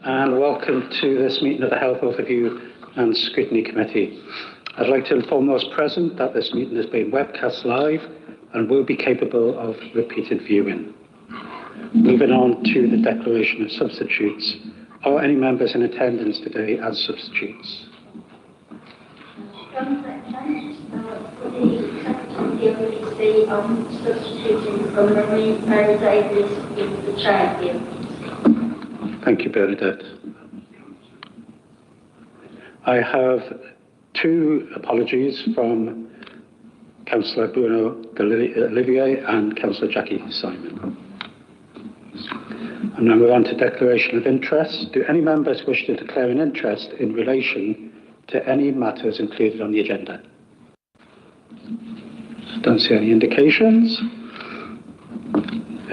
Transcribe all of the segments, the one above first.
and welcome to this meeting of the Health Overview and Scrutiny Committee. I'd like to inform those present that this meeting is being webcast live and will be capable of repeated viewing. Moving on to the declaration of substitutes. Are any members in attendance today as substitutes? Substituting from Mary Davies in the champion. Thank you, Bernadette. I have two apologies from Councillor Bruno Olivier and Councillor Jackie Simon. And now we're on to declaration of interest. Do any members wish to declare an interest in relation to any matters included on the agenda? Don't see any indications.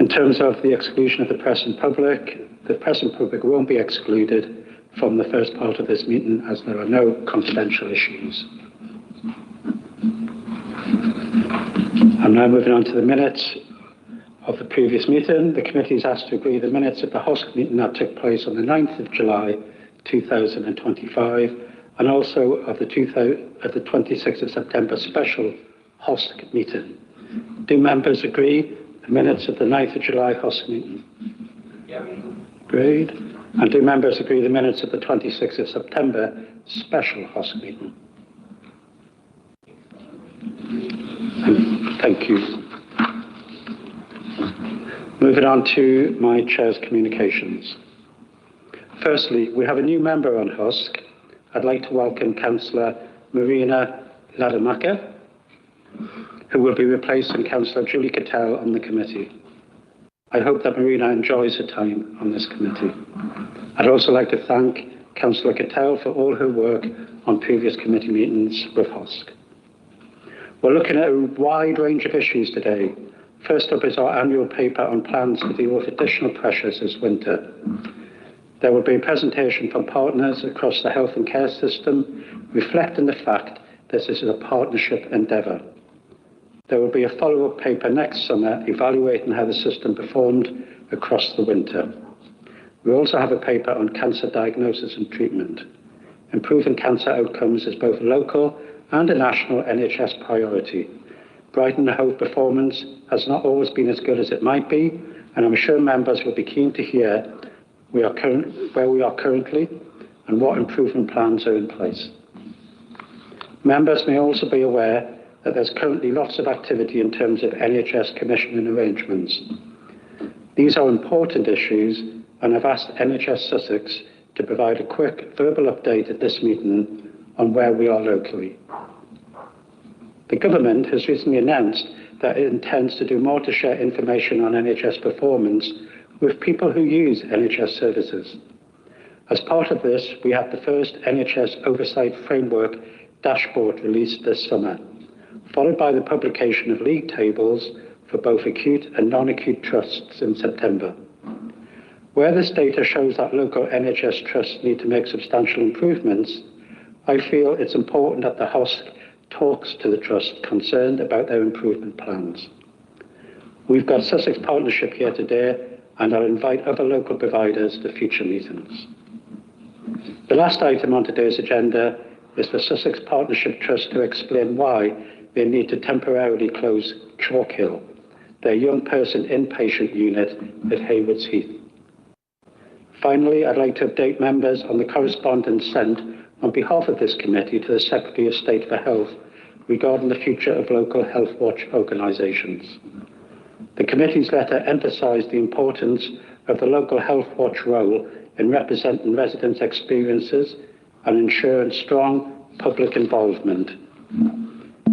In terms of the exclusion of the press and public, the press and public won't be excluded from the first part of this meeting as there are no confidential issues. I'm now moving on to the minutes of the previous meeting. The committee is asked to agree the minutes of the HOSC meeting that took place on the 9th of July 2025 and also of the 26th of September special HOSC meeting. Do members agree the minutes of the 9th of July HOSC meeting? Yeah. Agreed. And do members agree the minutes of the 26th of September special HOSC meeting? Thank you. Moving on to my chair's communications. Firstly, we have a new member on HOSC. I'd like to welcome Councillor Marina Ladamaka, who will be replacing Councillor Julie Cattell on the committee. I hope that Marina enjoys her time on this committee. I'd also like to thank Councillor Cattell for all her work on previous committee meetings with HOSC. We're looking at a wide range of issues today. First up is our annual paper on plans to deal with additional pressures this winter. There will be a presentation from partners across the health and care system reflecting the fact this is a partnership endeavour. There will be a follow-up paper next summer evaluating how the system performed across the winter. We also have a paper on cancer diagnosis and treatment. Improving cancer outcomes is both a local and a national NHS priority. Brighton and Hove performance has not always been as good as it might be, and I'm sure members will be keen to hear where we are currently and what improvement plans are in place. Members may also be aware that there's currently lots of activity in terms of NHS commissioning arrangements. These are important issues, and I've asked NHS Sussex to provide a quick verbal update at this meeting on where we are locally. The government has recently announced that it intends to do more to share information on NHS performance with people who use NHS services. As part of this, we have the first NHS Oversight Framework dashboard released this summer, followed by the publication of league tables for both acute and non-acute trusts in September. Where this data shows that local NHS trusts need to make substantial improvements, I feel it's important that the HOSC talks to the trust concerned about their improvement plans. We've got Sussex Partnership here today, and I'll invite other local providers to future meetings. The last item on today's agenda is for Sussex Partnership Trust to explain why they need to temporarily close Chalk Hill, their young person inpatient unit at Haywards Heath. Finally, I'd like to update members on the correspondence sent on behalf of this committee to the Secretary of State for Health regarding the future of local health watch organisations. The committee's letter emphasised the importance of the local health watch role in representing residents' experiences and ensuring strong public involvement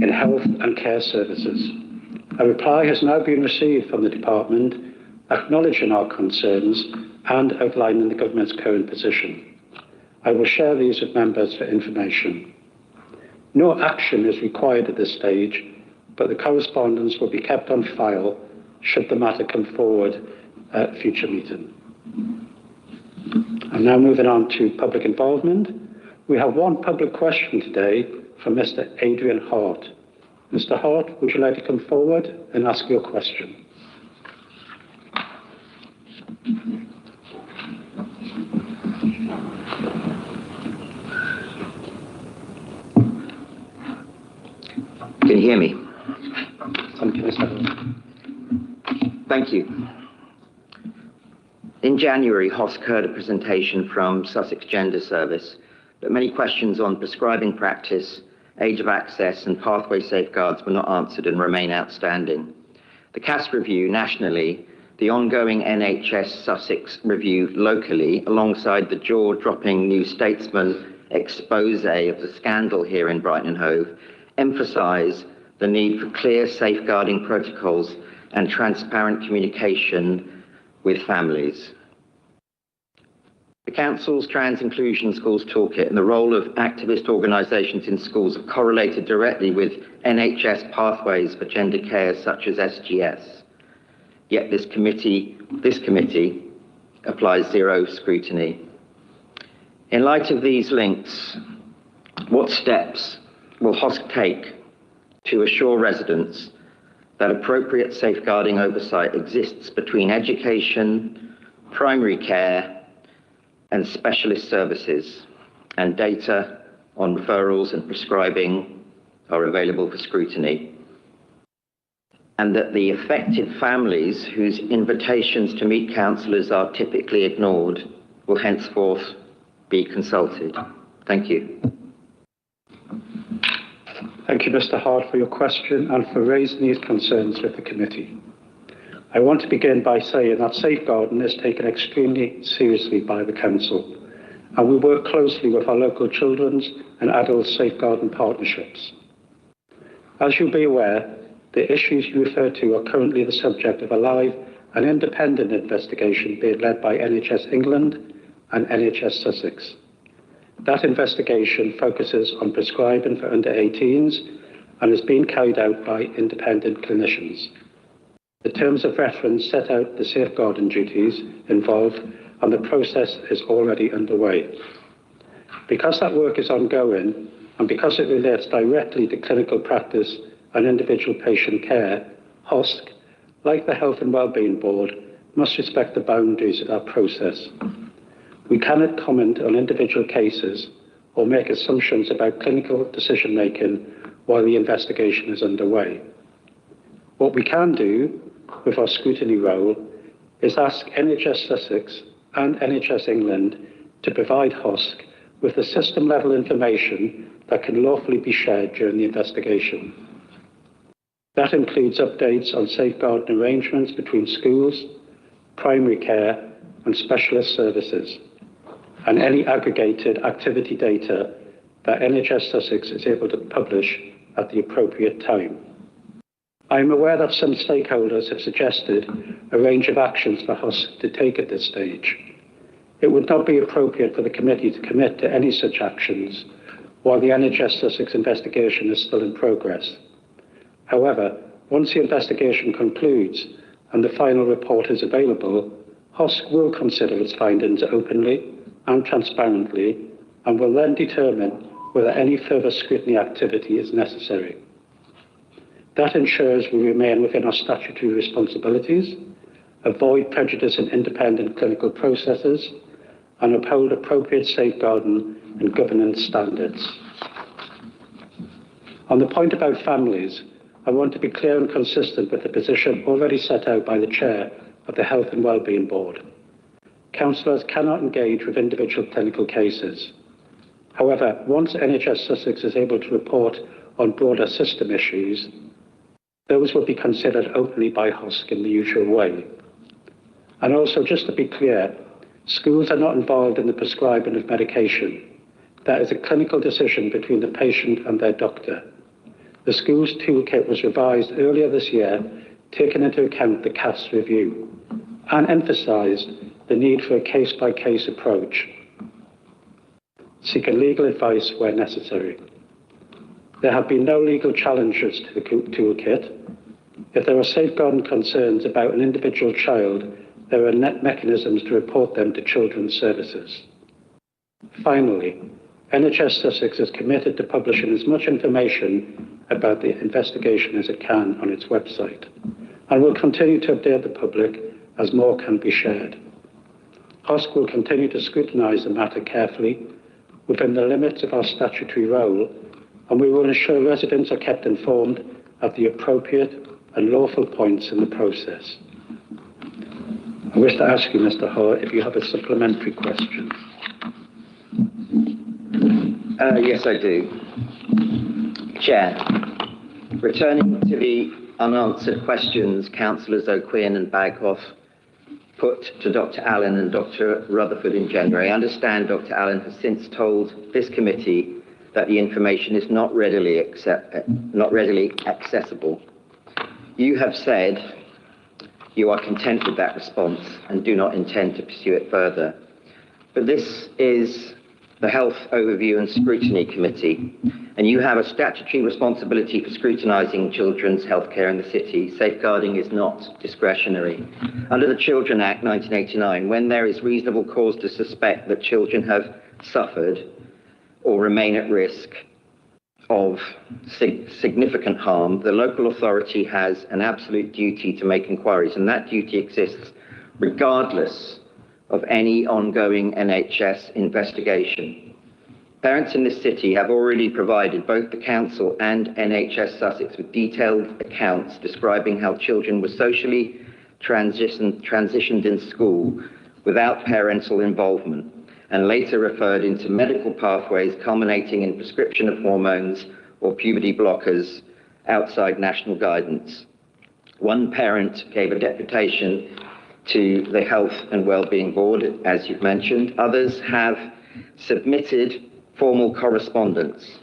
in health and care services. A reply has now been received from the department acknowledging our concerns and outlining the government's current position. I will share these with members for information. No action is required at this stage, but the correspondence will be kept on file should the matter come forward at a future meeting. I'm now moving on to public involvement. We have one public question today from Mr. Adrian Hart. Mr. Hart, would you like to come forward and ask your question? Can you hear me? Thank you, Mr. Hove. Thank you. In January, Hove heard a presentation from Sussex Gender Service, but many questions on prescribing practice, age of access and pathway safeguards were not answered and remain outstanding. The CAS review nationally, the ongoing NHS Sussex review locally, alongside the jaw-dropping New Statesman expose of the scandal here in Brighton and Hove, emphasise the need for clear safeguarding protocols and transparent communication with families. The Council's Trans Inclusion Schools Toolkit and the role of activist organisations in schools are correlated directly with NHS pathways for gender care such as SGS. Yet this committee applies zero scrutiny. In light of these links, what steps will HOSC take to assure residents that appropriate safeguarding oversight exists between education, primary care, and specialist services, and data on referrals and prescribing are available for scrutiny, and that the affected families whose invitations to meet counsellors are typically ignored will henceforth be consulted? Thank you. Thank you, Mr. Hard, for your question and for raising these concerns with the committee. I want to begin by saying that safeguarding is taken extremely seriously by the Council, and we work closely with our local children's and adult safeguarding partnerships. As you'll be aware, the issues you refer to are currently the subject of a live and independent investigation being led by NHS England and NHS Sussex. That investigation focuses on prescribing for under 18s and is being carried out by independent clinicians. The terms of reference set out the safeguarding duties involved, and the process is already underway. Because that work is ongoing, and because it relates directly to clinical practice and individual patient care, HOSC, like the Health and Wellbeing Board, must respect the boundaries of that process. We cannot comment on individual cases or make assumptions about clinical decision-making while the investigation is underway. What we can do with our scrutiny role is ask NHS Sussex and NHS England to provide HOSC with the system-level information that can lawfully be shared during the investigation. That includes updates on safeguarding arrangements between schools, primary care and specialist services, and any aggregated activity data that NHS Sussex is able to publish at the appropriate time. I am aware that some stakeholders have suggested a range of actions for HOSC to take at this stage. It would not be appropriate for the committee to commit to any such actions while the NHS Sussex investigation is still in progress. However, once the investigation concludes and the final report is available, HOSC will consider its findings openly and transparently, and will then determine whether any further scrutiny activity is necessary. That ensures we remain within our statutory responsibilities, avoid prejudice in independent clinical processes, and uphold appropriate safeguarding and governance standards. On the point about families, I want to be clear and consistent with the position already set out by the Chair of the Health and Wellbeing Board. Councillors cannot engage with individual clinical cases. However, once NHS Sussex is able to report on broader system issues, those will be considered openly by HOSC in the usual way. And also, just to be clear, schools are not involved in the prescribing of medication. That is a clinical decision between the patient and their doctor. The school's toolkit was revised earlier this year, taking into account the CAS review, and emphasised the need for a case-by-case approach, seeking legal advice where necessary. There have been no legal challenges to the toolkit. If there are safeguarding concerns about an individual child, there are mechanisms to report them to Children's Services. Finally, NHS Sussex is committed to publishing as much information about the investigation as it can on its website, and will continue to update the public as more can be shared. HOSC will continue to scrutinise the matter carefully within the limits of our statutory role and we will ensure residents are kept informed at the appropriate and lawful points in the process. I wish to ask you, Mr. Hore, if you have a supplementary question. Yes, I do. Chair, returning to the unanswered questions Councillors O'Quinn and Baghoff put to Dr. Allen and Dr. Rutherford in January, I understand Dr. Allen has since told this committee that the information is not readily accessible. You have said you are content with that response and do not intend to pursue it further. But this is the Health Overview and Scrutiny Committee, and you have a statutory responsibility for scrutinising children's healthcare in the city. Safeguarding is not discretionary. Under the Children Act 1989, when there is reasonable cause to suspect that children have suffered or remain at risk of significant harm, the local authority has an absolute duty to make inquiries, and that duty exists regardless of any ongoing NHS investigation. Parents in this city have already provided both the Council and NHS Sussex with detailed accounts describing how children were socially transitioned in school without parental involvement, and later referred into medical pathways culminating in prescription of hormones or puberty blockers outside national guidance. One parent gave a deputation to the Health and Wellbeing Board, as you've mentioned. Others have submitted formal correspondence.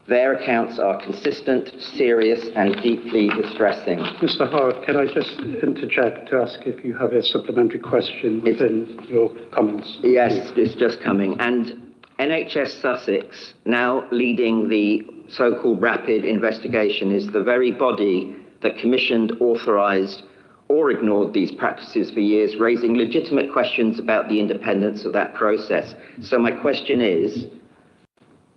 Their accounts are consistent, serious, and deeply distressing. Mr. Howard, can I just interject to ask if you have a supplementary question within your comments? Yes, it's just coming. And NHS Sussex, now leading the so-called rapid investigation, is the very body that commissioned, authorised, or ignored these practices for years, raising legitimate questions about the independence of that process. So my question is,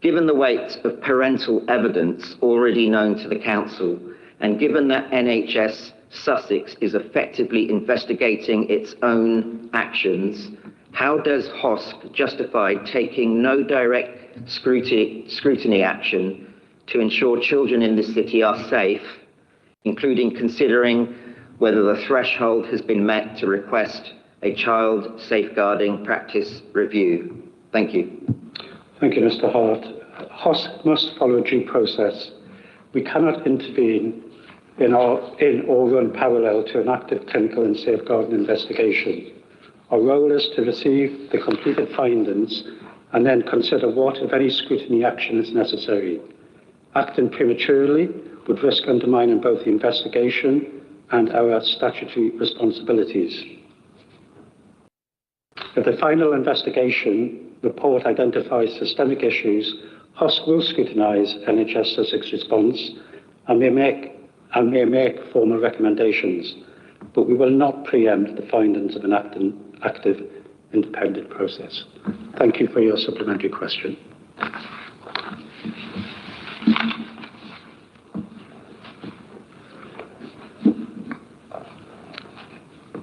given the weight of parental evidence already known to the Council, and given that NHS Sussex is effectively investigating its own actions, how does HOSC justify taking no direct scrutiny action to ensure children in this city are safe, including considering whether the threshold has been met to request a child safeguarding practice review? Thank you. Thank you, Mr. Hart. HOSC must follow a due process. We cannot intervene in or run parallel to an active clinical and safeguarding investigation. Our role is to receive the completed findings and then consider what, if any, scrutiny action is necessary. Acting prematurely would risk undermining both the investigation and our statutory responsibilities. If the final investigation report identifies systemic issues, HOSC will scrutinise NHS Sussex response and may make formal recommendations, but we will not preempt the findings of an active independent process. Thank you for your supplementary question.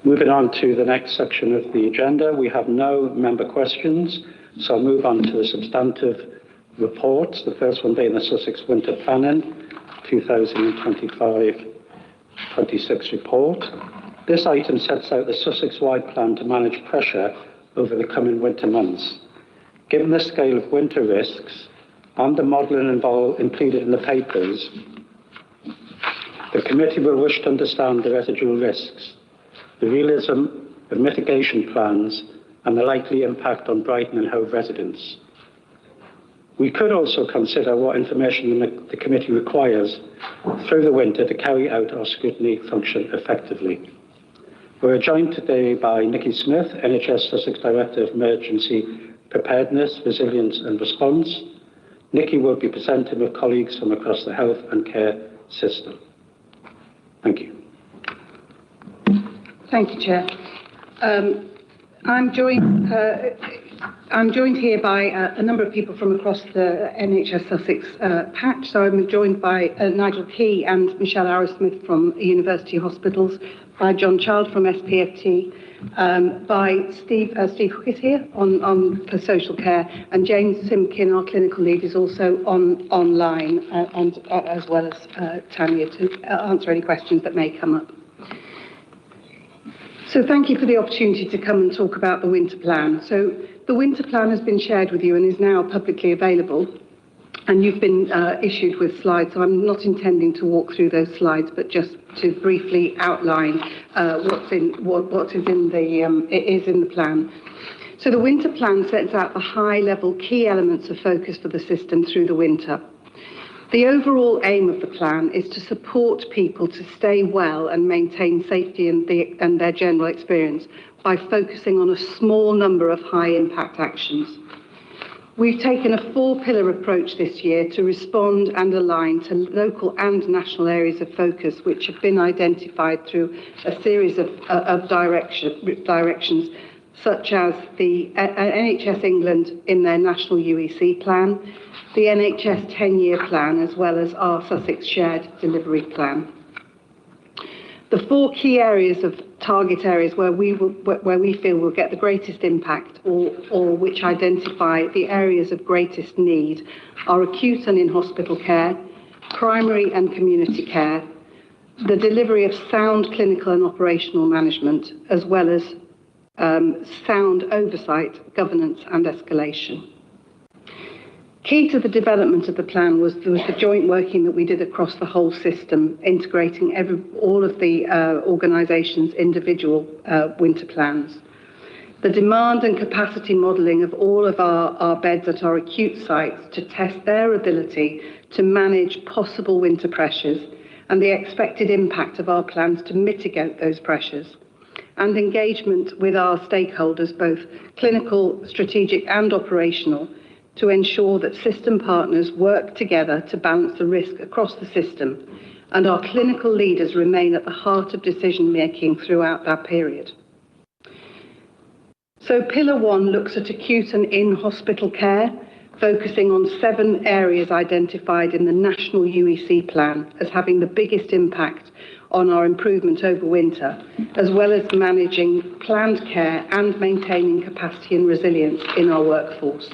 Moving on to the next section of the agenda, we have no member questions, so I'll move on to the substantive reports, the first one being the Sussex Winter Planning 2025-26 report. This item sets out the Sussex-wide plan to manage pressure over the coming winter months. Given the scale of winter risks and the modelling included in the papers, the committee will wish to understand the residual risks, the realism of mitigation plans, and the likely impact on Brighton and Hove residents. We could also consider what information the committee requires through the winter to carry out our scrutiny function effectively. We're joined today by Nikki Smith, NHS Sussex Director of Emergency Preparedness, Resilience and Response. Nikki will be presenting with colleagues from across the health and care system. Thank you. Thank you, Chair. I'm joined I'm joined here by a number of people from across the NHS Sussex patch. So I'm joined by Nigel Key and Michelle Arrowsmith from University Hospitals, by John Child from SPFT, by Steve Hook is here for social care, and James Simkin, our clinical lead, is also online, and as well as Tanya, to answer any questions that may come up. So thank you for the opportunity to come and talk about the winter plan. So the winter plan has been shared with you and is now publicly available, and you've been issued with slides, so I'm not intending to walk through those slides, but just to briefly outline what is in the plan. So the winter plan sets out the high-level key elements of focus for the system through the winter. The overall aim of the plan is to support people to stay well and maintain safety and their general experience by focusing on a small number of high-impact actions. We've taken a 4-pillar approach this year to respond and align to local and national areas of focus, which have been identified through a series of directions, such as the NHS England in their national UEC plan, the NHS 10-year plan, as well as our Sussex Shared Delivery Plan. The 4 key areas of target areas where we feel will get the greatest impact, or which identify the areas of greatest need, are acute and in-hospital care, primary and community care, the delivery of sound clinical and operational management, as well as sound oversight, governance and escalation. Key to the development of the plan was the joint working that we did across the whole system, integrating all of the organisations' individual winter plans. The demand and capacity modelling of all of our beds at our acute sites to test their ability to manage possible winter pressures and the expected impact of our plans to mitigate those pressures, and engagement with our stakeholders, both clinical, strategic and operational, to ensure that system partners work together to balance the risk across the system, and our clinical leaders remain at the heart of decision making throughout that period. So Pillar 1 looks at acute and in-hospital care, focusing on 7 areas identified in the national UEC plan as having the biggest impact on our improvement over winter, as well as managing planned care and maintaining capacity and resilience in our workforce.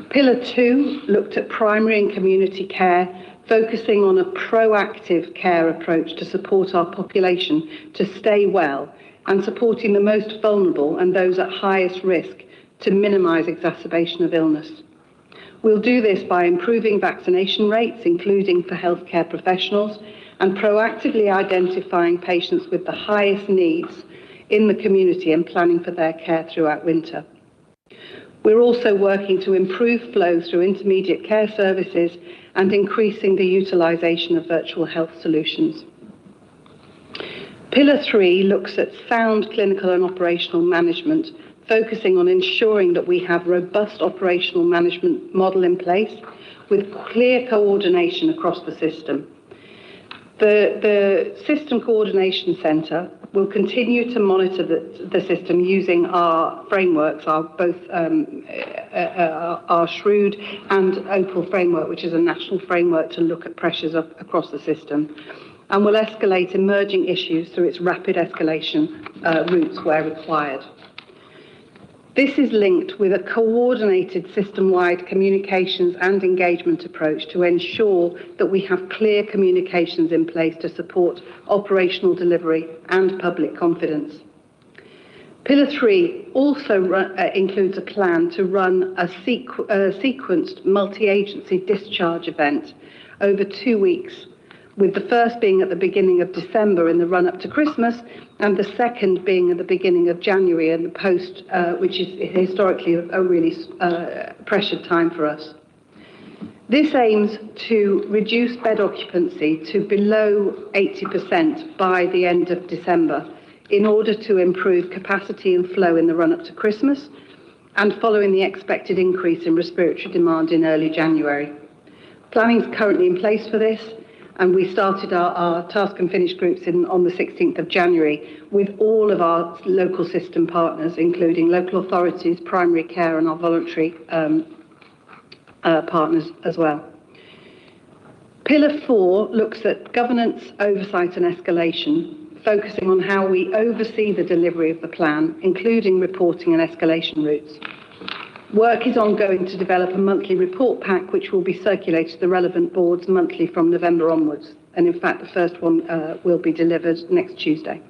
Pillar 2 looked at primary and community care, focusing on a proactive care approach to support our population to stay well and supporting the most vulnerable and those at highest risk to minimise exacerbation of illness. We'll do this by improving vaccination rates, including for healthcare professionals, and proactively identifying patients with the highest needs in the community and planning for their care throughout winter. We're also working to improve flow through intermediate care services and increasing the utilisation of virtual health solutions. Pillar 3 looks at sound clinical and operational management, focusing on ensuring that we have robust operational management model in place with clear coordination across the system. The System Coordination Centre will continue to monitor the system using our frameworks, both our Shrewd and Opal framework, which is a national framework to look at pressures across the system, and will escalate emerging issues through its rapid escalation routes where required. This is linked with a coordinated system-wide communications and engagement approach to ensure that we have clear communications in place to support operational delivery and public confidence. Pillar 3 also includes a plan to run a sequenced multi-agency discharge event over 2 weeks, with the first being at the beginning of December in the run-up to Christmas, and the second being at the beginning of January in the post, which is historically a really pressured time for us. This aims to reduce bed occupancy to below 80% by the end of December in order to improve capacity and flow in the run-up to Christmas and following the expected increase in respiratory demand in early January. Planning is currently in place for this, And we started our task and finish groups on the 16th of January with all of our local system partners, including local authorities, primary care and our voluntary partners as well. Pillar 4 looks at governance, oversight and escalation, focusing on how we oversee the delivery of the plan, including reporting and escalation routes. Work is ongoing to develop a monthly report pack which will be circulated to the relevant boards monthly from November onwards. And in fact, the first one will be delivered next Tuesday.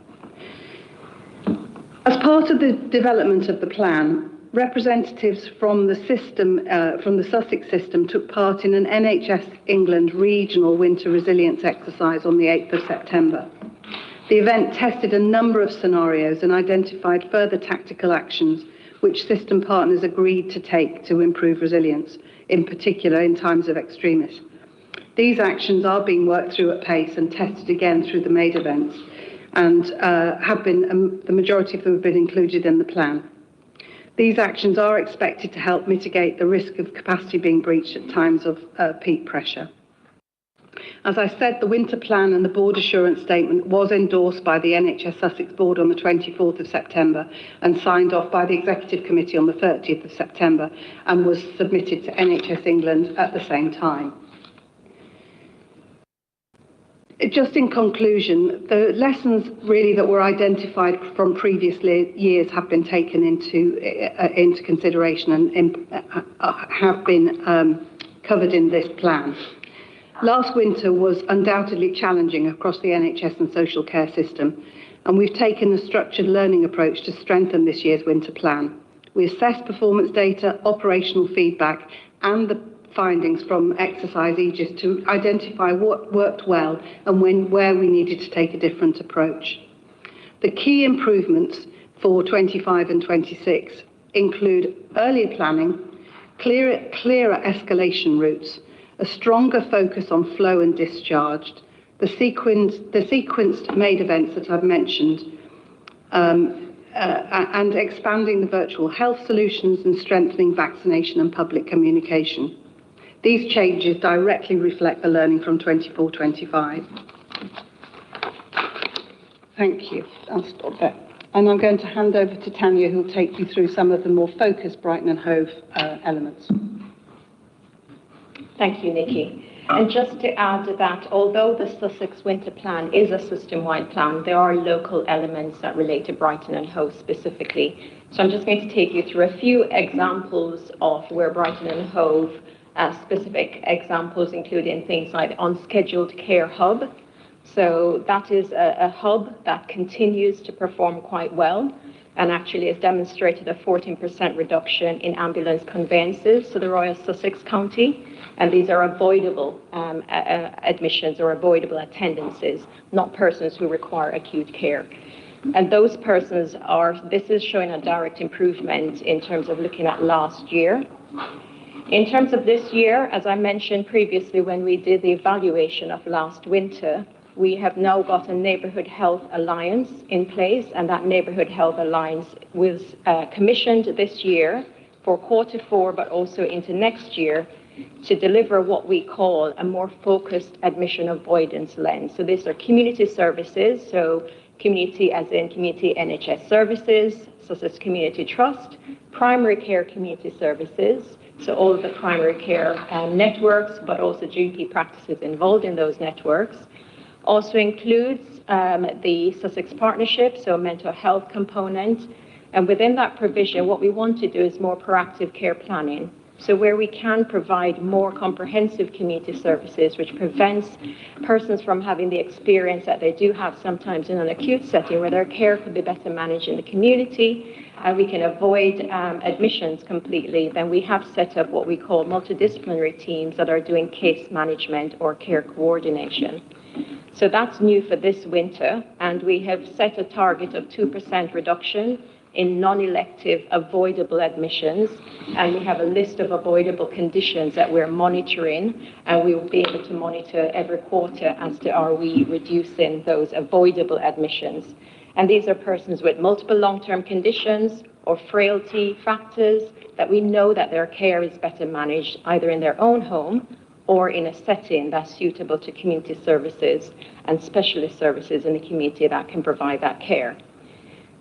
As part of the development of the plan, representatives from the system, from the Sussex system, took part in an NHS England regional winter resilience exercise on the 8th of September. The event tested a number of scenarios and identified further tactical actions which system partners agreed to take to improve resilience, in particular in times of extremis. These actions are being worked through at pace and tested again through the MAID events, and the majority of them have been included in the plan. These actions are expected to help mitigate the risk of capacity being breached at times of peak pressure. As I said, the winter plan and the board assurance statement was endorsed by the NHS Sussex board on the 24th of September and signed off by the executive committee on the 30th of September and was submitted to NHS England at the same time. Just in conclusion, the lessons really that were identified from previous years have been taken into consideration and have been covered in this plan. Last winter was undoubtedly challenging across the NHS and social care system, and we've taken a structured learning approach to strengthen this year's winter plan. We assessed performance data, operational feedback, and the findings from exercise Aegis to identify what worked well and where we needed to take a different approach. The key improvements for 25 and 26 include earlier planning, clearer escalation routes, a stronger focus on flow and discharge, the sequenced MAID events that I've mentioned, and expanding the virtual health solutions and strengthening vaccination and public communication. These changes directly reflect the learning from 24-25. Thank you. I'll stop there. And I'm going to hand over to Tanya, who will take you through some of the more focused Brighton and Hove elements. Thank you, Nikki. And just to add to that, although the Sussex Winter Plan is a system-wide plan, there are local elements that relate to Brighton and Hove specifically. So I'm just going to take you through a few examples of where Brighton and Hove, specific examples including things like unscheduled care hub. So that is a hub that continues to perform quite well and actually has demonstrated a 14% reduction in ambulance conveyances to the Royal Sussex County. And these are avoidable admissions or avoidable attendances, not persons who require acute care. And those persons this is showing a direct improvement in terms of looking at last year. In terms of this year, as I mentioned previously when we did the evaluation of last winter, we have now got a Neighbourhood Health Alliance in place, and that Neighbourhood Health Alliance was commissioned this year for Q4, but also into next year, to deliver what we call a more focused admission avoidance lens. So these are community services, so community as in community NHS services, Sussex Community Trust, primary care community services, so all of the primary care networks, but also GP practices involved in those networks. Also includes the Sussex Partnership, so mental health component. And within that provision, what we want to do is more proactive care planning. So where we can provide more comprehensive community services, which prevents persons from having the experience that they do have sometimes in an acute setting, where their care could be better managed in the community, and we can avoid admissions completely, then we have set up what we call multidisciplinary teams that are doing case management or care coordination. So that's new for this winter, and we have set a target of 2% reduction in non-elective avoidable admissions, and we have a list of avoidable conditions that we're monitoring, and we will be able to monitor every quarter as to are we reducing those avoidable admissions. And these are persons with multiple long-term conditions or frailty factors that we know that their care is better managed either in their own home or in a setting that's suitable to community services and specialist services in the community that can provide that care.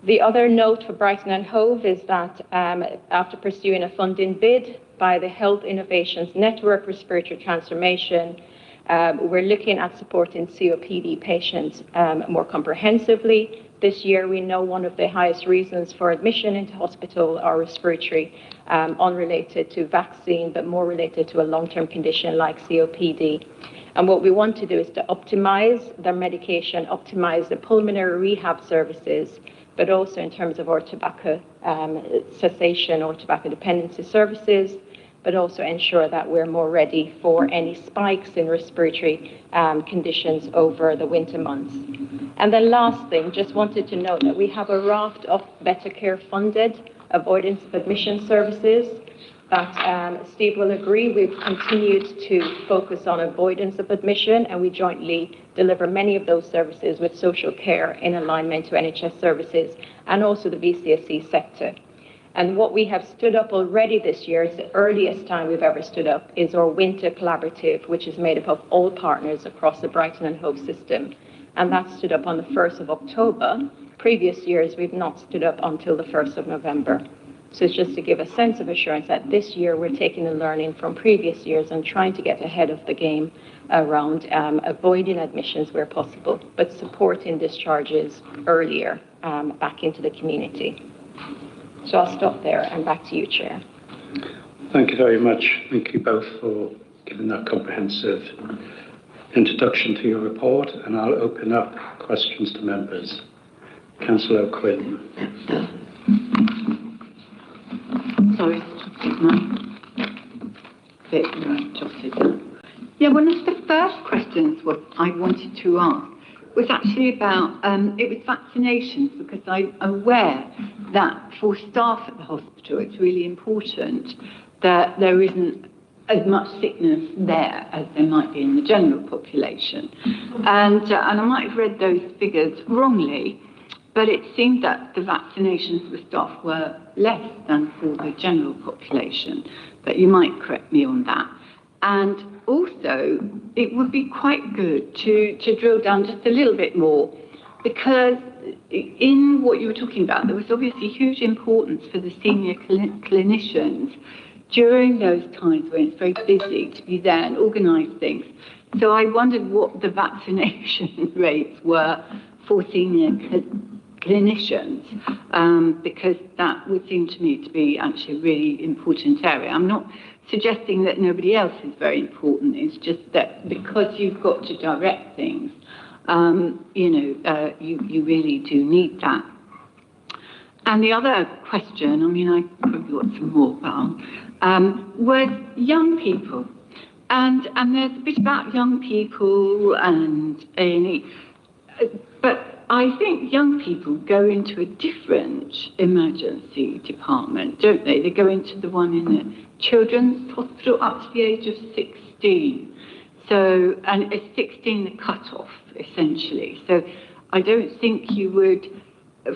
The other note for Brighton and Hove is that after pursuing a funding bid by the Health Innovations Network Respiratory Transformation, we're looking at supporting COPD patients more comprehensively. This year, we know one of the highest reasons for admission into hospital are respiratory, unrelated to vaccine, but more related to a long-term condition like COPD. And what we want to do is to optimize their medication, optimize the pulmonary rehab services, but also in terms of our tobacco cessation or tobacco dependency services, but also ensure that we're more ready for any spikes in respiratory conditions over the winter months. And the last thing, just wanted to note that we have a raft of Better Care funded avoidance of admission services that Steve will agree we've continued to focus on avoidance of admission, and we jointly deliver many of those services with social care in alignment to NHS services and also the VCSE sector. And what we have stood up already this year, it's the earliest time we've ever stood up, is our Winter Collaborative, which is made up of all partners across the Brighton and Hove system. And that stood up on the 1st of October. Previous years, we've not stood up until the 1st of November. So it's just to give a sense of assurance that this year we're taking the learning from previous years and trying to get ahead of the game around avoiding admissions where possible, but supporting discharges earlier back into the community. So I'll stop there and back to you, Chair. Thank you very much. Thank you both for giving that comprehensive introduction to your report, and I'll open up questions to members. Councillor O'Quinn. Sorry, yeah, one of the first questions I wanted to ask was actually about it was vaccinations, because I'm aware that for staff at the hospital it's really important that there isn't as much sickness there as there might be in the general population. And I might have read those figures wrongly, but it seemed that the vaccinations for staff were less than for the general population. But you might correct me on that. And also, it would be quite good to drill down just a little bit more, because in what you were talking about, there was obviously huge importance for the senior clinicians during those times when it's very busy to be there and organise things. So I wondered what the vaccination rates were for senior clinicians, because that would seem to me to be actually a really important area. I'm not suggesting that nobody else is very important. It's just that because you've got to direct things, you really do need that. And the other question, I mean, I probably got some more, was young people. And there's a bit about young people and A&E. But I think young people go into a different emergency department, don't they? They go into the one in the children's hospital up to the age of 16. So, and it's 16 the cut-off, essentially. So I don't think you would,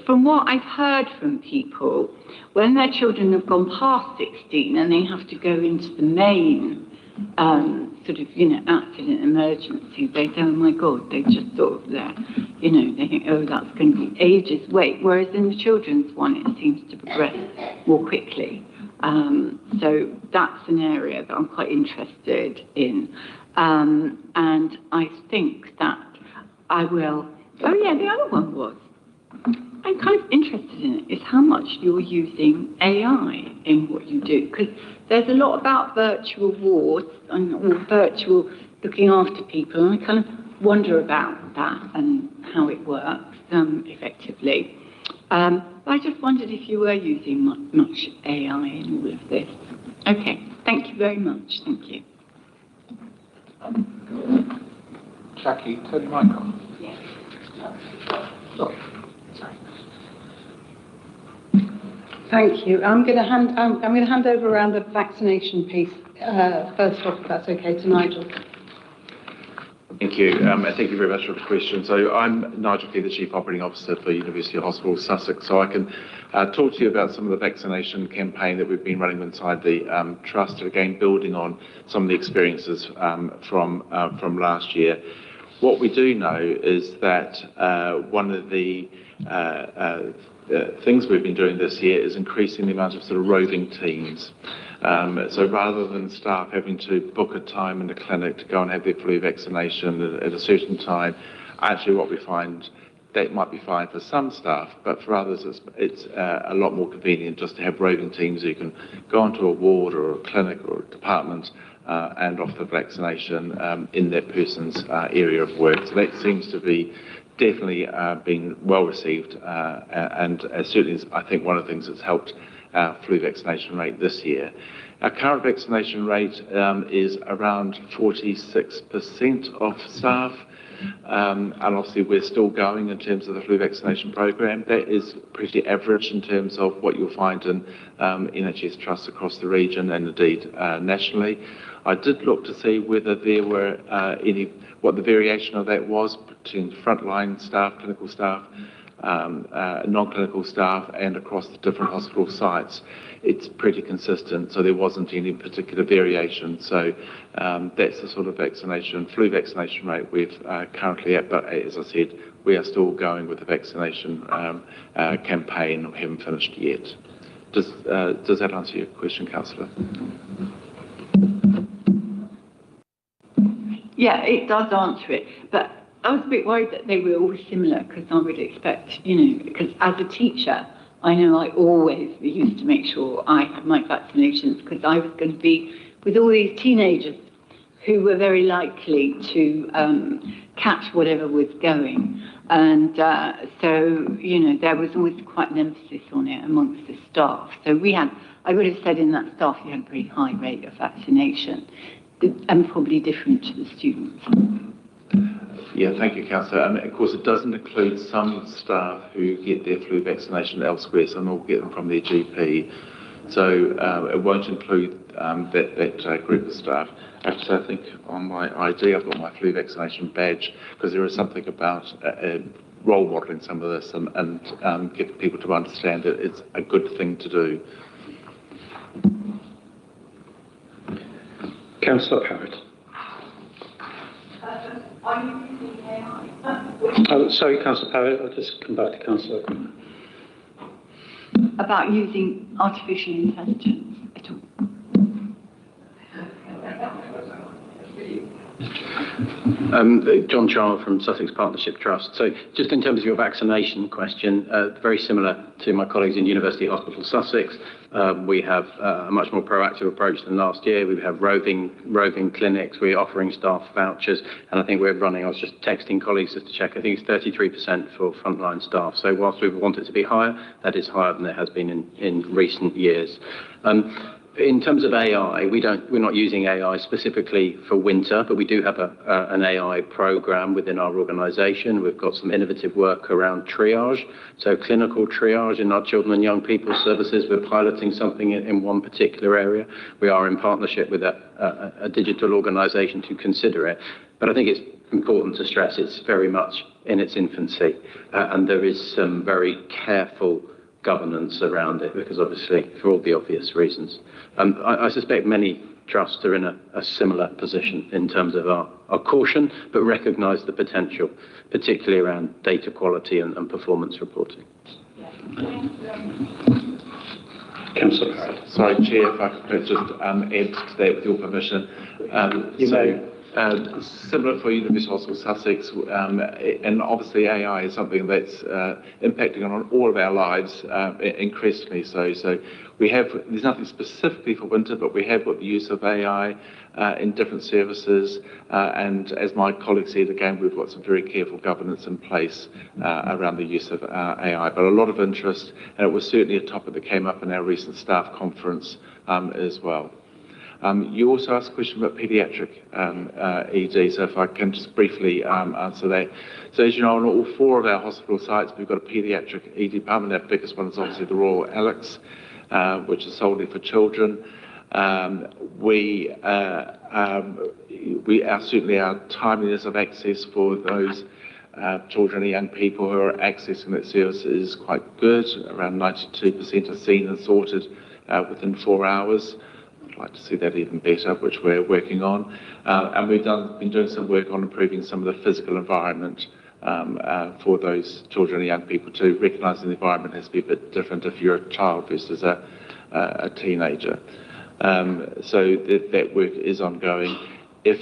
from what I've heard from people, when their children have gone past 16 and they have to go into the main accident emergency, they say, oh my God, they just sort of they think, oh, that's going to be ages wait. Whereas in the children's one, it seems to progress more quickly. So that's an area that I'm quite interested in. And I think that I will, oh yeah, the other one was, I'm kind of interested in it, is how much you're using AI in what you do. Because there's a lot about virtual wards or virtual looking after people, and I kind of wonder about that and how it works effectively. But I just wondered if you were using much AI in all of this. Okay, thank you very much. Thank you. Jackie, turn your mic on. Yes. Sorry. Thank you. I'm going to hand over around the vaccination piece first off, if that's okay, to Nigel. Thank you, and thank you very much for the question. So I'm Nigel Key, the Chief Operating Officer for University Hospital Sussex, so I can talk to you about some of the vaccination campaign that we've been running inside the Trust, and again building on some of the experiences from last year. What we do know is that one of the things we've been doing this year is increasing the amount of sort of roving teams. So rather than staff having to book a time in the clinic to go and have their flu vaccination at a certain time, actually what we find, that might be fine for some staff, but for others it's a lot more convenient just to have roving teams who can go onto a ward or a clinic or a department and offer vaccination in that person's area of work. So that seems to be definitely been well received and certainly is, I think, one of the things that's helped our flu vaccination rate this year. Our current vaccination rate is around 46% of staff, and obviously we're still going in terms of the flu vaccination program. That is pretty average in terms of what you'll find in NHS trusts across the region and indeed nationally. I did look to see whether there were what the variation of that was between frontline staff, clinical staff, non-clinical staff, and across the different hospital sites. It's pretty consistent, so there wasn't any particular variation. So that's the sort of flu vaccination rate we've currently at, but as I said, we are still going with the vaccination campaign. We haven't finished yet. Does that answer your question, Councillor? Yeah, it does answer it, but I was a bit worried that they were all similar, because I would expect, because as a teacher, I know I always used to make sure I had my vaccinations, because I was going to be with all these teenagers who were very likely to catch whatever was going. And so, there was always quite an emphasis on it amongst the staff. So I would have said in that staff, you had a very high rate of vaccination, and probably different to the students. Yeah, thank you, Councillor. And of course, it doesn't include some staff who get their flu vaccination elsewhere, so they'll get them from their GP. So it won't include that group of staff. Actually, I think on my ID, I've got my flu vaccination badge, because there is something about role modelling some of this and get people to understand that it's a good thing to do. Councillor Parrott. Are you using AI? Sorry, Councillor Parrott, I'll just come back to Councillor. About using artificial intelligence at all? John Charles from Sussex Partnership Trust. So just in terms of your vaccination question, very similar to my colleagues in University Hospital Sussex, we have a much more proactive approach than last year. We have roving clinics, we're offering staff vouchers, and I think we're running, I was just texting colleagues just to check, I think it's 33% for frontline staff. So whilst we want it to be higher, that is higher than it has been in recent years. In terms of AI, we're not using AI specifically for winter, but we do have an AI program within our organisation. We've got some innovative work around triage, so clinical triage in our children and young people services. We're piloting something in one particular area. We are in partnership with a digital organisation to consider it, but I think it's important to stress it's very much in its infancy, and there is some very careful governance around it, because obviously for all the obvious reasons. I suspect many trusts are in a similar position in terms of our caution, but recognise the potential, particularly around data quality and performance reporting. Councillor Parrott. Sorry, Chair, if I could just add to that with your permission. Similar for University Hospital Sussex, and obviously AI is something that's impacting on all of our lives increasingly so. So there's nothing specifically for winter, but we have got the use of AI in different services, and as my colleague said, again, we've got some very careful governance in place around the use of AI, but a lot of interest, and it was certainly a topic that came up in our recent staff conference as well. You also asked a question about paediatric ED, so if I can just briefly answer that. So as you know, on all 4 of our hospital sites, we've got a paediatric ED department. Our biggest one is obviously the Royal Alex, which is solely for children. Certainly our timeliness of access for those children and young people who are accessing that service is quite good. Around 92% are seen and sorted within 4 hours. I'd like to see that even better, which we're working on. And we've been doing some work on improving some of the physical environment for those children and young people too, recognising the environment has to be a bit different if you're a child versus a teenager. So that work is ongoing. If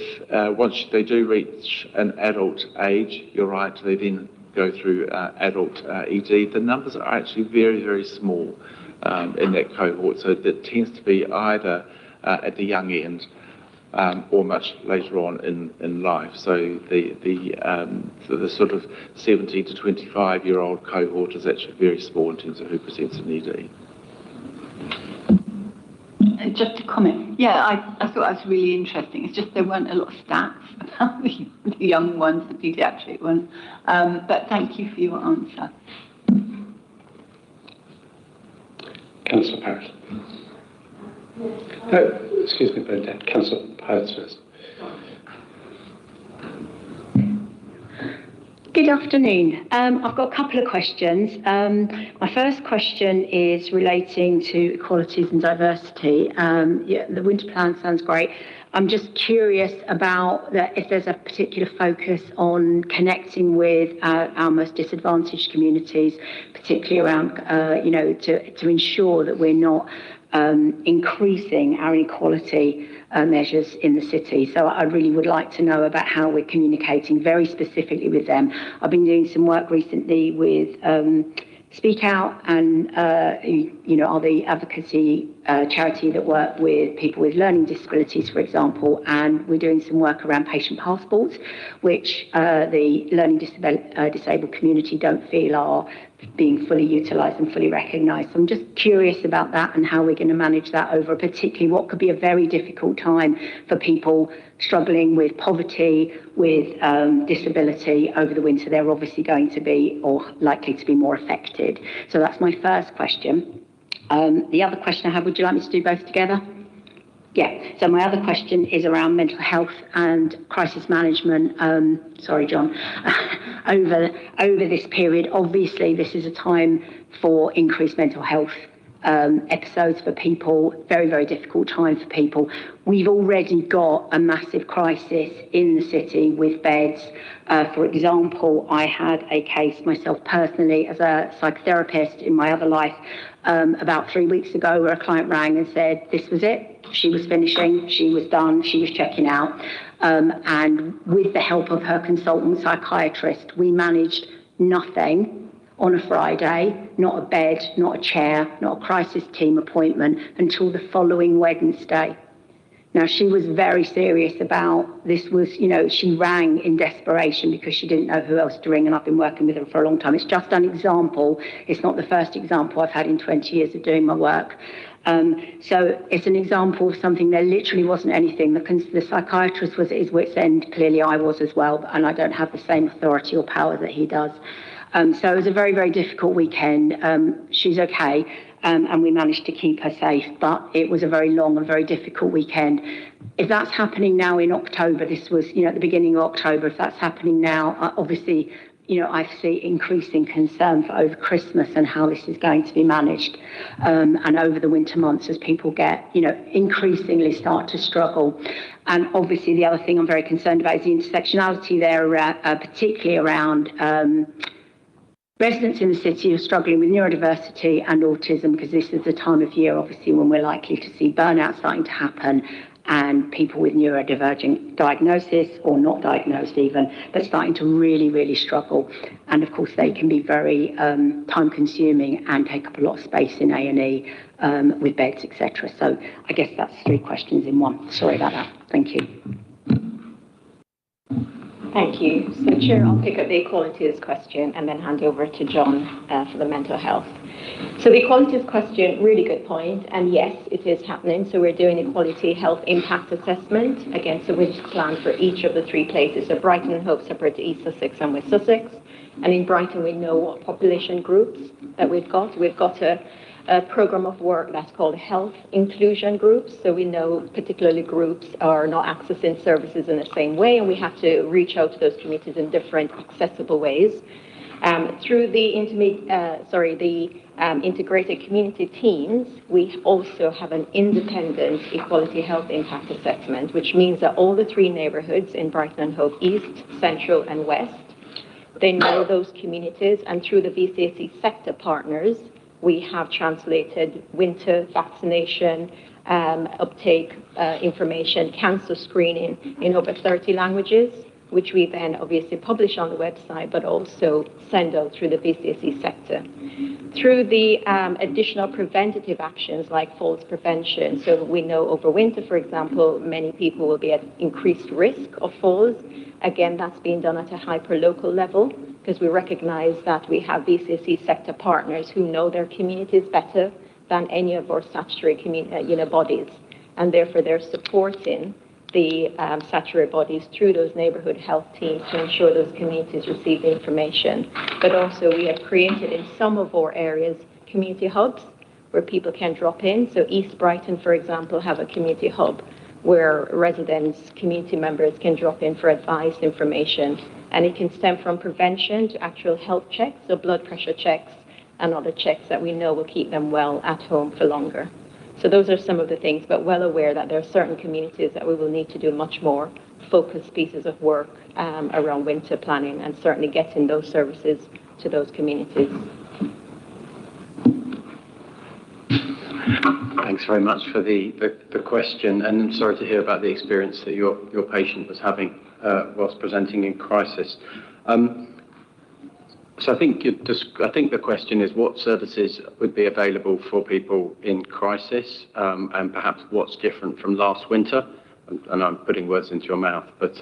once they do reach an adult age, you're right, they then go through adult ED. The numbers are actually very, very small in that cohort, so that tends to be either at the young end or much later on in life. So the sort of 17 to 25-year-old cohort is actually very small in terms of who presents an ED. Just to comment, I thought that was really interesting. It's just there weren't a lot of stats about the young ones, the paediatric ones. But thank you for your answer. Councillor Parrott. Excuse me, Bernadette. Councillor Parrott first. Good afternoon. I've got a couple of questions. My first question is relating to equalities and diversity. The winter plan sounds great. I'm just curious about if there's a particular focus on connecting with our most disadvantaged communities, particularly around, to ensure that we're not increasing our inequality measures in the city. So I really would like to know about how we're communicating very specifically with them. I've been doing some work recently with Speak Out and, are the advocacy charity that work with people with learning disabilities, for example, and we're doing some work around patient passports, which the learning disabled community don't feel are being fully utilised and fully recognised. So I'm just curious about that and how we're going to manage that over particularly what could be a very difficult time for people struggling with poverty, with disability over the winter. They're obviously going to be or likely to be more affected. So that's my first question. The other question I have, would you like me to do both together? Yeah, so my other question is around mental health and crisis management. Sorry, John. over this period, obviously, this is a time for increased mental health episodes for people, very, very difficult time for people. We've already got a massive crisis in the city with beds. For example, I had a case myself personally as a psychotherapist in my other life about 3 weeks ago where a client rang and said this was it. She was finishing, she was done, she was checking out. And with the help of her consultant psychiatrist, we managed nothing on a Friday, not a bed, not a chair, not a crisis team appointment until the following Wednesday. Now, she was very serious about this was, she rang in desperation because she didn't know who else to ring, and I've been working with her for a long time. It's just an example. It's not the first example I've had in 20 years of doing my work. So it's an example of something there literally wasn't anything. The psychiatrist was at his wit's end. Clearly I was as well, and I don't have the same authority or power that he does. So it was a very, very difficult weekend. She's okay, and we managed to keep her safe, but it was a very long and very difficult weekend. If that's happening now in October, this was, at the beginning of October, if that's happening now, obviously, I see increasing concern for over Christmas and how this is going to be managed, and over the winter months as people get, increasingly start to struggle. And obviously the other thing I'm very concerned about is the intersectionality there, particularly around residents in the city who are struggling with neurodiversity and autism, because this is the time of year, obviously, when we're likely to see burnout starting to happen, and people with neurodivergent diagnosis or not diagnosed even, but starting to really, really struggle. And of course, they can be very time consuming and take up a lot of space in A&E with beds, etc. So I guess that's 3 questions in one. Sorry about that. Thank you. Thank you. So, Chair, I'll pick up the equalities question and then hand over to John for the mental health. So the equalities question, really good point. And yes, it is happening. So we're doing equality health impact assessment against the winter plan for each of the 3 places. So Brighton and Hove separate to East Sussex and West Sussex. And in Brighton, we know what population groups that we've got. We've got a a program of work that's called health inclusion groups. So we know particularly groups are not accessing services in the same way, and we have to reach out to those communities in different accessible ways. Through the integrated community teams, we also have an independent equality health impact assessment, which means that all the 3 neighbourhoods in Brighton and Hove, East, Central and West, they know those communities, and through the VCAC sector partners, we have translated winter vaccination, uptake information, cancer screening in over 30 languages, which we then obviously publish on the website, but also send out through the VCAC sector. Through the additional preventative actions like falls prevention, so we know over winter, for example, many people will be at increased risk of falls. Again, that's being done at a hyper-local level, because we recognize that we have VCAC sector partners who know their communities better than any of our statutory bodies, and therefore they're supporting the statutory bodies through those neighbourhood health teams to ensure those communities receive the information. But also we have created in some of our areas community hubs where people can drop in. So East Brighton, for example, have a community hub where residents, community members can drop in for advice, information, and it can stem from prevention to actual health checks, so blood pressure checks and other checks that we know will keep them well at home for longer. So those are some of the things, but well aware that there are certain communities that we will need to do much more focused pieces of work around winter planning and certainly getting those services to those communities. Thanks very much for the question, and I'm sorry to hear about the experience that your patient was having whilst presenting in crisis. So I think the question is what services would be available for people in crisis, and perhaps what's different from last winter. And I'm putting words into your mouth, but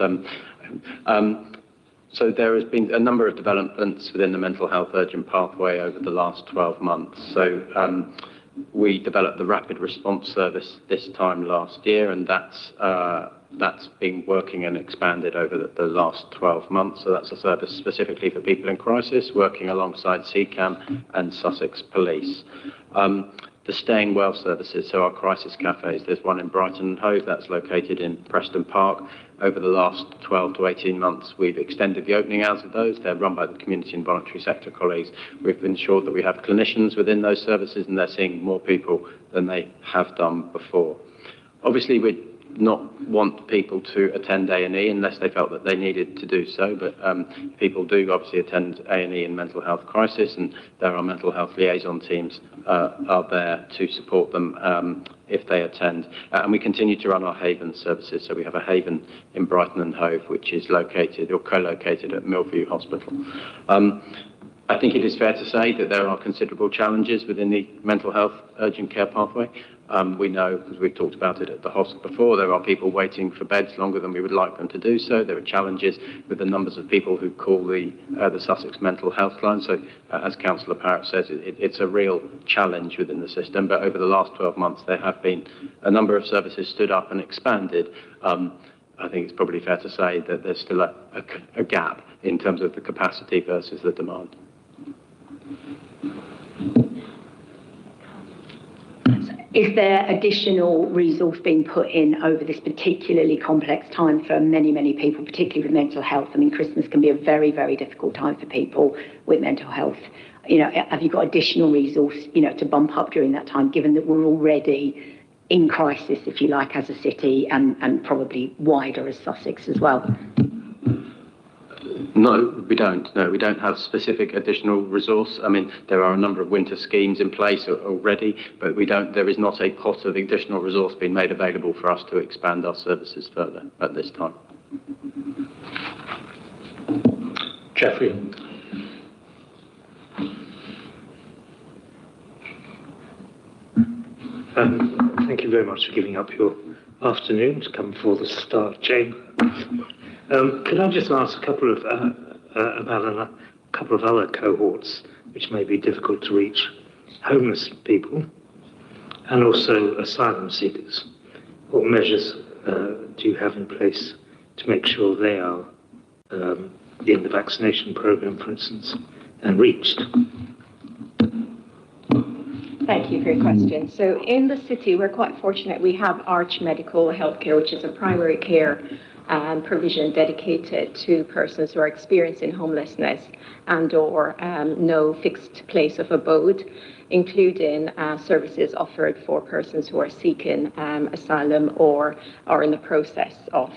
so there has been a number of developments within the mental health urgent pathway over the last 12 months. So we developed the rapid response service this time last year, and that's been working and expanded over the last 12 months. So that's a service specifically for people in crisis, working alongside CCAM and Sussex Police. The Staying Well services, so our crisis cafes, there's one in Brighton and Hove that's located in Preston Park. Over the last 12 to 18 months, we've extended the opening hours of those. They're run by the community and voluntary sector colleagues. We've ensured that we have clinicians within those services and they're seeing more people than they have done before. Obviously, we'd not want people to attend A&E unless they felt that they needed to do so, but people do obviously attend A&E in mental health crisis, and there are mental health liaison teams are there to support them if they attend. And we continue to run our Haven services, so we have a Haven in Brighton and Hove, which is located or co-located at Millview Hospital. I think it is fair to say that there are considerable challenges within the mental health urgent care pathway. We know, because we've talked about it at the hospital before, there are people waiting for beds longer than we would like them to do so. There are challenges with the numbers of people who call the Sussex mental health line. So as Councillor Parrott says, it's a real challenge within the system. But over the last 12 months, there have been a number of services stood up and expanded. I think it's probably fair to say that there's still a gap in terms of the capacity versus the demand. Is there additional resource being put in over this particularly complex time for many, many people, particularly with mental health? I mean, Christmas can be a very, very difficult time for people with mental health. You know, have you got additional resource, to bump up during that time, given that we're already in crisis, if you like, as a city and probably wider as Sussex as well? No, we don't. No, we don't have specific additional resource. I mean, there are a number of winter schemes in place already, but there is not a pot of additional resource being made available for us to expand our services further at this time. Jeffrey. Thank you very much for giving up your afternoon to come before the Star Chamber. Could I just ask about a couple of other cohorts which may be difficult to reach? Homeless people and also asylum seekers. What measures do you have in place to make sure they are in the vaccination program, for instance, and reached? Thank you for your question. So in the city, we're quite fortunate. We have Arch Medical Healthcare, which is a primary care provision dedicated to persons who are experiencing homelessness and or no fixed place of abode, including services offered for persons who are seeking asylum or are in the process of.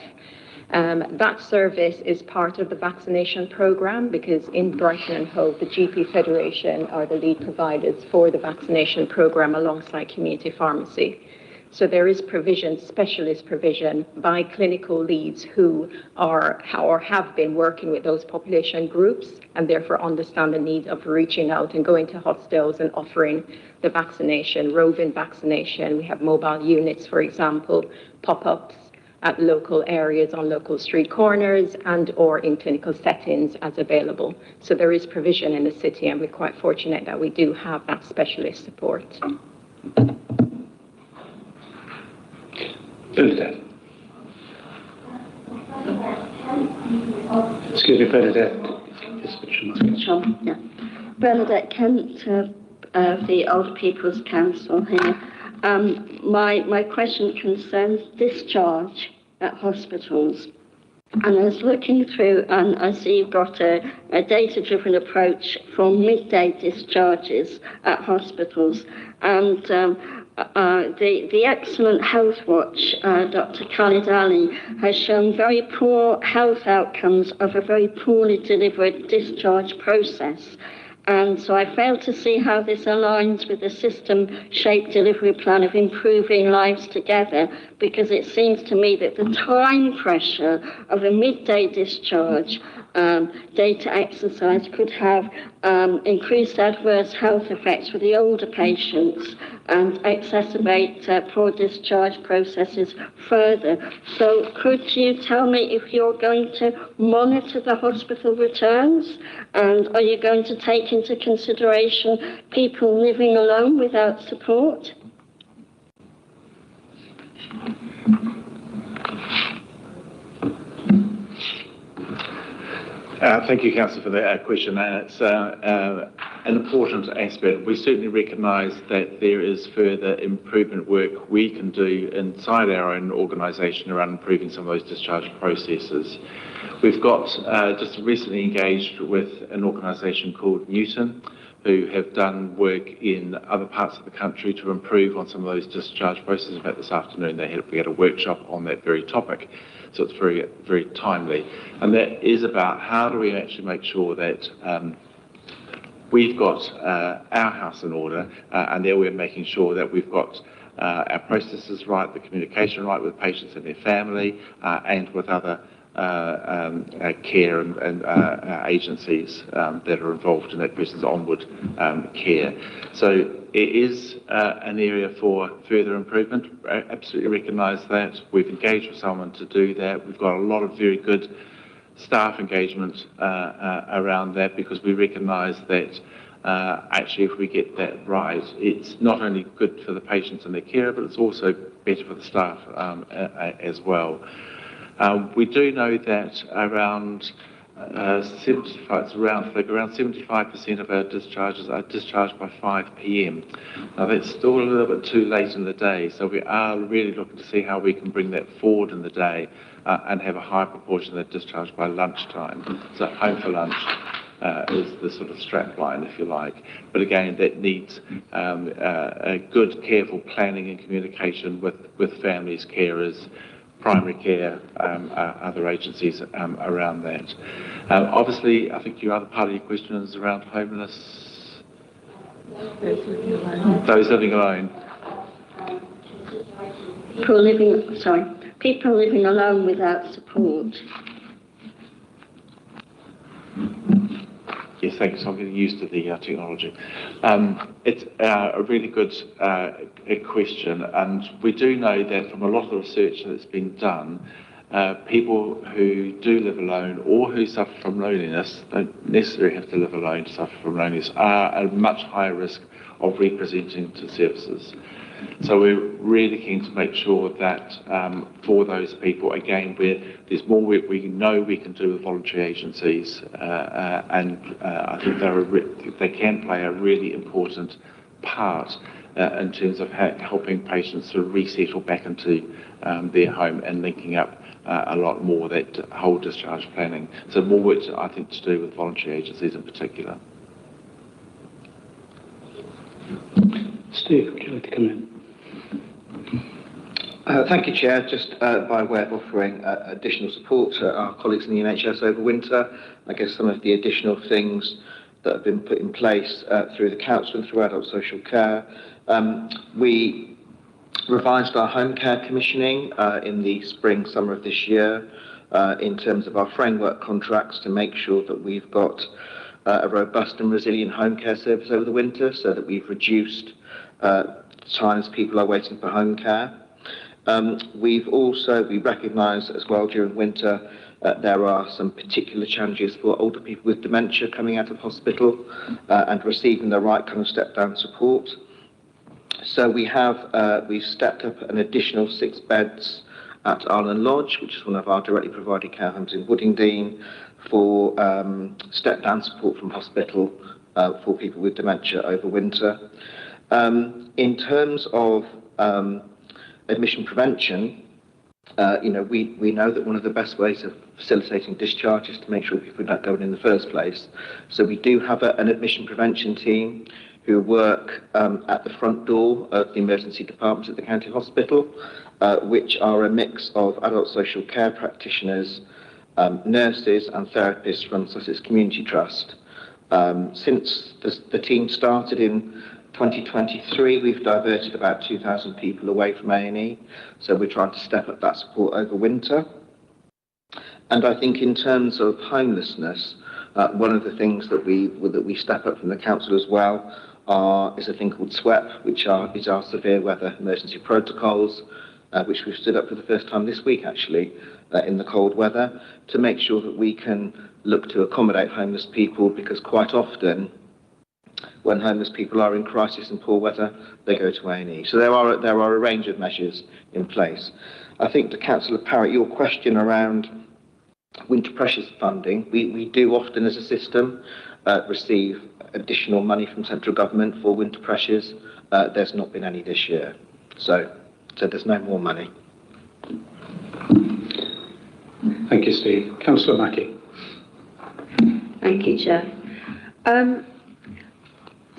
That service is part of the vaccination program because in Brighton and Hove, the GP Federation are the lead providers for the vaccination program alongside community pharmacy. So there is provision, specialist provision by clinical leads who are or have been working with those population groups and therefore understand the need of reaching out and going to hostels and offering the vaccination, roving vaccination. We have mobile units, for example, pop-ups at local areas on local street corners and or in clinical settings as available. So there is provision in the city and we're quite fortunate that we do have that specialist support. Bernadette. Excuse me, Bernadette. Yeah. Bernadette Kent of the Older People's Council here. My question concerns discharge at hospitals. And I was looking through and I see you've got a data-driven approach for midday discharges at hospitals. And the excellent Health Watch, Dr. Khalid Ali, has shown very poor health outcomes of a very poorly delivered discharge process. And so I fail to see how this aligns with the system-shaped delivery plan of improving lives together, because it seems to me that the time pressure of a midday discharge data exercise could have increased adverse health effects for the older patients and exacerbate poor discharge processes further. So could you tell me if you're going to monitor the hospital returns, and are you going to take into consideration people living alone without support? Thank you, Councillor, for that question. It's an important aspect. We certainly recognise that there is further improvement work we can do inside our own organisation around improving some of those discharge processes. We've got just recently engaged with an organisation called Newton, who have done work in other parts of the country to improve on some of those discharge processes. In fact, this afternoon we had a workshop on that very topic. So it's very, very timely. And that is about how do we actually make sure that we've got our house in order, and there we're making sure that we've got our processes right, the communication right with patients and their family, and with other care and agencies that are involved in that person's onward care. So it is an area for further improvement. I absolutely recognise that. We've engaged with someone to do that. We've got a lot of very good staff engagement around that, because we recognise that actually if we get that right, it's not only good for the patients and their carer, but it's also better for the staff as well. We do know that around 75% of our discharges are discharged by 5 p.m. Now that's still a little bit too late in the day, so we are really looking to see how we can bring that forward in the day and have a higher proportion that discharged by lunchtime. So home for lunch is the sort of strap line, if you like. But again, that needs a good, careful planning and communication with families, carers, primary care, other agencies around that. Obviously, I think your other part of your question is around homeless. Those living alone. People living alone without support. Yes, thanks. I'm getting used to the technology. It's a really good question, and we do know that from a lot of the research that's been done, people who do live alone or who suffer from loneliness, don't necessarily have to live alone to suffer from loneliness, are at a much higher risk of representing to services. So we're really keen to make sure that for those people, again, there's more work we know we can do with voluntary agencies, and I think they can play a really important part in terms of helping patients to resettle back into their home and linking up a lot more that whole discharge planning. So more work, I think, to do with voluntary agencies in particular. Steve, would you like to come in? Thank you, Chair. Just by way of offering additional support to our colleagues in the NHS over winter, I guess some of the additional things that have been put in place through the Council and through adult social care. We revised our home care commissioning in the spring, summer of this year in terms of our framework contracts to make sure that we've got a robust and resilient home care service over the winter, so that we've reduced times people are waiting for home care. We recognise as well during winter there are some particular challenges for older people with dementia coming out of hospital and receiving the right kind of step-down support. So we've stepped up an additional 6 beds at Arlen Lodge, which is one of our directly provided care homes in Woodingdean, for step-down support from hospital for people with dementia over winter. In terms of admission prevention, we know that one of the best ways of facilitating discharge is to make sure people don't go in the first place. So we do have an admission prevention team who work at the front door of the emergency departments at the county hospital, which are a mix of adult social care practitioners, nurses and therapists from Sussex Community Trust. Since the team started in 2023, we've diverted about 2,000 people away from A&E, so we're trying to step up that support over winter. And I think in terms of homelessness, one of the things that we step up from the council as well is a thing called SWEP, which is our severe weather emergency protocols, which we've stood up for the first time this week actually in the cold weather, to make sure that we can look to accommodate homeless people, because quite often when homeless people are in crisis and poor weather, they go to A&E. So there are a range of measures in place. I think to Councillor Parrott, your question around winter pressures funding, we do often as a system receive additional money from central government for winter pressures. There's not been any this year, so there's no more money. Thank you, Steve. Councillor Mackie. Thank you, Chair.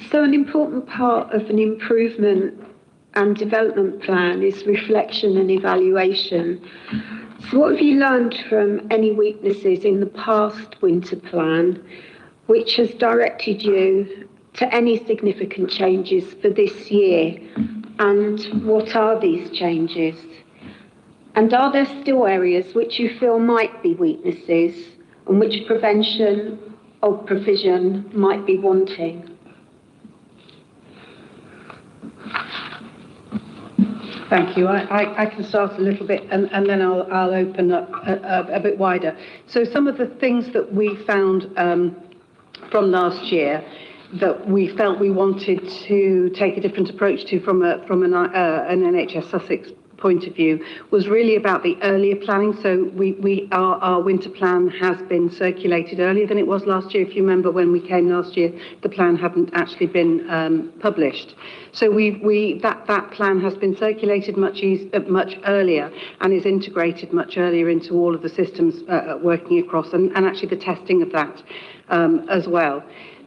So an important part of an improvement and development plan is reflection and evaluation. So what have you learned from any weaknesses in the past winter plan, which has directed you to any significant changes for this year? And what are these changes? And are there still areas which you feel might be weaknesses and which prevention or provision might be wanting? Thank you. I can start a little bit and then I'll open up a bit wider. So some of the things that we found from last year that we felt we wanted to take a different approach to from an NHS Sussex point of view was really about the earlier planning. So our winter plan has been circulated earlier than it was last year. If you remember when we came last year, the plan hadn't actually been published. So that plan has been circulated much earlier and is integrated much earlier into all of the systems working across, and actually the testing of that as well.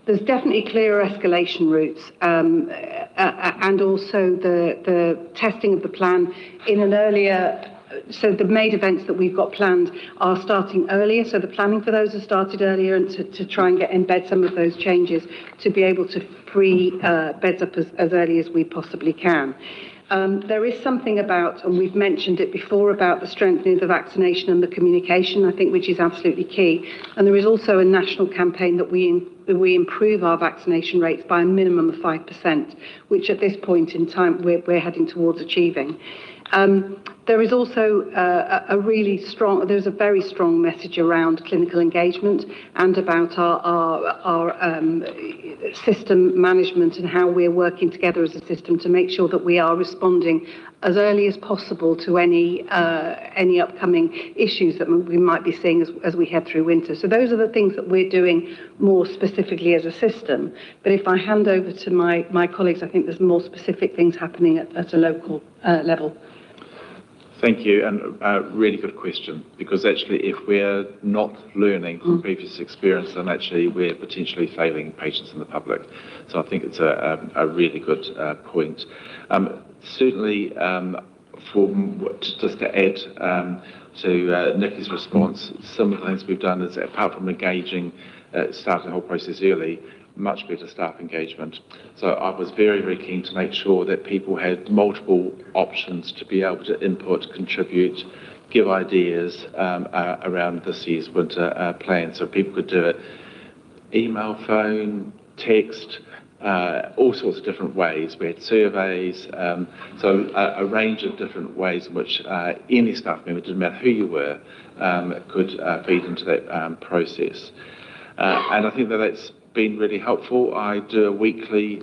There's definitely clearer escalation routes and also the testing of the plan in an earlier. So the MAID events that we've got planned are starting earlier. So the planning for those has started earlier, and to try and embed some of those changes to be able to free beds up as early as we possibly can. There is something about, and we've mentioned it before, about the strengthening of the vaccination and the communication, I think, which is absolutely key. And there is also a national campaign that we improve our vaccination rates by a minimum of 5%, which at this point in time we're heading towards achieving. There is also there's a very strong message around clinical engagement and about our system management and how we're working together as a system to make sure that we are responding as early as possible to any upcoming issues that we might be seeing as we head through winter. So those are the things that we're doing more specifically as a system. But if I hand over to my colleagues, I think there's more specific things happening at a local level. Thank you, and a really good question, because actually if we're not learning from previous experience, then actually we're potentially failing patients and the public. So I think it's a really good point. Certainly, just to add to Nikki's response, some of the things we've done is, apart from engaging, starting the whole process early, much better staff engagement. So I was very, very keen to make sure that people had multiple options to be able to input, contribute, give ideas around this year's winter plan. So people could do it email, phone, text, all sorts of different ways. We had surveys, so a range of different ways in which any staff member, didn't matter who you were, could feed into that process. And I think that's been really helpful. I do a weekly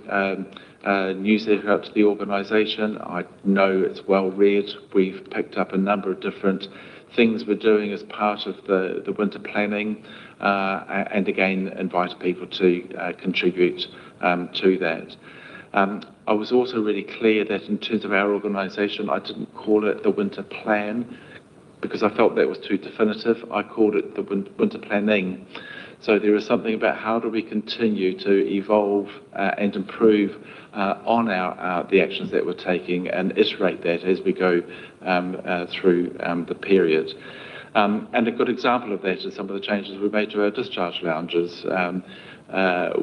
newsletter out to the organisation. I know it's well read. We've picked up a number of different things we're doing as part of the winter planning, and again invite people to contribute to that. I was also really clear that in terms of our organisation, I didn't call it the winter plan because I felt that was too definitive. I called it the winter planning. So there is something about how do we continue to evolve and improve on the actions that we're taking and iterate that as we go through the period. And a good example of that is some of the changes we made to our discharge lounges,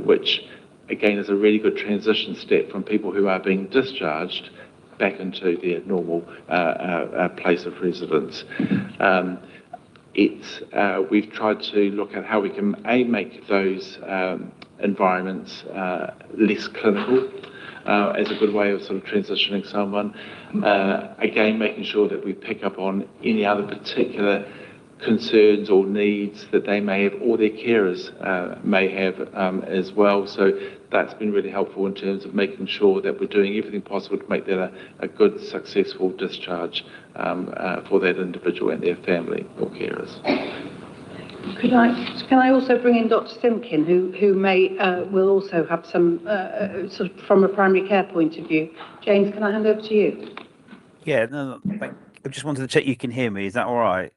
which again is a really good transition step from people who are being discharged back into their normal place of residence. We've tried to look at how we can make those environments less clinical as a good way of sort of transitioning someone. Again, making sure that we pick up on any other particular concerns or needs that they may have or their carers may have as well. So that's been really helpful in terms of making sure that we're doing everything possible to make that a good, successful discharge for that individual and their family or carers. Can I also bring in Dr. Simkin, who will also have some sort of from a primary care point of view. James, can I hand over to you? Yeah, no, I just wanted to check you can hear me. Is that all right?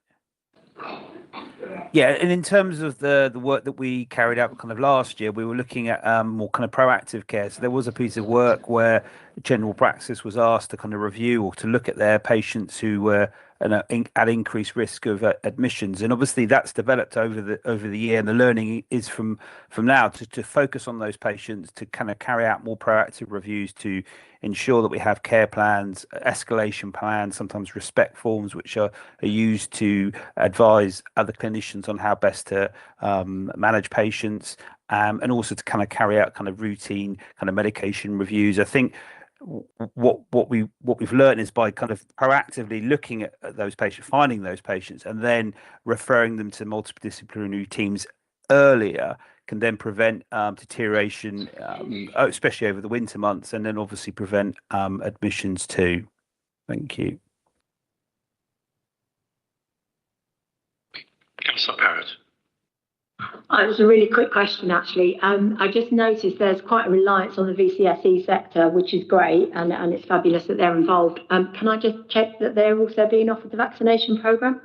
Yeah, and in terms of the work that we carried out kind of last year, we were looking at more kind of proactive care. So there was a piece of work where general practice was asked to kind of review or to look at their patients who were at increased risk of admissions, and obviously that's developed over the year, and the learning is from now to focus on those patients, to kind of carry out more proactive reviews to ensure that we have care plans, escalation plans, sometimes respect forms, which are used to advise other clinicians on how best to manage patients, and also to kind of carry out kind of routine kind of medication reviews. I think what we've learned is by kind of proactively looking at those patients, finding those patients, and then referring them to multidisciplinary teams earlier can then prevent deterioration, especially over the winter months, and then obviously prevent admissions too. Thank you. Councillor Parrott. It was a really quick question, actually. I just noticed there's quite a reliance on the VCSE sector, which is great, and it's fabulous that they're involved. Can I just check that they're also being offered the vaccination programme?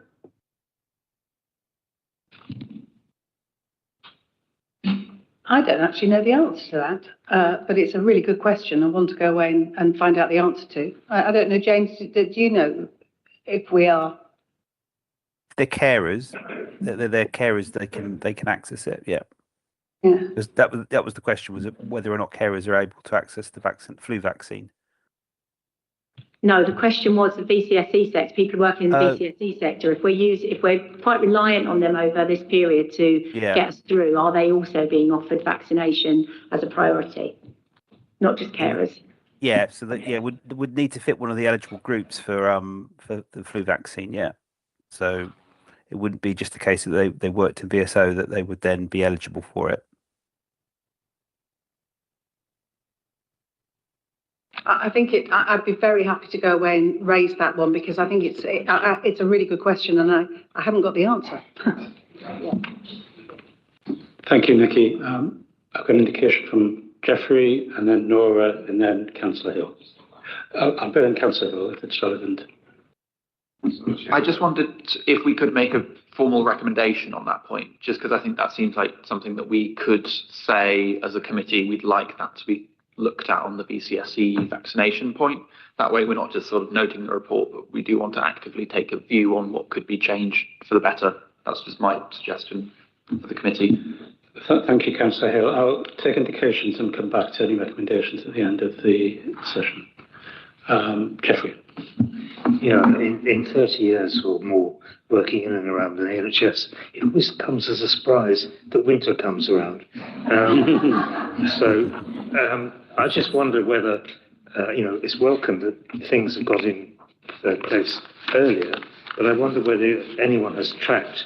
I don't actually know the answer to that, but it's a really good question. I want to go away and find out the answer to. I don't know, James, do you know if we are? They're carers. They're carers. They can access it. Yeah. Yeah. That was the question, was it whether or not carers are able to access the flu vaccine? No, the question was the VCSE sector, people working in the VCSE sector. If we're quite reliant on them over this period to get us through, are they also being offered vaccination as a priority? Not just carers. Yeah, so that would need to fit one of the eligible groups for the flu vaccine. Yeah, so it wouldn't be just a case that they worked in VSO that they would then be eligible for it. I think I'd be very happy to go away and raise that one because I think it's a really good question and I haven't got the answer. Yeah. Thank you, Nikki. I've got an indication from Jeffrey and then Nora and then Councillor Hill. I'll put in Councillor Hill if it's relevant. I just wondered if we could make a formal recommendation on that point, just because I think that seems like something that we could say as a committee we'd like that to be looked at on the BCSE vaccination point. That way we're not just sort of noting the report, but we do want to actively take a view on what could be changed for the better. That's just my suggestion for the committee. Thank you, Councillor Hill. I'll take indications and come back to any recommendations at the end of the session. Jeffrey. Yeah, in 30 years or more working in and around the NHS, it always comes as a surprise that winter comes around. I just wonder whether, it's welcome that things have got in place earlier, but I wonder whether anyone has tracked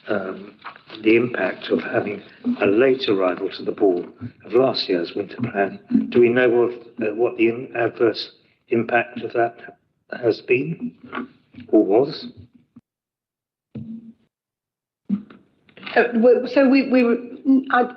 the impact of having a late arrival to the ball of last year's winter plan. Do we know what the adverse impact of that has been or was? I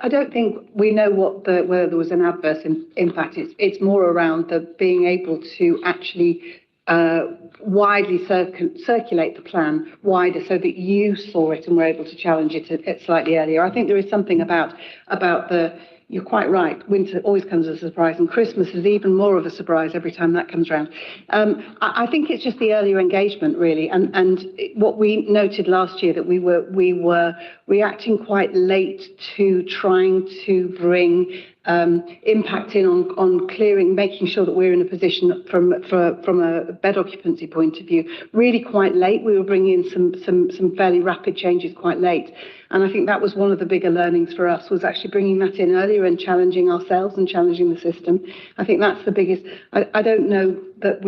don't think we know whether there was an adverse impact. It's more around the being able to actually widely circulate the plan wider so that you saw it and were able to challenge it slightly earlier. I think there is something about the. You're quite right. Winter always comes as a surprise, and Christmas is even more of a surprise every time that comes around. I think it's just the earlier engagement, really, and what we noted last year that we were reacting quite late to trying to bring impact in on clearing, making sure that we're in a position from a bed occupancy point of view. Really quite late. We were bringing in some fairly rapid changes quite late. And I think that was one of the bigger learnings for us, was actually bringing that in earlier and challenging ourselves and challenging the system. I think that's the biggest. I don't know that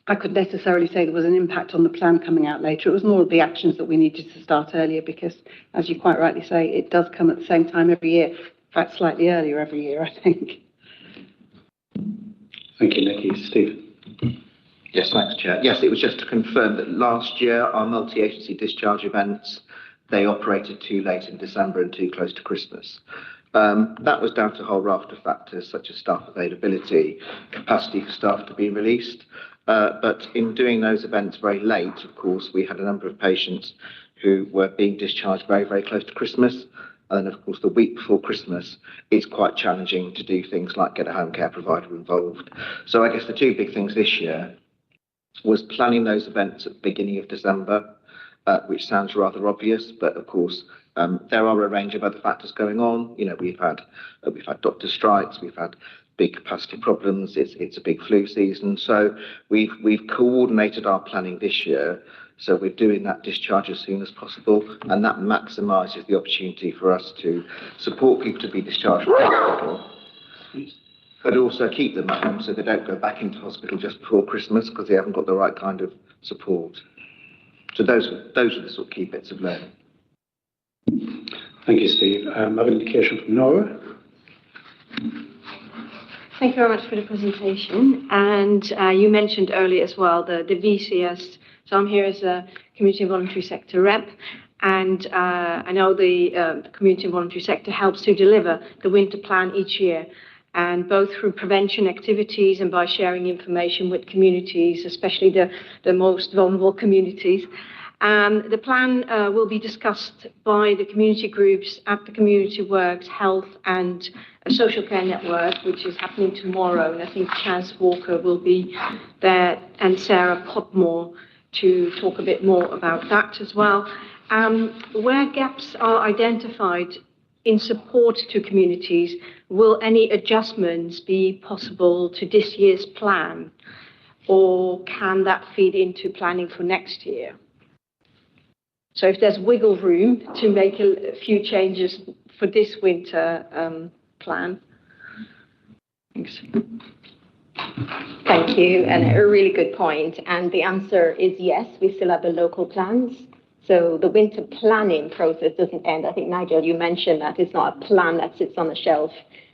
I could necessarily say there was an impact on the plan coming out later. It was more of the actions that we needed to start earlier because, as you quite rightly say, it does come at the same time every year. In fact, slightly earlier every year, I think. Thank you, Nikki. Steve. Yes, thanks, Chair. Yes, it was just to confirm that last year our multi-agency discharge events, they operated too late in December and too close to Christmas. That was down to a whole raft of factors such as staff availability, capacity for staff to be released. But in doing those events very late, of course, we had a number of patients who were being discharged very, very close to Christmas. And then, of course, the week before Christmas, it's quite challenging to do things like get a home care provider involved. So I guess the two big things this year was planning those events at the beginning of December, which sounds rather obvious, but of course, there are a range of other factors going on. You know, we've had doctor strikes, we've had big capacity problems. It's a big flu season, so we've coordinated our planning this year. So we're doing that discharge as soon as possible, and that maximises the opportunity for us to support people to be discharged from hospital, but also keep them at home so they don't go back into hospital just before Christmas because they haven't got the right kind of support. So those are the sort of key bits of learning. Thank you, Steve. I have an indication from Nora. Thank you very much for the presentation. And you mentioned earlier as well the VCS. So I'm here as a community and voluntary sector rep, and I know the community and voluntary sector helps to deliver the winter plan each year, and both through prevention activities and by sharing information with communities, especially the most vulnerable communities. The plan will be discussed by the community groups at the Community Works Health and Social Care Network, which is happening tomorrow, and I think Chaz Walker will be there and Sarah Potmore to talk a bit more about that as well. Where gaps are identified in support to communities, will any adjustments be possible to this year's plan, or can that feed into planning for next year? So if there's wiggle room to make a few changes for this winter plan. Thanks. Thank you, and a really good point. And the answer is yes, we still have the local plans. So the winter planning process doesn't end. I think, Nigel, you mentioned that it's not a plan that sits on the shelf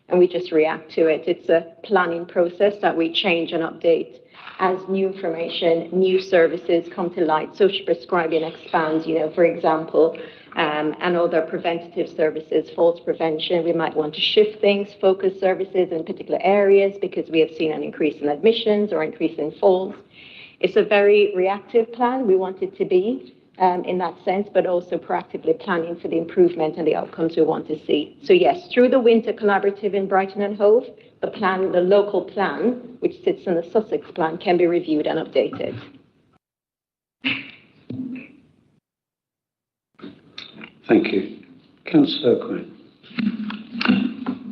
and we just react to it. It's a planning process that we change and update as new information, new services come to light. Social prescribing expands, for example, and other preventative services, falls prevention. We might want to shift things, focus services in particular areas because we have seen an increase in admissions or increase in falls. It's a very reactive plan. We want it to be in that sense, but also proactively planning for the improvement and the outcomes we want to see. So yes, through the Winter Collaborative in Brighton and Hove, the local plan, which sits in the Sussex plan, can be reviewed and updated. Thank you. Councillor Quinn.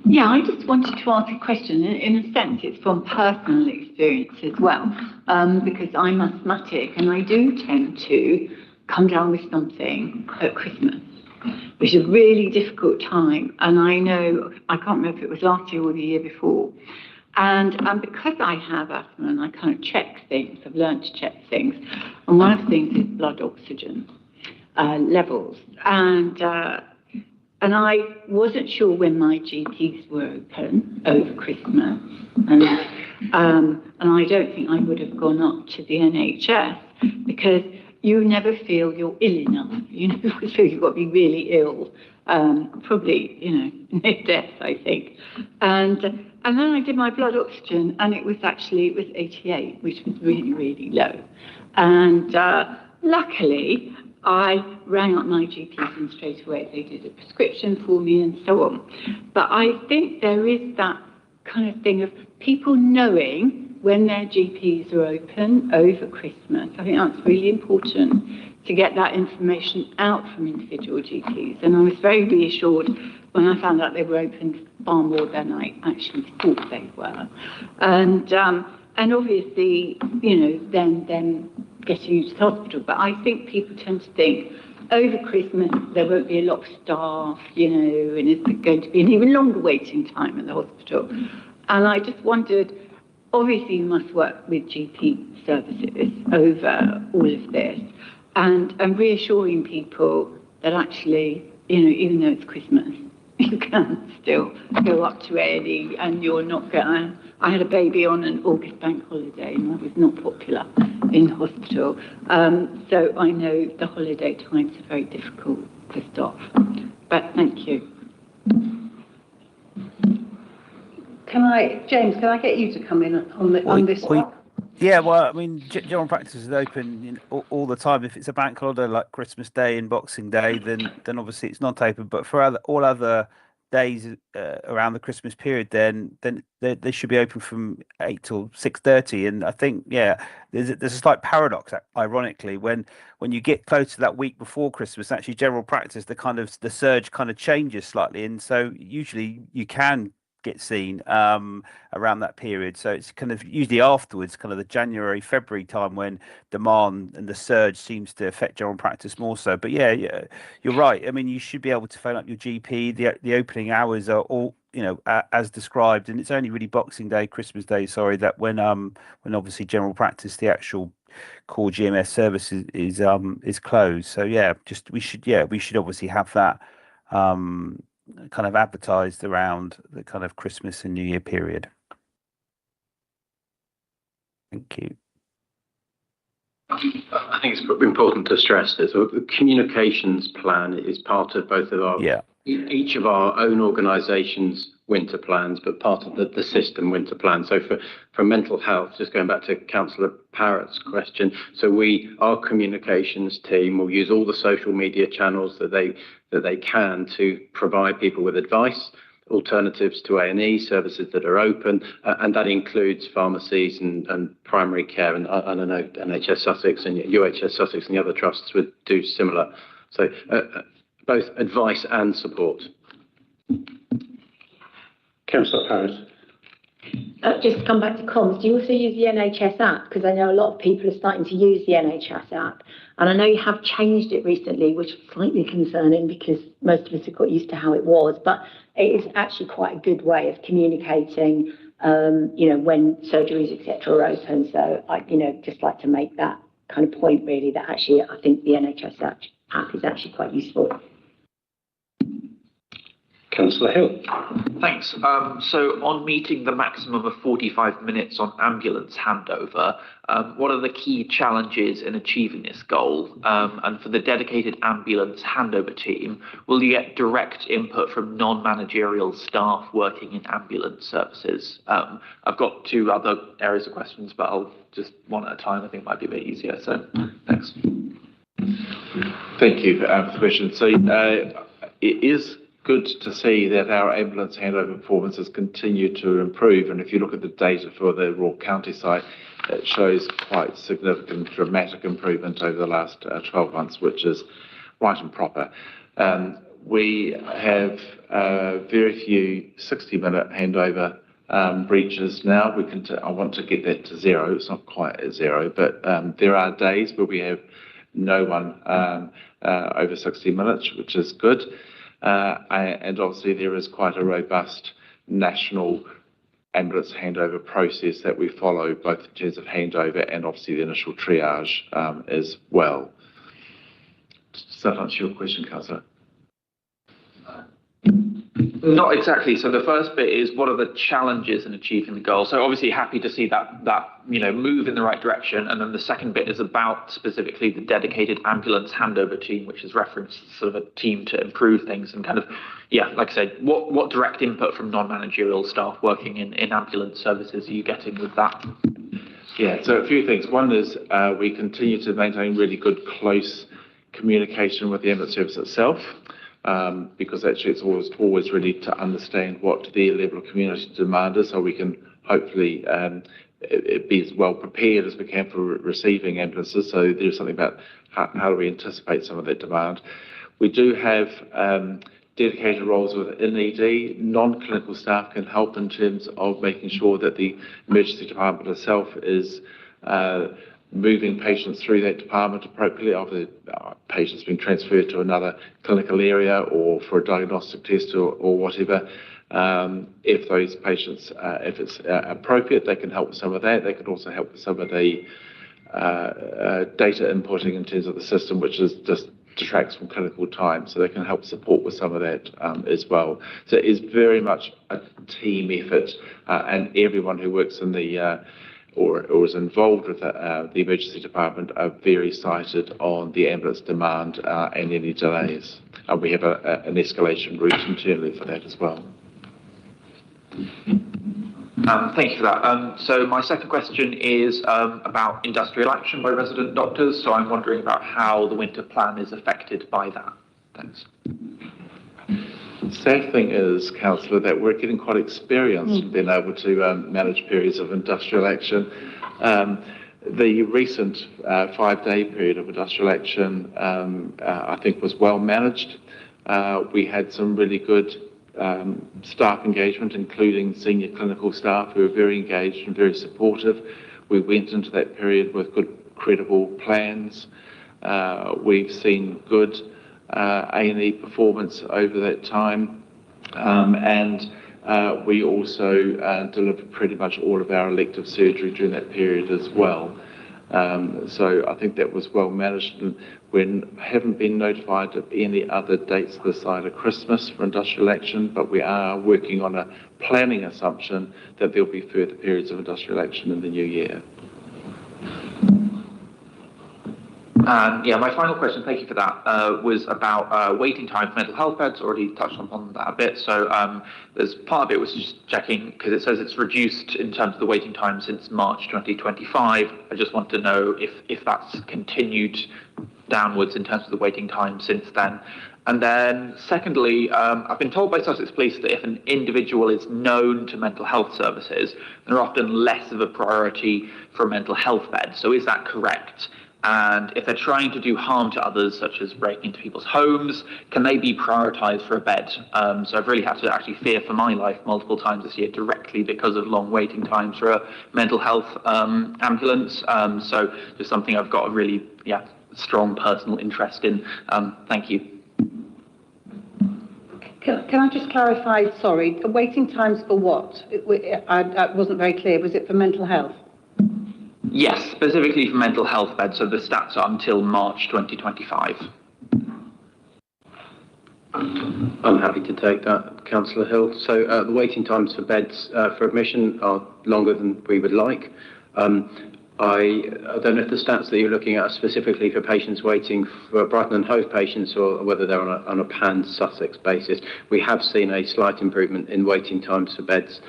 Yeah, I just wanted to ask a question. In a sense, it's from personal experience as well, because I'm asthmatic and I do tend to come down with something at Christmas, which is a really difficult time. And I know, I can't remember if it was last year or the year before. And because I have asthma and I kind of check things, I've learned to check things. And one of the things is blood oxygen levels. And I wasn't sure when my GPs were open over Christmas. And I don't think I would have gone up to the NHS because you never feel you're ill enough. You never feel you've got to be really ill. Probably, near death, I think. And then I did my blood oxygen and it was 88, which was really, really low. And luckily, I rang up my GPs and straight away they did a prescription for me and so on. But I think there is that kind of thing of people knowing when their GPs are open over Christmas. I think that's really important to get that information out from individual GPs. And I was very reassured when I found out they were open far more than I actually thought they were. And obviously, then getting you to the hospital. But I think people tend to think over Christmas there won't be a lot of staff, and it's going to be an even longer waiting time at the hospital. And I just wondered, obviously you must work with GP services over all of this and reassuring people that actually, even though it's Christmas, you can still go up to A&E and you're not going. I had a baby on an August bank holiday and I was not popular in hospital. So I know the holiday times are very difficult for staff. But thank you. James, can I get you to come in on this one? Yeah, well, I mean, general practice is open all the time. If it's a bank holiday like Christmas Day and Boxing Day, then obviously it's not open. But for all other days around the Christmas period, then they should be open from 8 till 6:30. And I think, there's a slight paradox, ironically, when you get close to that week before Christmas, actually general practice, the surge kind of changes slightly, and so usually you can get seen around that period. So it's kind of usually afterwards, kind of the January, February time when demand and the surge seems to affect general practice more so. But yeah, you're right. I mean, you should be able to phone up your GP. The opening hours are all, as described, and it's only really Boxing Day, Christmas Day, sorry, that when obviously general practice, the actual core GMS service is closed. So we should obviously have that kind of advertised around the kind of Christmas and New Year period. Thank you. I think it's important to stress that the communications plan is part of both of our, each of our own organisations' winter plans, but part of the system winter plan. So for mental health, just going back to Councillor Parrott's question, so our communications team will use all the social media channels that they can to provide people with advice, alternatives to A&E services that are open, and that includes pharmacies and primary care, and I know NHS Sussex and UHS Sussex and the other trusts would do similar. So both advice and support. Councillor Parrott. Just to come back to comms, do you also use the NHS app? Because I know a lot of people are starting to use the NHS app. And I know you have changed it recently, which is slightly concerning because most of us have got used to how it was. But it is actually quite a good way of communicating when surgeries, etc., are open. So I, just like to make that kind of point really that actually I think the NHS app is actually quite useful. Councillor Hill. Thanks. So on meeting the maximum of 45 minutes on ambulance handover, what are the key challenges in achieving this goal? And for the dedicated ambulance handover team, will you get direct input from non-managerial staff working in ambulance services? I've got two other areas of questions, but I'll just one at a time. I think it might be a bit easier. So thanks. Thank you for the question. So it is good to see that our ambulance handover performance has continued to improve. And if you look at the data for the Royal County site, it shows quite significant, dramatic improvement over the last 12 months, which is right and proper. We have very few 60-minute handover breaches now. I want to get that to zero. It's not quite at zero, but there are days where we have no one over 60 minutes, which is good. And obviously there is quite a robust national ambulance handover process that we follow, both in terms of handover and obviously the initial triage as well. Does that answer your question, Councillor? Not exactly. So the first bit is, what are the challenges in achieving the goal? So obviously happy to see that move in the right direction. And then the second bit is about specifically the dedicated ambulance handover team, which is referenced sort of a team to improve things and kind of, like I said, what direct input from non-managerial staff working in ambulance services are you getting with that? Yeah, so a few things. One is we continue to maintain really good close communication with the ambulance service itself. Because actually it's always really to understand what the level of community demand is, so we can hopefully be as well prepared as we can for receiving ambulances. So there's something about how do we anticipate some of that demand. We do have dedicated roles within ED. Non-clinical staff can help in terms of making sure that the emergency department itself is moving patients through that department appropriately, after patients being transferred to another clinical area or for a diagnostic test or whatever. If those patients, if it's appropriate, they can help with some of that. They can also help with some of the data inputting in terms of the system, which is just detracts from clinical time. So they can help support with some of that as well. So it is very much a team effort, and everyone who works in the or is involved with the emergency department are very cited on the ambulance demand and any delays. We have an escalation route internally for that as well. Thank you for that. So my second question is about industrial action by resident doctors. So I'm wondering about how the winter plan is affected by that. Thanks. The sad thing is, Councillor, that we're getting quite experienced in being able to manage periods of industrial action. The recent 5-day period of industrial action, I think, was well managed. We had some really good staff engagement, including senior clinical staff who were very engaged and very supportive. We went into that period with good, credible plans. We've seen good A&E performance over that time, and we also delivered pretty much all of our elective surgery during that period as well. So I think that was well managed, and we haven't been notified of any other dates this side of Christmas for industrial action, but we are working on a planning assumption that there'll be further periods of industrial action in the new year. My final question, thank you for that, was about waiting time for mental health beds. Already touched upon that a bit. So there's part of it was just checking, because it says it's reduced in terms of the waiting time since March 2025. I just want to know if that's continued downwards in terms of the waiting time since then. And then secondly, I've been told by Sussex Police that if an individual is known to mental health services, they're often less of a priority for a mental health bed. So is that correct? And if they're trying to do harm to others, such as breaking into people's homes, can they be prioritised for a bed? So I've really had to actually fear for my life multiple times this year directly because of long waiting times for a mental health ambulance. So just something I've got a really strong personal interest in. Thank you. Can I just clarify, sorry, the waiting times for what? I wasn't very clear. Was it for mental health? Yes, specifically for mental health beds, so the stats are until March 2025. I'm happy to take that, Councillor Hill. So the waiting times for beds for admission are longer than we would like. I don't know if the stats that you're looking at are specifically for patients waiting for Brighton and Hove patients or whether they're on a pan-Sussex basis. We have seen a slight improvement in waiting times for beds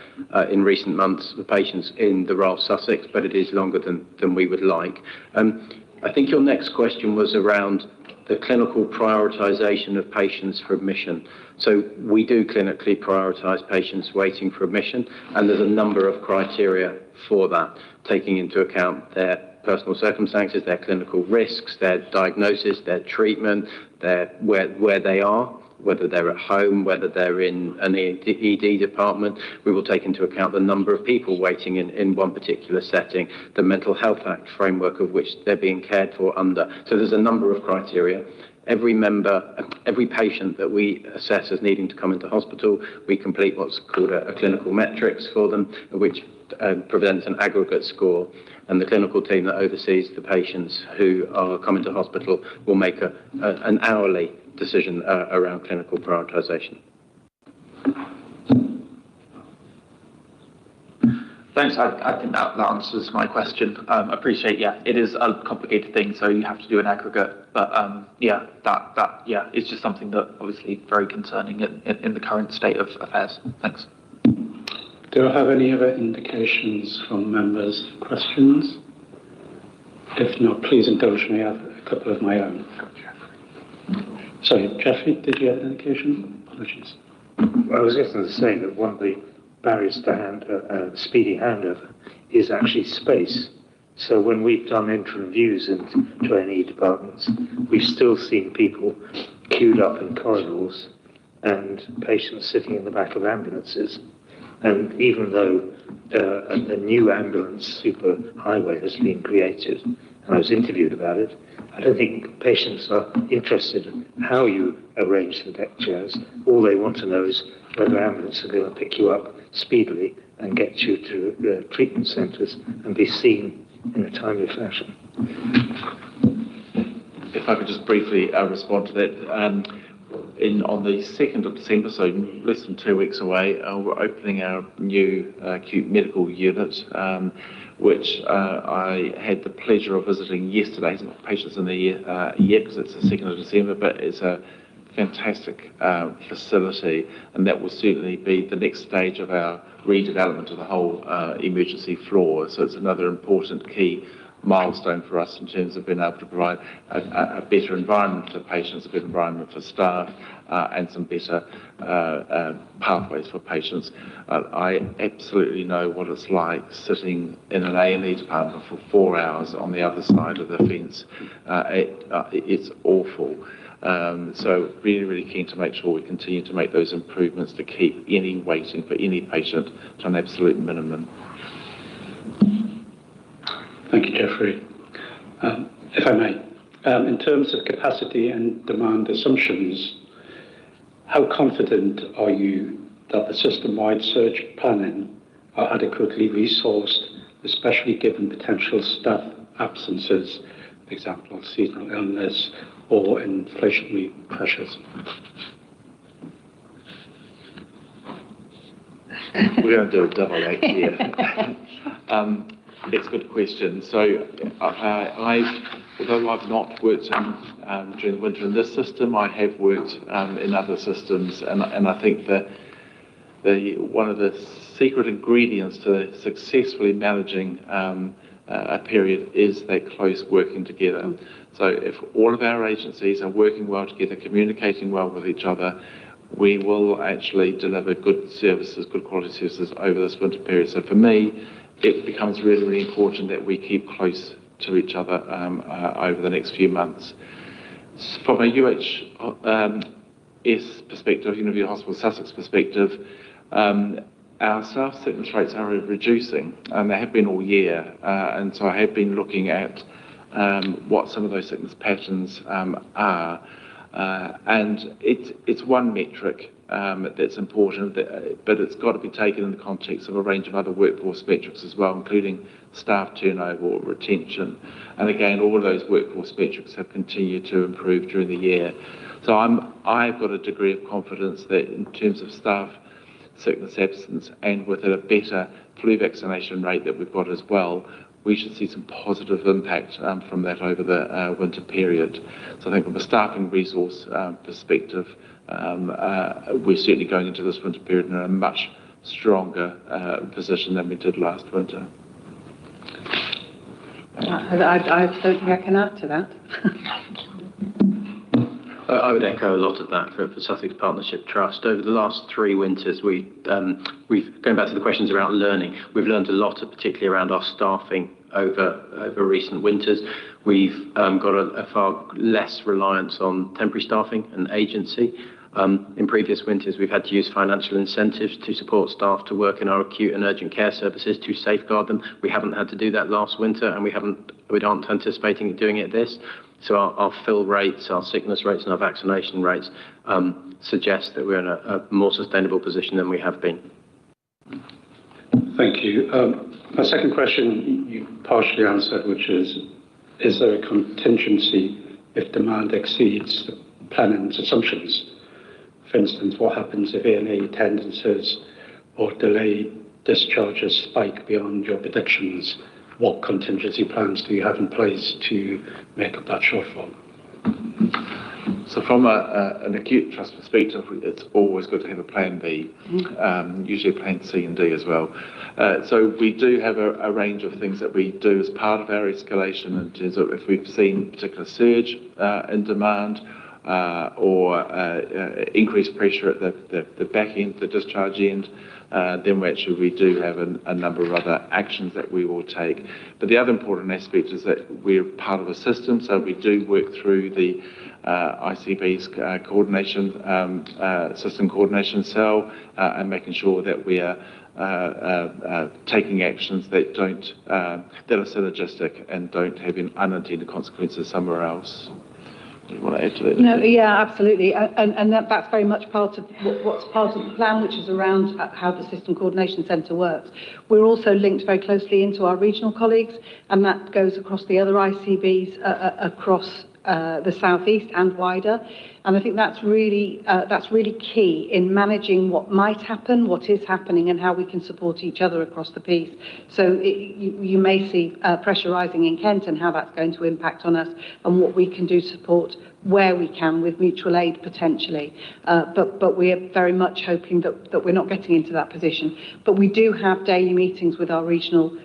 in recent months for patients in the Royal Sussex, but it is longer than we would like. I think your next question was around the clinical prioritisation of patients for admission. So we do clinically prioritise patients waiting for admission, and there's a number of criteria for that, taking into account their personal circumstances, their clinical risks, their diagnosis, their treatment, where they are, whether they're at home, whether they're in an ED department. We will take into account the number of people waiting in one particular setting, the Mental Health Act framework of which they're being cared for under. So there's a number of criteria. Every patient that we assess as needing to come into hospital, we complete what's called a clinical metrics for them, which presents an aggregate score, and the clinical team that oversees the patients who are coming to hospital will make an hourly decision around clinical prioritisation. Thanks. I think that answers my question. Appreciate. Yeah, it is a complicated thing, so you have to do an aggregate. But yeah, it's just something that obviously very concerning in the current state of affairs. Thanks. Do I have any other indications from members? Questions? If not, please indulge me. I have a couple of my own. Sorry, Jeffrey, did you have an indication? Apologies. Well, I was just going to say that one of the barriers to speedy handover is actually space. So when we've done interim views into A&E departments, we've still seen people queued up in corridors and patients sitting in the back of ambulances. And even though a new ambulance superhighway has been created, and I was interviewed about it, I don't think patients are interested in how you arrange the deck chairs. All they want to know is whether ambulances are going to pick you up speedily and get you to the treatment centres and be seen in a timely fashion. If I could just briefly respond to that. On the 2nd of December, so less than 2 weeks away, we're opening our new acute medical unit, which I had the pleasure of visiting yesterday. It's not patients in the year because it's the 2nd of December, but it's a fantastic facility, and that will certainly be the next stage of our redevelopment of the whole emergency floor. So it's another important key milestone for us in terms of being able to provide a better environment for patients, a better environment for staff, and some better pathways for patients. I absolutely know what it's like sitting in an A&E department for 4 hours on the other side of the fence. It's awful. So really, really keen to make sure we continue to make those improvements to keep any waiting for any patient to an absolute minimum. Thank you, Jeffrey. If I may, in terms of capacity and demand assumptions, how confident are you that the system-wide surge planning are adequately resourced, especially given potential staff absences, for example, seasonal illness or inflationary pressures? We're going to do a double act here. It's a good question. So although I've not worked during the winter in this system, I have worked in other systems, and I think that one of the secret ingredients to successfully managing a period is that close working together. So if all of our agencies are working well together, communicating well with each other, we will actually deliver good services, good quality services over this winter period. So for me, it becomes really, really important that we keep close to each other over the next few months. From a UHS perspective, University Hospital Sussex perspective, our staff sickness rates are reducing, and they have been all year. And so I have been looking at what some of those sickness patterns are. And it's one metric, that's important, but it's got to be taken in the context of a range of other workforce metrics as well, including staff turnover or retention. And again, all of those workforce metrics have continued to improve during the year. So I've got a degree of confidence that in terms of staff sickness absence and with a better flu vaccination rate that we've got as well, we should see some positive impact from that over the winter period. So I think from a staffing resource perspective, we're certainly going into this winter period in a much stronger position than we did last winter. I don't think I can add to that. I would echo a lot of that for Sussex Partnership Trust. Over the last 3 winters, we've going back to the questions around learning, we've learned a lot, particularly around our staffing over recent winters. We've got a far less reliance on temporary staffing and agency. In previous winters, we've had to use financial incentives to support staff to work in our acute and urgent care services to safeguard them. We haven't had to do that last winter, and we aren't anticipating doing it this. So our fill rates, our sickness rates, and our vaccination rates suggest that we're in a more sustainable position than we have been. Thank you. My second question you partially answered, which is there a contingency if demand exceeds the planning's assumptions? For instance, what happens if A&E attendances or delayed discharges spike beyond your predictions? What contingency plans do you have in place to make up that shortfall? So from an acute trust perspective, it's always good to have a plan B, usually a plan C and D as well. So we do have a range of things that we do as part of our escalation in terms of if we've seen a particular surge in demand or increased pressure at the back end, the discharge end, then we do have a number of other actions that we will take. But the other important aspect is that we're part of a system, so we do work through the ICB's coordination, system coordination cell, and making sure that we are taking actions that that are synergistic and don't have unintended consequences somewhere else. Do you want to add to that? No, yeah, absolutely. And that's very much part of what's part of the plan, which is around how the System Coordination Centre works. We're also linked very closely into our regional colleagues, and that goes across the other ICBs across the South East and wider. And I think that's really key in managing what might happen, what is happening, and how we can support each other across the piece. So you may see pressure rising in Kent and how that's going to impact on us and what we can do to support where we can with mutual aid potentially. But we are very much hoping that we're not getting into that position. But we do have daily meetings with our regional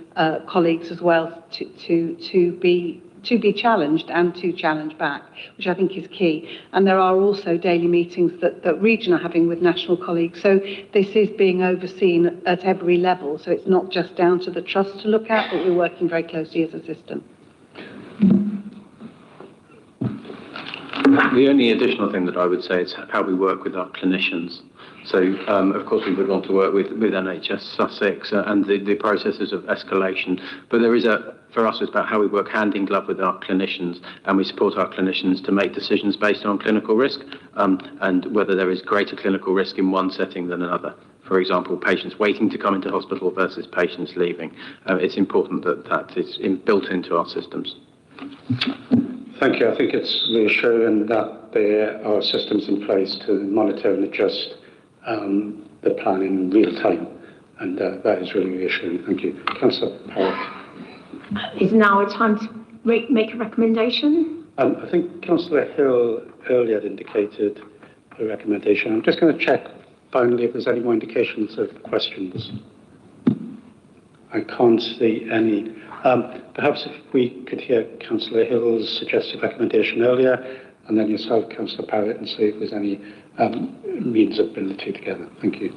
colleagues as well to be challenged and to challenge back, which I think is key. And there are also daily meetings that region are having with national colleagues. So this is being overseen at every level. So it's not just down to the trust to look at, but we're working very closely as a system. The only additional thing that I would say is how we work with our clinicians. So, of course, we would want to work with NHS Sussex and the processes of escalation. But for us, it's about how we work hand in glove with our clinicians, and we support our clinicians to make decisions based on clinical risk and whether there is greater clinical risk in one setting than another. For example, patients waiting to come into hospital versus patients leaving. It's important that is built into our systems. Thank you. I think it's reassuring that there are systems in place to monitor and adjust the plan in real time, and that is really reassuring. Thank you. Councillor Parrott. Is now a time to make a recommendation? I think Councillor Hill earlier indicated a recommendation. I'm just going to check finally if there's any more indications of questions. I can't see any. Perhaps if we could hear Councillor Hill's suggested recommendation earlier, and then yourself, Councillor Parrott, and see if there's any means of bringing the two together. Thank you.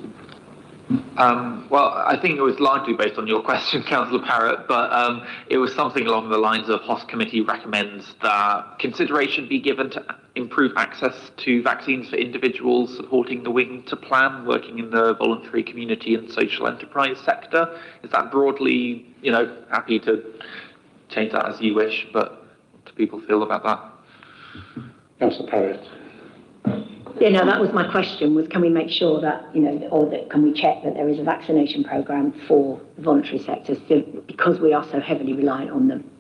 Well, I think it was largely based on your question, Councillor Parrott, but it was something along the lines of HOS Committee recommends that consideration be given to improve access to vaccines for individuals supporting the Winter Plan, working in the voluntary community and social enterprise sector. Is that broadly, happy to change that as you wish, but what do people feel about that? Councillor Parrott. Yeah, no, that was my question, was can we make sure that, or that can we check that there is a vaccination programme for the voluntary sectors because we are so heavily reliant on them?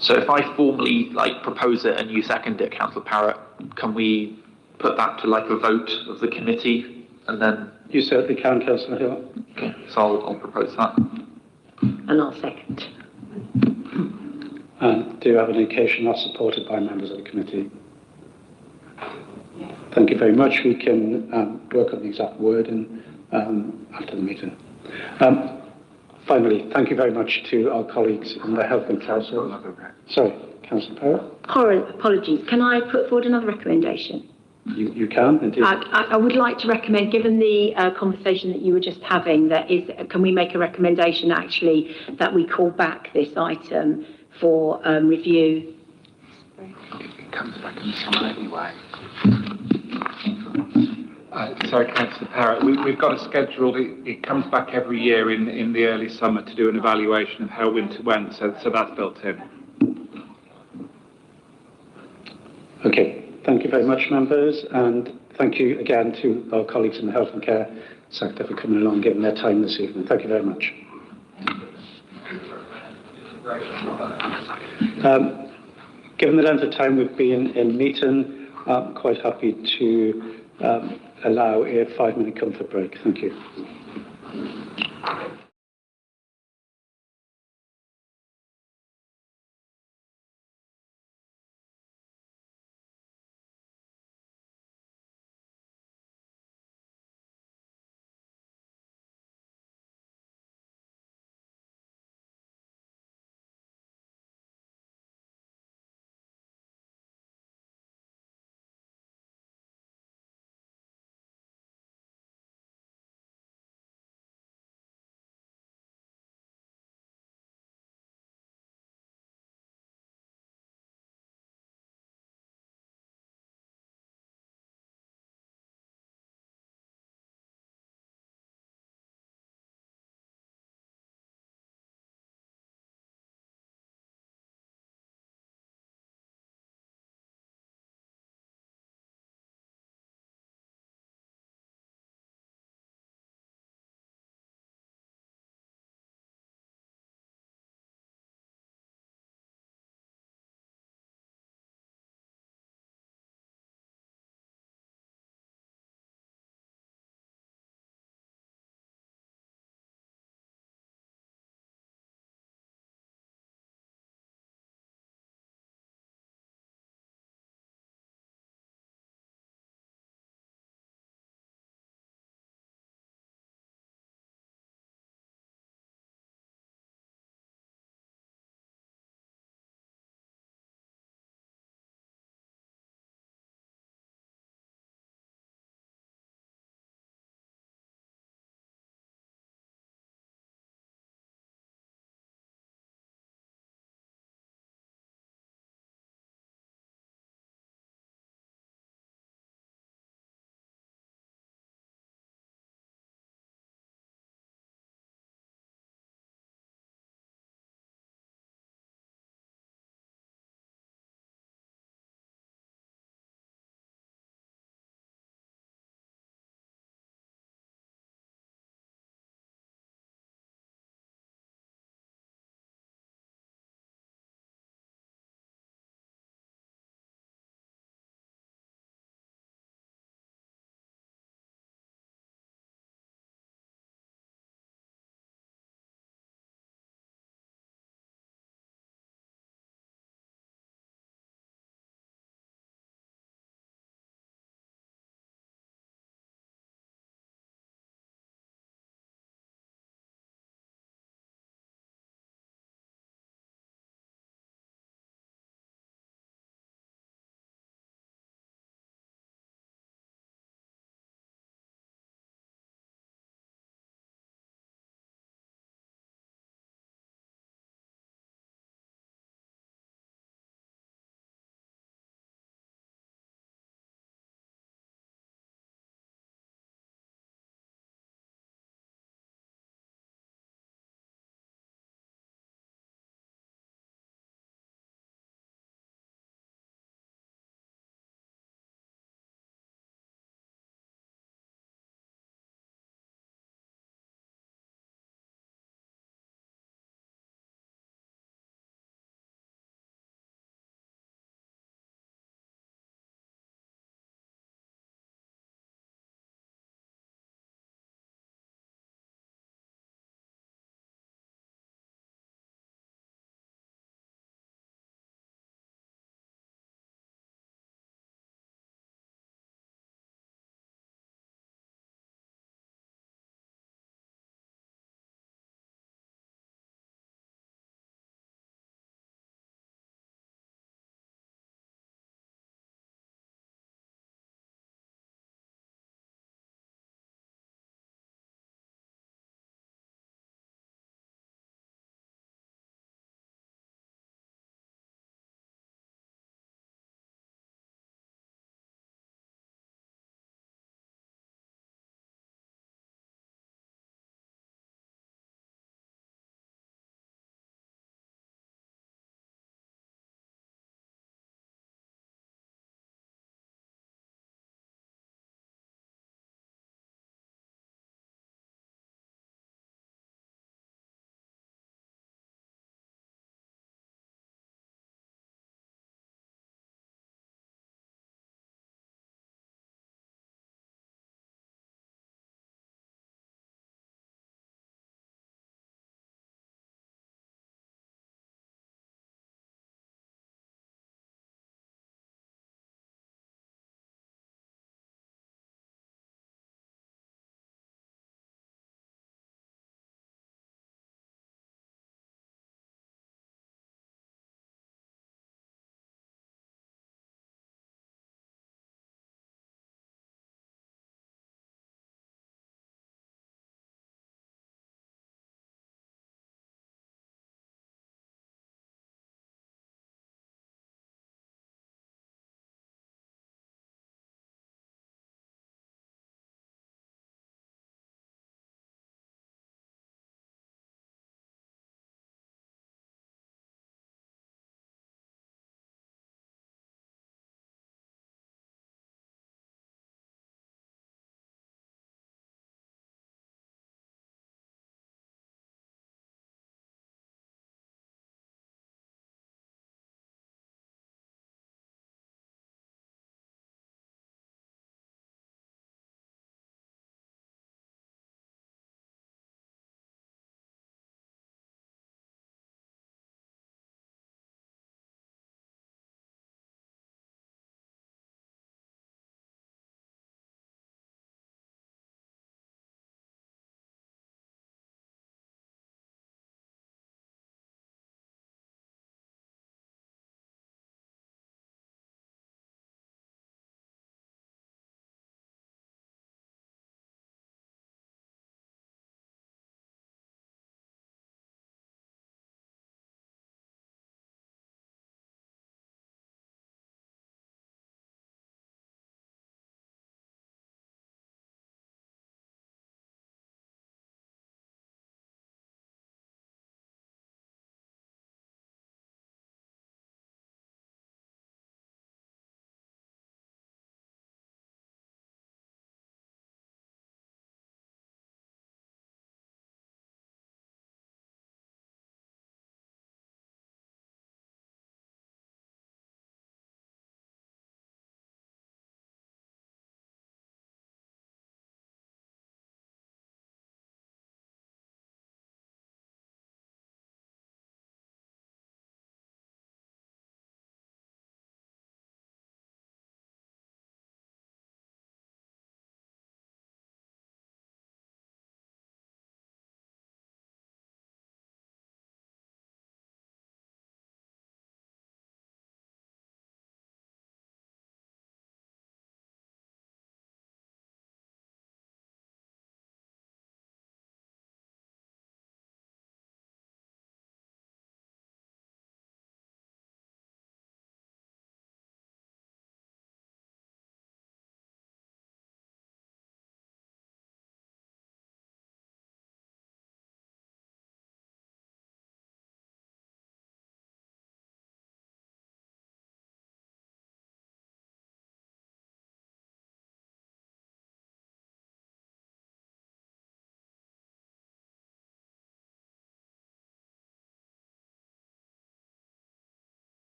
So if I formally propose it and you second it, Councillor Parrott, can we put that to a vote of the committee and then? You certainly can, Councillor Hill. Okay, so I'll propose that. And I'll second. And do you have an indication that's supported by members of the committee? Thank you very much. We can work on the exact wording after the meeting. Finally, thank you very much to our colleagues in the Health and Council. Sorry, Councillor Parrott. Apologies. Can I put forward another recommendation? You can, indeed. I would like to recommend, given the conversation that you were just having, can we make a recommendation actually that we call back this item for review? It comes back in the summer anyway. Sorry, Councillor Parrott, we've got a schedule. It comes back every year in the early summer to do an evaluation of how winter went, so that's built in. Okay, thank you very much, members, and thank you again to our colleagues in the health and care sector for coming along and giving their time this evening. Thank you very much. Given the length of time we've been in meeting, I'm quite happy to allow a 5-minute comfort break. Thank you.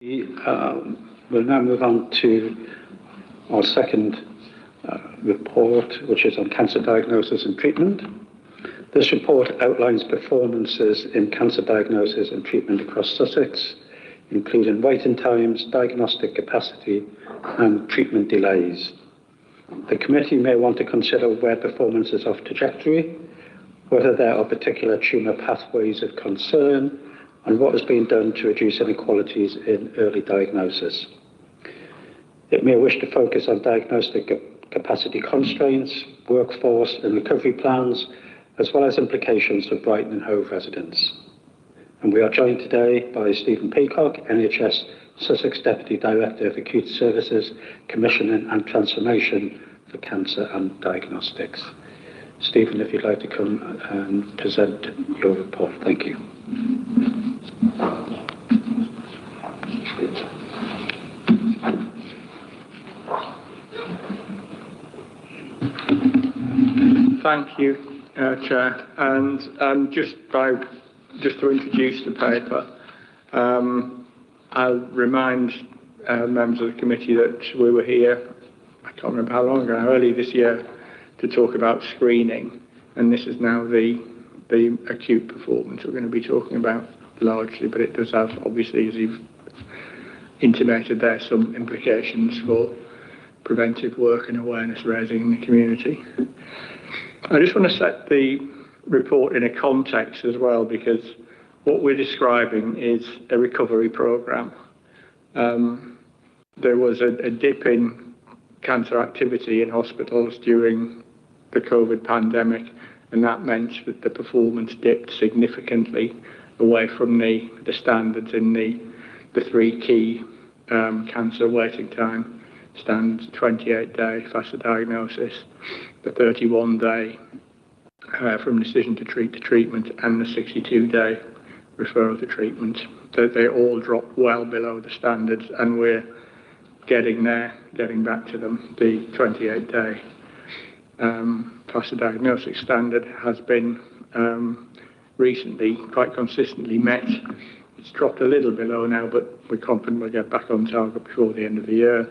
We'll now move on to our second report, which is on cancer diagnosis and treatment. This report outlines performances in cancer diagnosis and treatment across Sussex, including waiting times, diagnostic capacity, and treatment delays. The committee may want to consider where performance is off trajectory, whether there are particular tumour pathways of concern, and what is being done to reduce inequalities in early diagnosis. It may wish to focus on diagnostic capacity constraints, workforce and recovery plans, as well as implications for Brighton and Hove residents. And we are joined today by Stephen Peacock, NHS Sussex Deputy Director of Acute Services, Commissioning and Transformation for Cancer and Diagnostics. Stephen, if you'd like to come and present your report. Thank you. Thank you, Chair. And just to introduce the paper, I'll remind members of the committee that we were here, I can't remember how long ago, early this year, to talk about screening, and this is now the acute performance we're going to be talking about largely, but it does have, obviously, as you've intimated there, some implications for preventive work and awareness raising in the community. I just want to set the report in a context as well, because what we're describing is a recovery programme. There was a dip in cancer activity in hospitals during the COVID pandemic, and that meant that the performance dipped significantly away from the standards in the three key cancer waiting time standards: 28-day faster diagnosis, the 31-day from decision to treat to treatment, and the 62-day referral to treatment. They all dropped well below the standards, and we're getting there, getting back to them. The 28-day faster diagnosis standard has been recently quite consistently met. It's dropped a little below now, but we're confident we'll get back on target before the end of the year.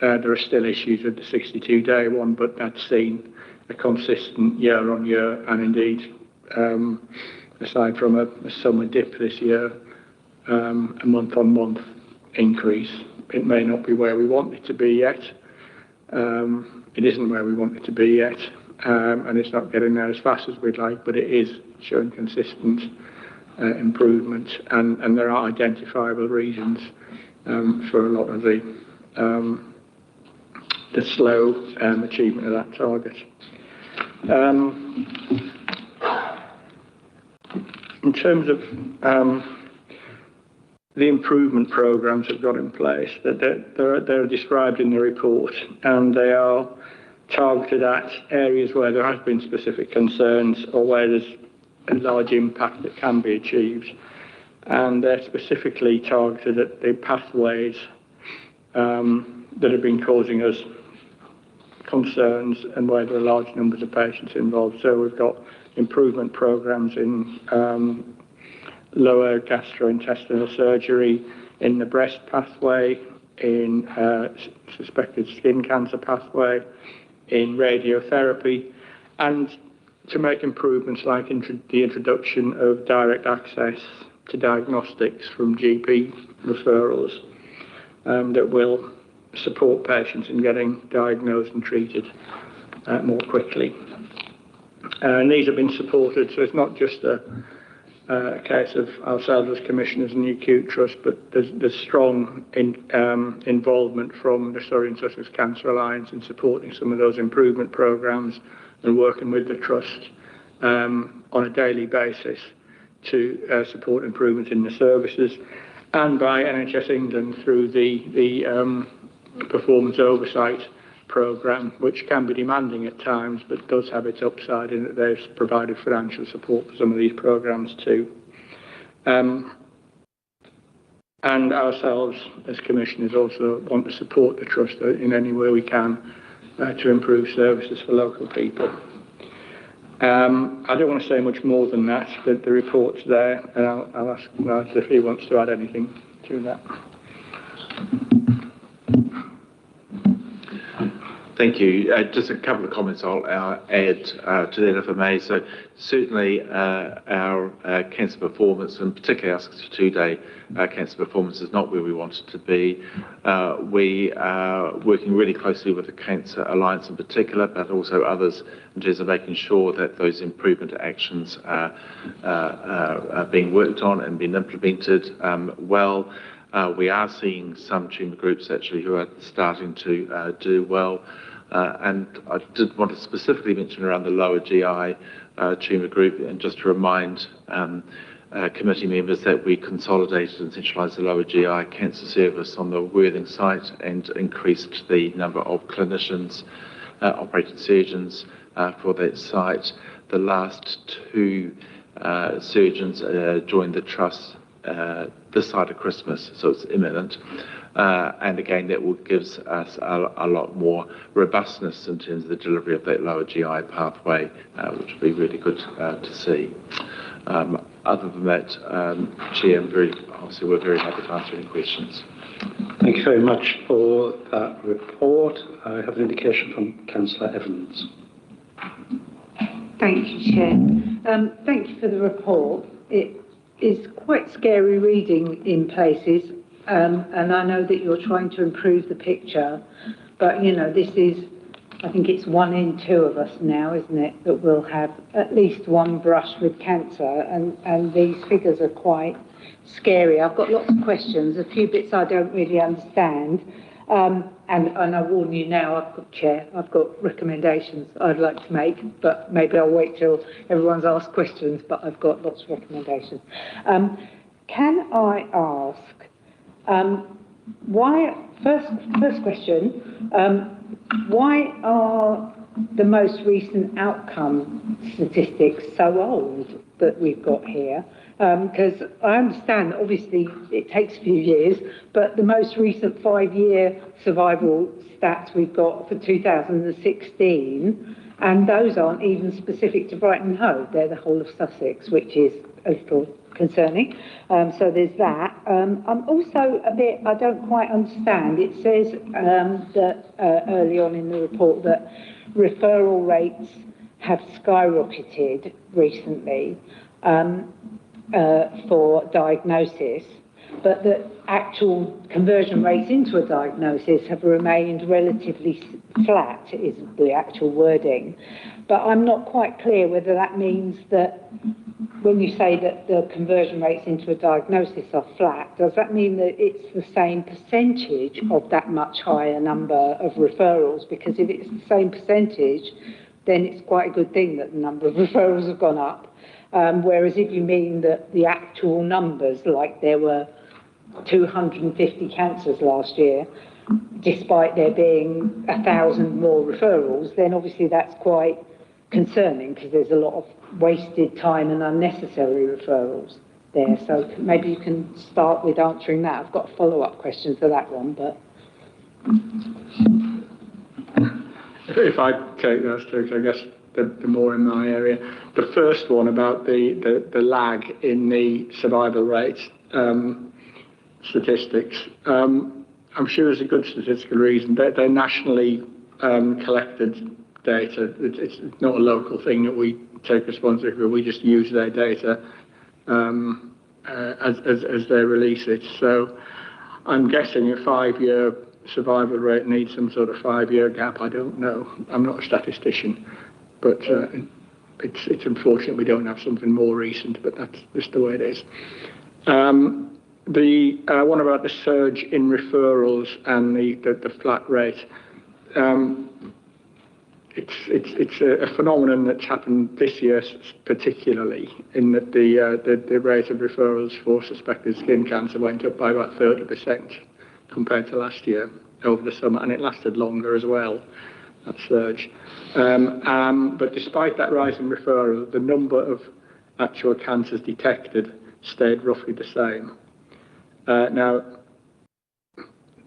There are still issues with the 62-day one, but that's seen a consistent year-on-year, and indeed, aside from a summer dip this year, a month-on-month increase. It may not be where we want it to be yet. It isn't where we want it to be yet, and it's not getting there as fast as we'd like, but it is showing consistent improvement, and there are identifiable reasons for a lot of the slow achievement of that target. In terms of the improvement programmes we've got in place, they're described in the report, and they are targeted at areas where there have been specific concerns or where there's a large impact that can be achieved, and they're specifically targeted at the pathways that have been causing us concerns and where there are large numbers of patients involved. So we've got improvement programmes in lower gastrointestinal surgery, in the breast pathway, in suspected skin cancer pathway, in radiotherapy, and to make improvements like the introduction of direct access to diagnostics from GP referrals that will support patients in getting diagnosed and treated more quickly. And these have been supported, so it's not just a case of ourselves as commissioners and the Acute Trust, but there's strong involvement from the Surrey and Sussex Cancer Alliance in supporting some of those improvement programmes and working with the Trust on a daily basis to support improvement in the services, and by NHS England through the performance oversight programme, which can be demanding at times, but does have its upside in that they've provided financial support for some of these programmes too. And ourselves as commissioners also want to support the Trust in any way we can to improve services for local people. I don't want to say much more than that, but the report's there, and I'll ask Nigel if he wants to add anything to that. Thank you. Just a couple of comments I'll add to that, if I may. So certainly our cancer performance, and particularly our 62-day cancer performance, is not where we want it to be. We are working really closely with the Cancer Alliance in particular, but also others, in terms of making sure that those improvement actions are being worked on and being implemented well. We are seeing some tumour groups actually who are starting to do well. And I did want to specifically mention around the lower GI tumour group, and just to remind committee members that we consolidated and centralised the lower GI cancer service on the Worthing site and increased the number of clinicians, operating surgeons for that site. The last two surgeons joined the trust this side of Christmas, so it's imminent. And again, that will gives us a lot more robustness in terms of the delivery of that lower GI pathway, which will be really good to see. Other than that, Chair, we're very happy to answer any questions. Thank you very much for that report. I have an indication from Councillor Evans. Thank you, Chair. Thank you for the report. It is quite scary reading in places. And I know that you're trying to improve the picture, but this is, I think it's 1 in 2 of us now, isn't it, that will have at least one brush with cancer, and these figures are quite scary. I've got lots of questions, a few bits I don't really understand, and I warn you now, Chair, I've got recommendations I'd like to make, but maybe I'll wait till everyone's asked questions, but I've got lots of recommendations. Can I ask, first question, why are the most recent outcome statistics so old that we've got here? Because I understand that obviously it takes a few years, but the most recent 5-year survival stats we've got for 2016, and those aren't even specific to Brighton and Hove, they're the whole of Sussex, which is a little concerning. So there's that. I'm also I don't quite understand. It says that early on in the report that referral rates have skyrocketed recently for diagnosis, but that actual conversion rates into a diagnosis have remained relatively flat, is the actual wording. But I'm not quite clear whether that means that when you say that the conversion rates into a diagnosis are flat, does that mean that it's the same percentage of that much higher number of referrals? Because if it's the same percentage, then it's quite a good thing that the number of referrals have gone up. Whereas if you mean that the actual numbers, like there were 250 cancers last year, despite there being 1,000 more referrals, then obviously that's quite concerning, because there's a lot of wasted time and unnecessary referrals there. So maybe you can start with answering that. I've got a follow-up question to that one, but... If I take those two, I guess the more in my area. The first one about the lag in the survival rate statistics. I'm sure there's a good statistical reason. They're nationally collected data. It's not a local thing that we take responsibility for. We just use their data as they release it. So I'm guessing a 5-year survival rate needs some sort of 5-year gap. I don't know. I'm not a statistician, but it's unfortunate we don't have something more recent, but that's just the way it is. The one about the surge in referrals and the flat rate. It's a phenomenon that's happened this year particularly, in that the rate of referrals for suspected skin cancer went up by about 30% compared to last year over the summer, and it lasted longer as well, that surge. But despite that rise in referrals, the number of actual cancers detected stayed roughly the same. Now,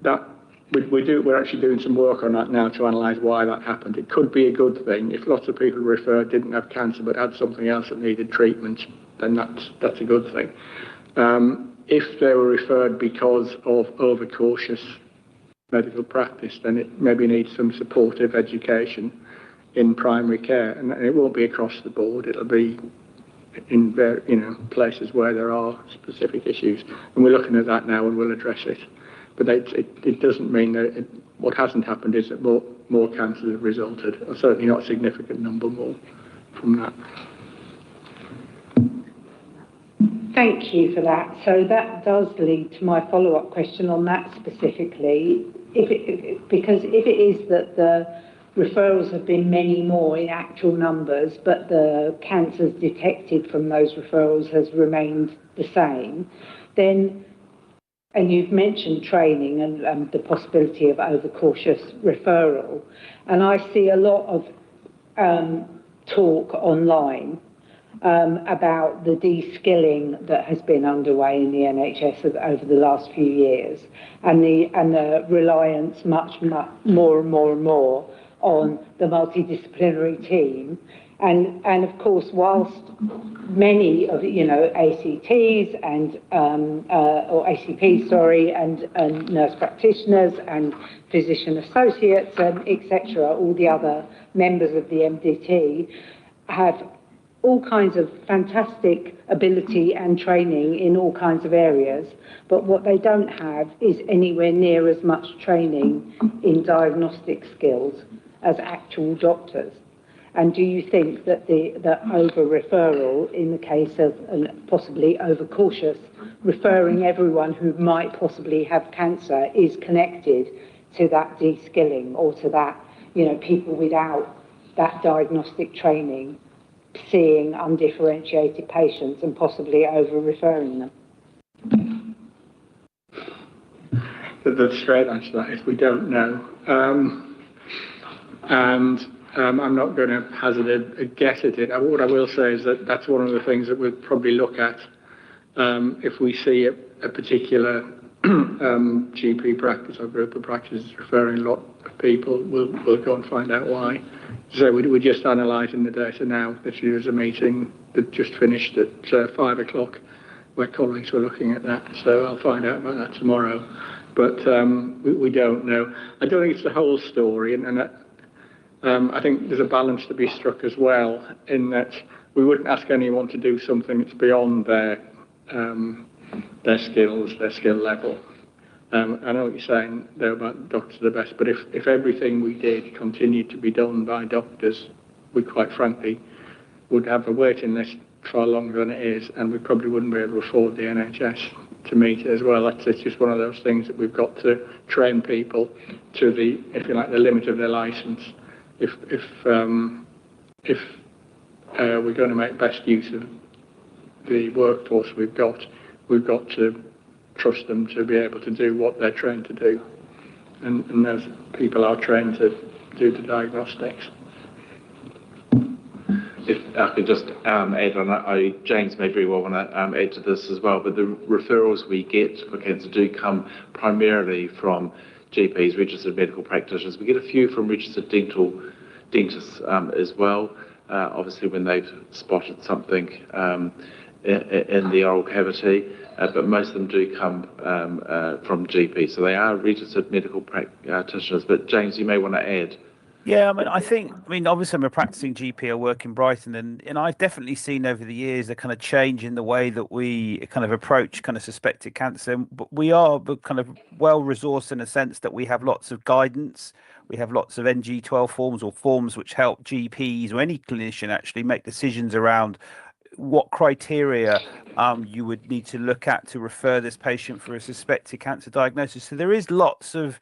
that we're actually doing some work on that now to analyse why that happened. It could be a good thing. If lots of people referred didn't have cancer but had something else that needed treatment, then that's a good thing. if they were referred because of overcautious medical practice, then it maybe needs some supportive education in primary care, and it won't be across the board. It'll be in places where there are specific issues, and we're looking at that now, and we'll address it. But it doesn't mean that what hasn't happened is that more cancers have resulted, or certainly not a significant number more from that. Thank you for that. So that does lead to my follow-up question on that specifically. Because if it is that the referrals have been many more in actual numbers, but the cancers detected from those referrals has remained the same, then, and you've mentioned training and the possibility of overcautious referral, and I see a lot of talk online about the de-skilling that has been underway in the NHS over the last few years, and the reliance much more and more on the multidisciplinary team, and of course, whilst many of ACTs and or ACPs, sorry, and nurse practitioners and physician associates and etc., all the other members of the MDT have all kinds of fantastic ability and training in all kinds of areas, but what they don't have is anywhere near as much training in diagnostic skills as actual doctors. And do you think that the over-referral, in the case of possibly overcautious, referring everyone who might possibly have cancer is connected to that de-skilling, or to that, people without that diagnostic training seeing undifferentiated patients and possibly over-referring them? The straight answer to that is we don't know. I'm not going to hazard a guess at it. What I will say is that that's one of the things that we'll probably look at if we see a particular GP practice or group of practices referring a lot of people. We'll go and find out why. So we're just analysing the data now. There was a meeting that just finished at 5 o'clock where colleagues were looking at that. So I'll find out about that tomorrow. But we don't know. I don't think it's the whole story, and I think there's a balance to be struck as well, in that we wouldn't ask anyone to do something that's beyond their skills, their skill level. I know what you're saying there about doctors are the best, but if everything we did continued to be done by doctors, we quite frankly would have a waiting list far longer than it is, and we probably wouldn't be able to afford the NHS to meet it as well. It's just one of those things that we've got to train people to the, if you like, the limit of their licence. If we're going to make best use of the workforce we've got to trust them to be able to do what they're trained to do, and those people are trained to do the diagnostics. If I could just add on, James may very well want to add to this as well, but the referrals we get for cancer do come primarily from GPs, registered medical practitioners. We get a few from registered dentists as well, obviously when they've spotted something in the oral cavity, but most of them do come from GPs. So they are registered medical practitioners. But James, you may want to add. Yeah, obviously I'm a practicing GP. I work in Brighton, and I've definitely seen over the years a kind of change in the way that we kind of approach kind of suspected cancer. But we are kind of well resourced in a sense that we have lots of guidance. We have lots of NG12 forms, or forms which help GPs or any clinician actually make decisions around what criteria you would need to look at to refer this patient for a suspected cancer diagnosis. So there is lots of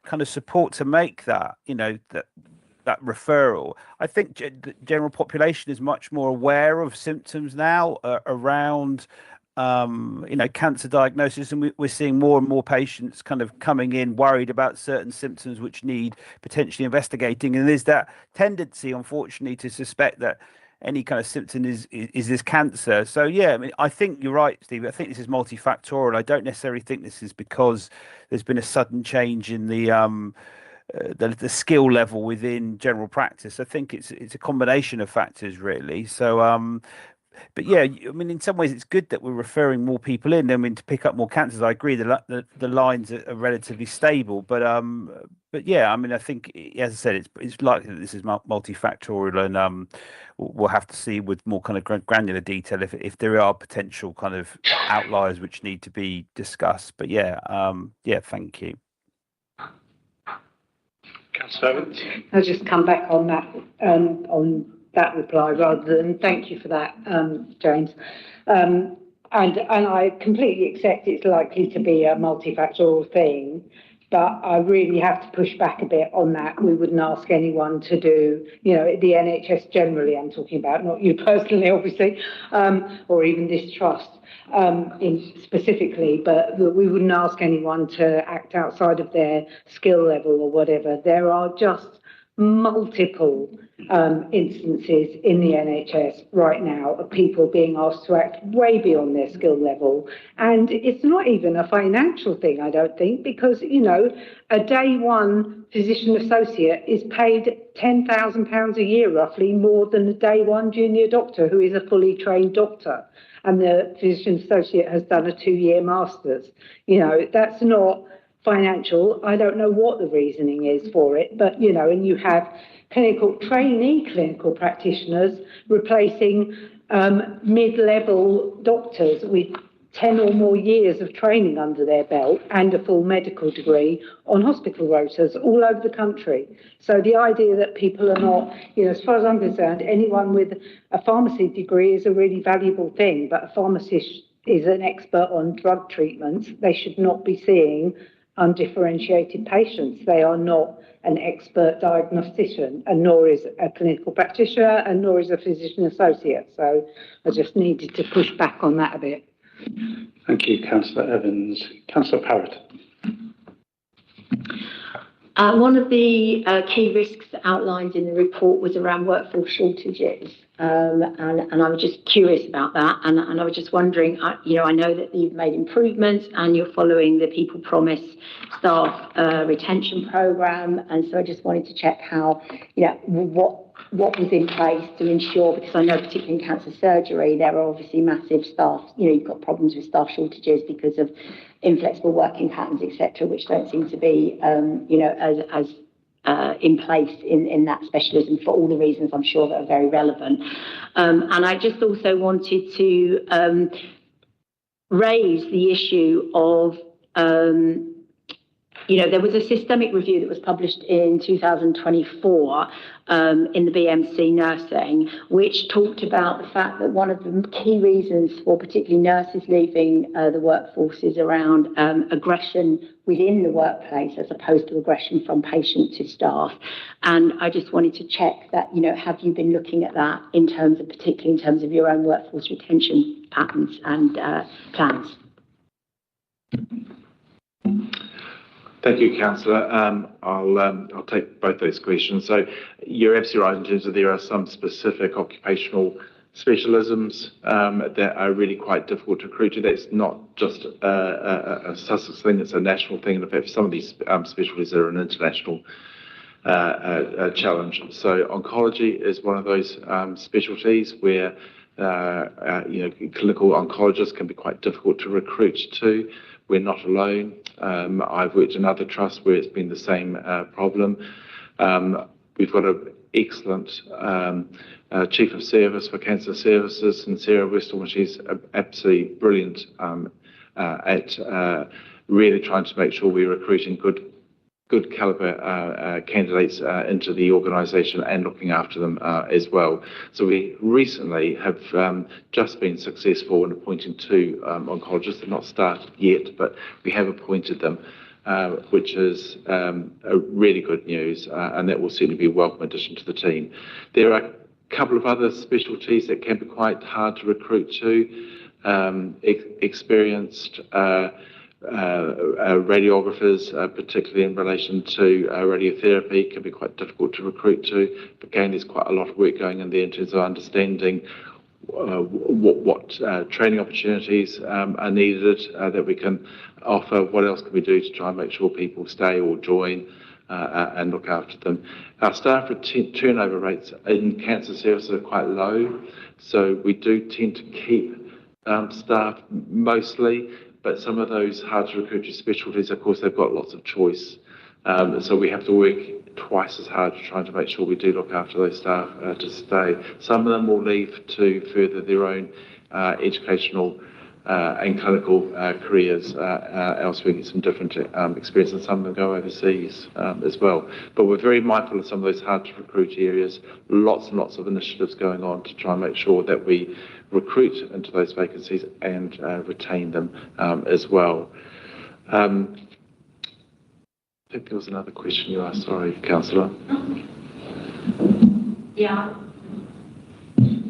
kind of support to make that, that referral. I think the general population is much more aware of symptoms now around cancer diagnosis, and we're seeing more and more patients kind of coming in worried about certain symptoms which need potentially investigating, and there's that tendency, unfortunately, to suspect that any kind of symptom is this cancer. So yeah, I think you're right, Steve. I think this is multifactorial. I don't necessarily think this is because there's been a sudden change in the skill level within general practice. I think it's a combination of factors, really. So But yeah, I mean, in some ways, it's good that we're referring more people in. I mean, to pick up more cancers. I agree. The lines are relatively stable, but yeah, I mean, I think, as I said, it's likely that this is multifactorial, and we'll have to see with more kind of granular detail if there are potential kind of outliers which need to be discussed. But yeah, thank you. Councillor Evans? I'll just come back on that reply rather than thank you for that, James. And I completely accept it's likely to be a multifactorial thing, but I really have to push back a bit on that. We wouldn't ask anyone to do, the NHS generally, I'm talking about, not you personally, obviously, or even this trust specifically, but we wouldn't ask anyone to act outside of their skill level or whatever. There are just multiple instances in the NHS right now of people being asked to act way beyond their skill level. And it's not even a financial thing, I don't think, because, a day one physician associate is paid £10,000 a year, roughly, more than a day one junior doctor who is a fully trained doctor. And the physician associate has done a 2-year master's. That's not financial. I don't know what the reasoning is for it, but, and you have trainee clinical practitioners replacing mid-level doctors with 10 or more years of training under their belt and a full medical degree on hospital rotas all over the country. So the idea that people are not, as far as I'm concerned, anyone with a pharmacy degree is a really valuable thing, but a pharmacist is an expert on drug treatments. They should not be seeing undifferentiated patients. They are not an expert diagnostician, and nor is a clinical practitioner, and nor is a physician associate. So I just needed to push back on that a bit. Thank you, Councillor Evans. Councillor Parrott. One of the key risks outlined in the report was around workforce shortages, and I was just curious about that, and I was just wondering, I know that you've made improvements and you're following the People Promise staff retention programme, and so I just wanted to check how, what was in place to ensure, because I know particularly in cancer surgery, there are obviously massive staff, you've got problems with staff shortages because of inflexible working patterns, etc., which don't seem to be, as in place in that specialism for all the reasons I'm sure that are very relevant. And I just also wanted to raise the issue of, there was a systemic review that was published in 2024 in the BMC Nursing, which talked about the fact that one of the key reasons for particularly nurses leaving the workforce is around aggression within the workplace as opposed to aggression from patient to staff. And I just wanted to check that, have you been looking at that particularly in terms of your own workforce retention patterns and plans? Thank you, Councillor. I'll take both those questions. So you're absolutely right in terms of there are some specific occupational specialisms that are really quite difficult to recruit to. That's not just a Sussex thing, it's a national thing. And in fact, some of these specialties are an international challenge. So oncology is one of those specialties where clinical oncologists can be quite difficult to recruit to. We're not alone. I've worked in other trusts where it's been the same problem. We've got an excellent Chief of Service for Cancer Services in Sarah Westall, and she's absolutely brilliant at really trying to make sure we're recruiting good caliber candidates into the organisation and looking after them as well. So we recently have just been successful in appointing 2 oncologists. They're not started yet, but we have appointed them, which is a really good news, and that will certainly be a welcome addition to the team. There are a couple of other specialties that can be quite hard to recruit to. Experienced radiographers, particularly in relation to radiotherapy, can be quite difficult to recruit to. But again, there's quite a lot of work going in there in terms of understanding what training opportunities are needed that we can offer. What else can we do to try and make sure people stay or join? and look after them. Our staff turnover rates in cancer services are quite low, so we do tend to keep staff mostly, but some of those hard to recruit specialties, of course, they've got lots of choice. So we have to work twice as hard trying to make sure we do look after those staff to stay. Some of them will leave to further their own educational and clinical careers elsewhere, get some different experience, and some of them go overseas as well. But we're very mindful of some of those hard to recruit areas, lots and lots of initiatives going on to try and make sure that we recruit into those vacancies and retain them as well. I think there was another question you asked, sorry, Councillor. Yeah.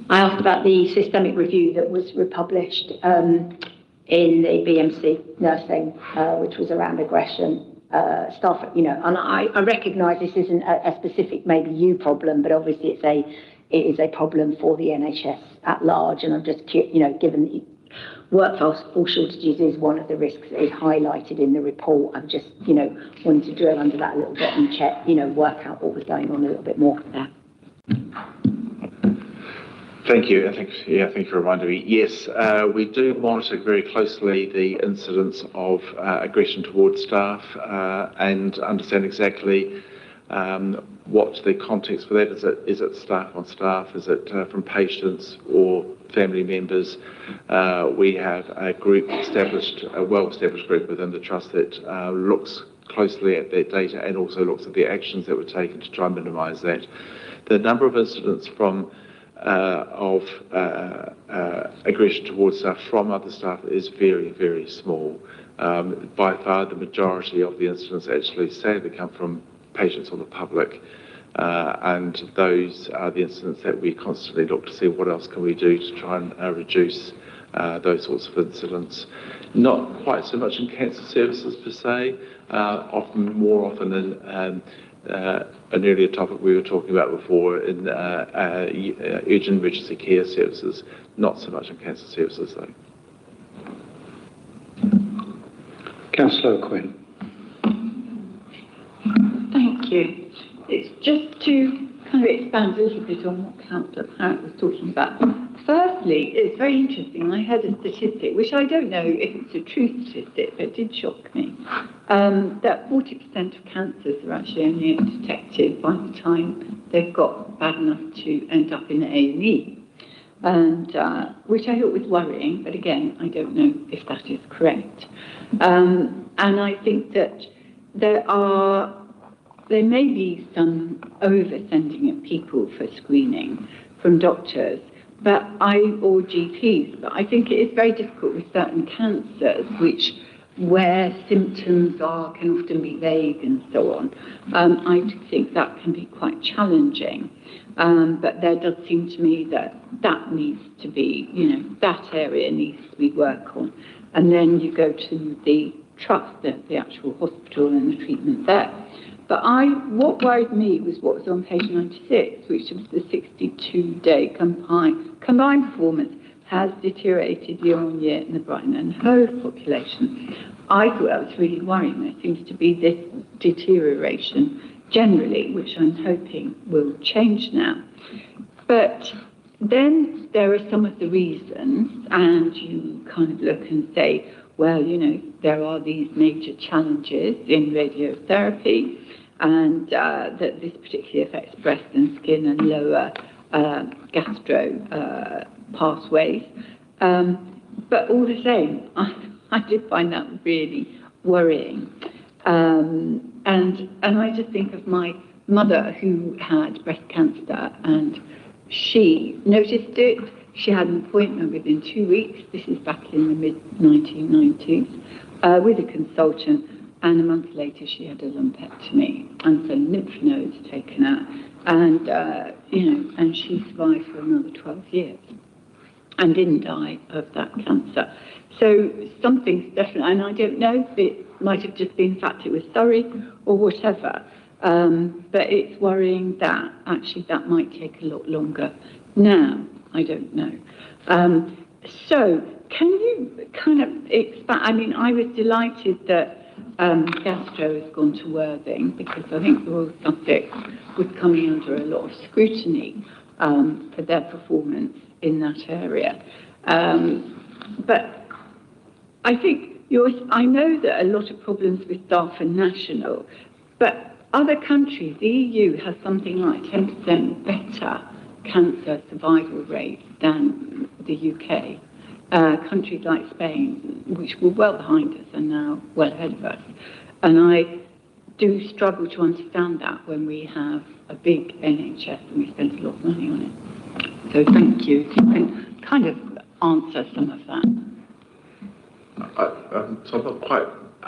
I asked about the systemic review that was republished in the BMC nursing, which was around aggression, staff, and I recognise this isn't a specific maybe you problem, but obviously it is a problem for the NHS at large, and I'm just, given that workforce shortages is one of the risks that is highlighted in the report. I've just, wanted to drill under that a little bit and check, work out what was going on a little bit more there. Thank you. Thank you for reminding me. Yes, we do monitor very closely the incidence of aggression towards staff and understand exactly what the context for that is. Is it staff on staff? Is it from patients or family members? We have a group a well-established group within the Trust that looks closely at that data and also looks at the actions that were taken to try and minimise that. The number of incidents of aggression towards staff from other staff is very, very small. By far, the majority of the incidents actually sadly come from patients or the public, and those are the incidents that we constantly look to see what else can we do to try and reduce those sorts of incidents. Not quite so much in cancer services per se, more often in an earlier topic we were talking about before in urgent emergency care services, not so much in cancer services though. Councillor Quinn. Thank you. It's just to kind of expand a little bit on what Councillor Parrott was talking about. Firstly, it's very interesting. I heard a statistic, which I don't know if it's a true statistic, but it did shock me, that 40% of cancers are actually only detected by the time they've got bad enough to end up in A&E, and which I thought was worrying, but again, I don't know if that is correct. And I think that there may be some over-sending of people for screening from doctors, or GPs, but I think it is very difficult with certain cancers, where symptoms can often be vague and so on. I do think that can be quite challenging, but there does seem to me that needs to be, that area needs to be worked on. And then you go to the trust, the actual hospital and the treatment there. But what worried me was what was on page 96, which was the 62-day combined performance has deteriorated year on year in the Brighton and Hove population. I thought that was really worrying. There seems to be this deterioration generally, which I'm hoping will change now. But then there are some of the reasons, and you kind of look and say, well, there are these major challenges in radiotherapy, and that this particularly affects breast and skin and lower gastro pathways. But all the same, I did find that really worrying. And I just think of my mother who had breast cancer, and she noticed it. She had an appointment within 2 weeks. This is back in the mid-1990s, with a consultant. And a month later, she had a lumpectomy and some lymph nodes taken out. And, and she survived for another 12 years and didn't die of that cancer. So something's definitely, and I don't know if it might have just been the fact it was Surrey or whatever, but it's worrying that actually that might take a lot longer. Now, I don't know. So can you kind of expand? I mean, I was delighted that Gastro has gone to Worthing, because I think the Royal Sussex was coming under a lot of scrutiny for their performance in that area. But I think I know that a lot of problems with staff are national, but other countries, the EU has something like 10% better cancer survival rate than the UK. Countries like Spain, which were well behind us, are now well ahead of us. And I do struggle to understand that when we have a big NHS and we spend a lot of money on it. So thank you. If you can kind of answer some of that.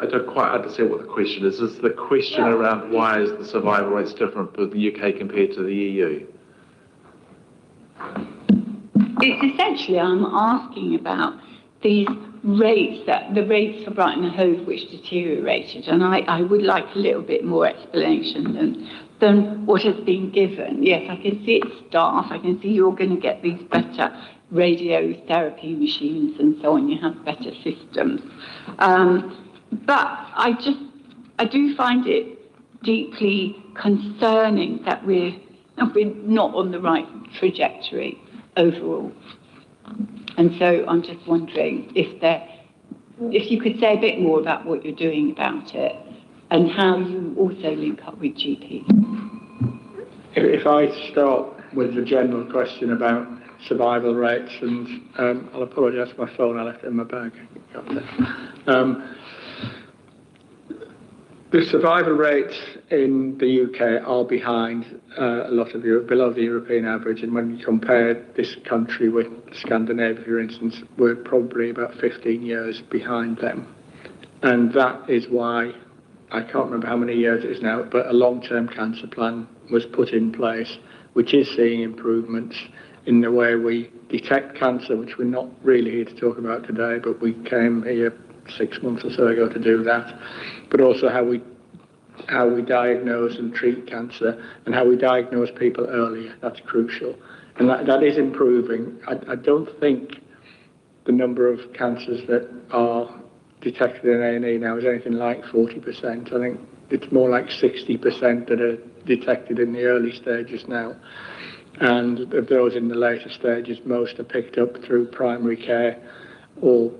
I don't quite understand what the question is. Is the question around why is the survival rates different for the UK compared to the EU? It's essentially, I'm asking about these rates, the rates for Brighton and Hove which deteriorated, and I would like a little bit more explanation than what has been given. Yes, I can see it's staff, I can see you're going to get these better radiotherapy machines and so on, you have better systems. But I do find it deeply concerning that we're not on the right trajectory overall. And so I'm just wondering if you could say a bit more about what you're doing about it and how you also link up with GPs. If I start with the general question about survival rates, and I'll apologise for my phone, I left it in my bag. The survival rates in the UK are behind a lot of below the European average, and when you compare this country with Scandinavia, for instance, we're probably about 15 years behind them. And that is why, I can't remember how many years it is now, but a long-term cancer plan was put in place, which is seeing improvements in the way we detect cancer, which we're not really here to talk about today, but we came here 6 months or so ago to do that, but also how we diagnose and treat cancer and how we diagnose people earlier. That's crucial, and that is improving. I don't think the number of cancers that are detected in A&E now is anything like 40%. I think it's more like 60% that are detected in the early stages now, and of those in the later stages, most are picked up through primary care or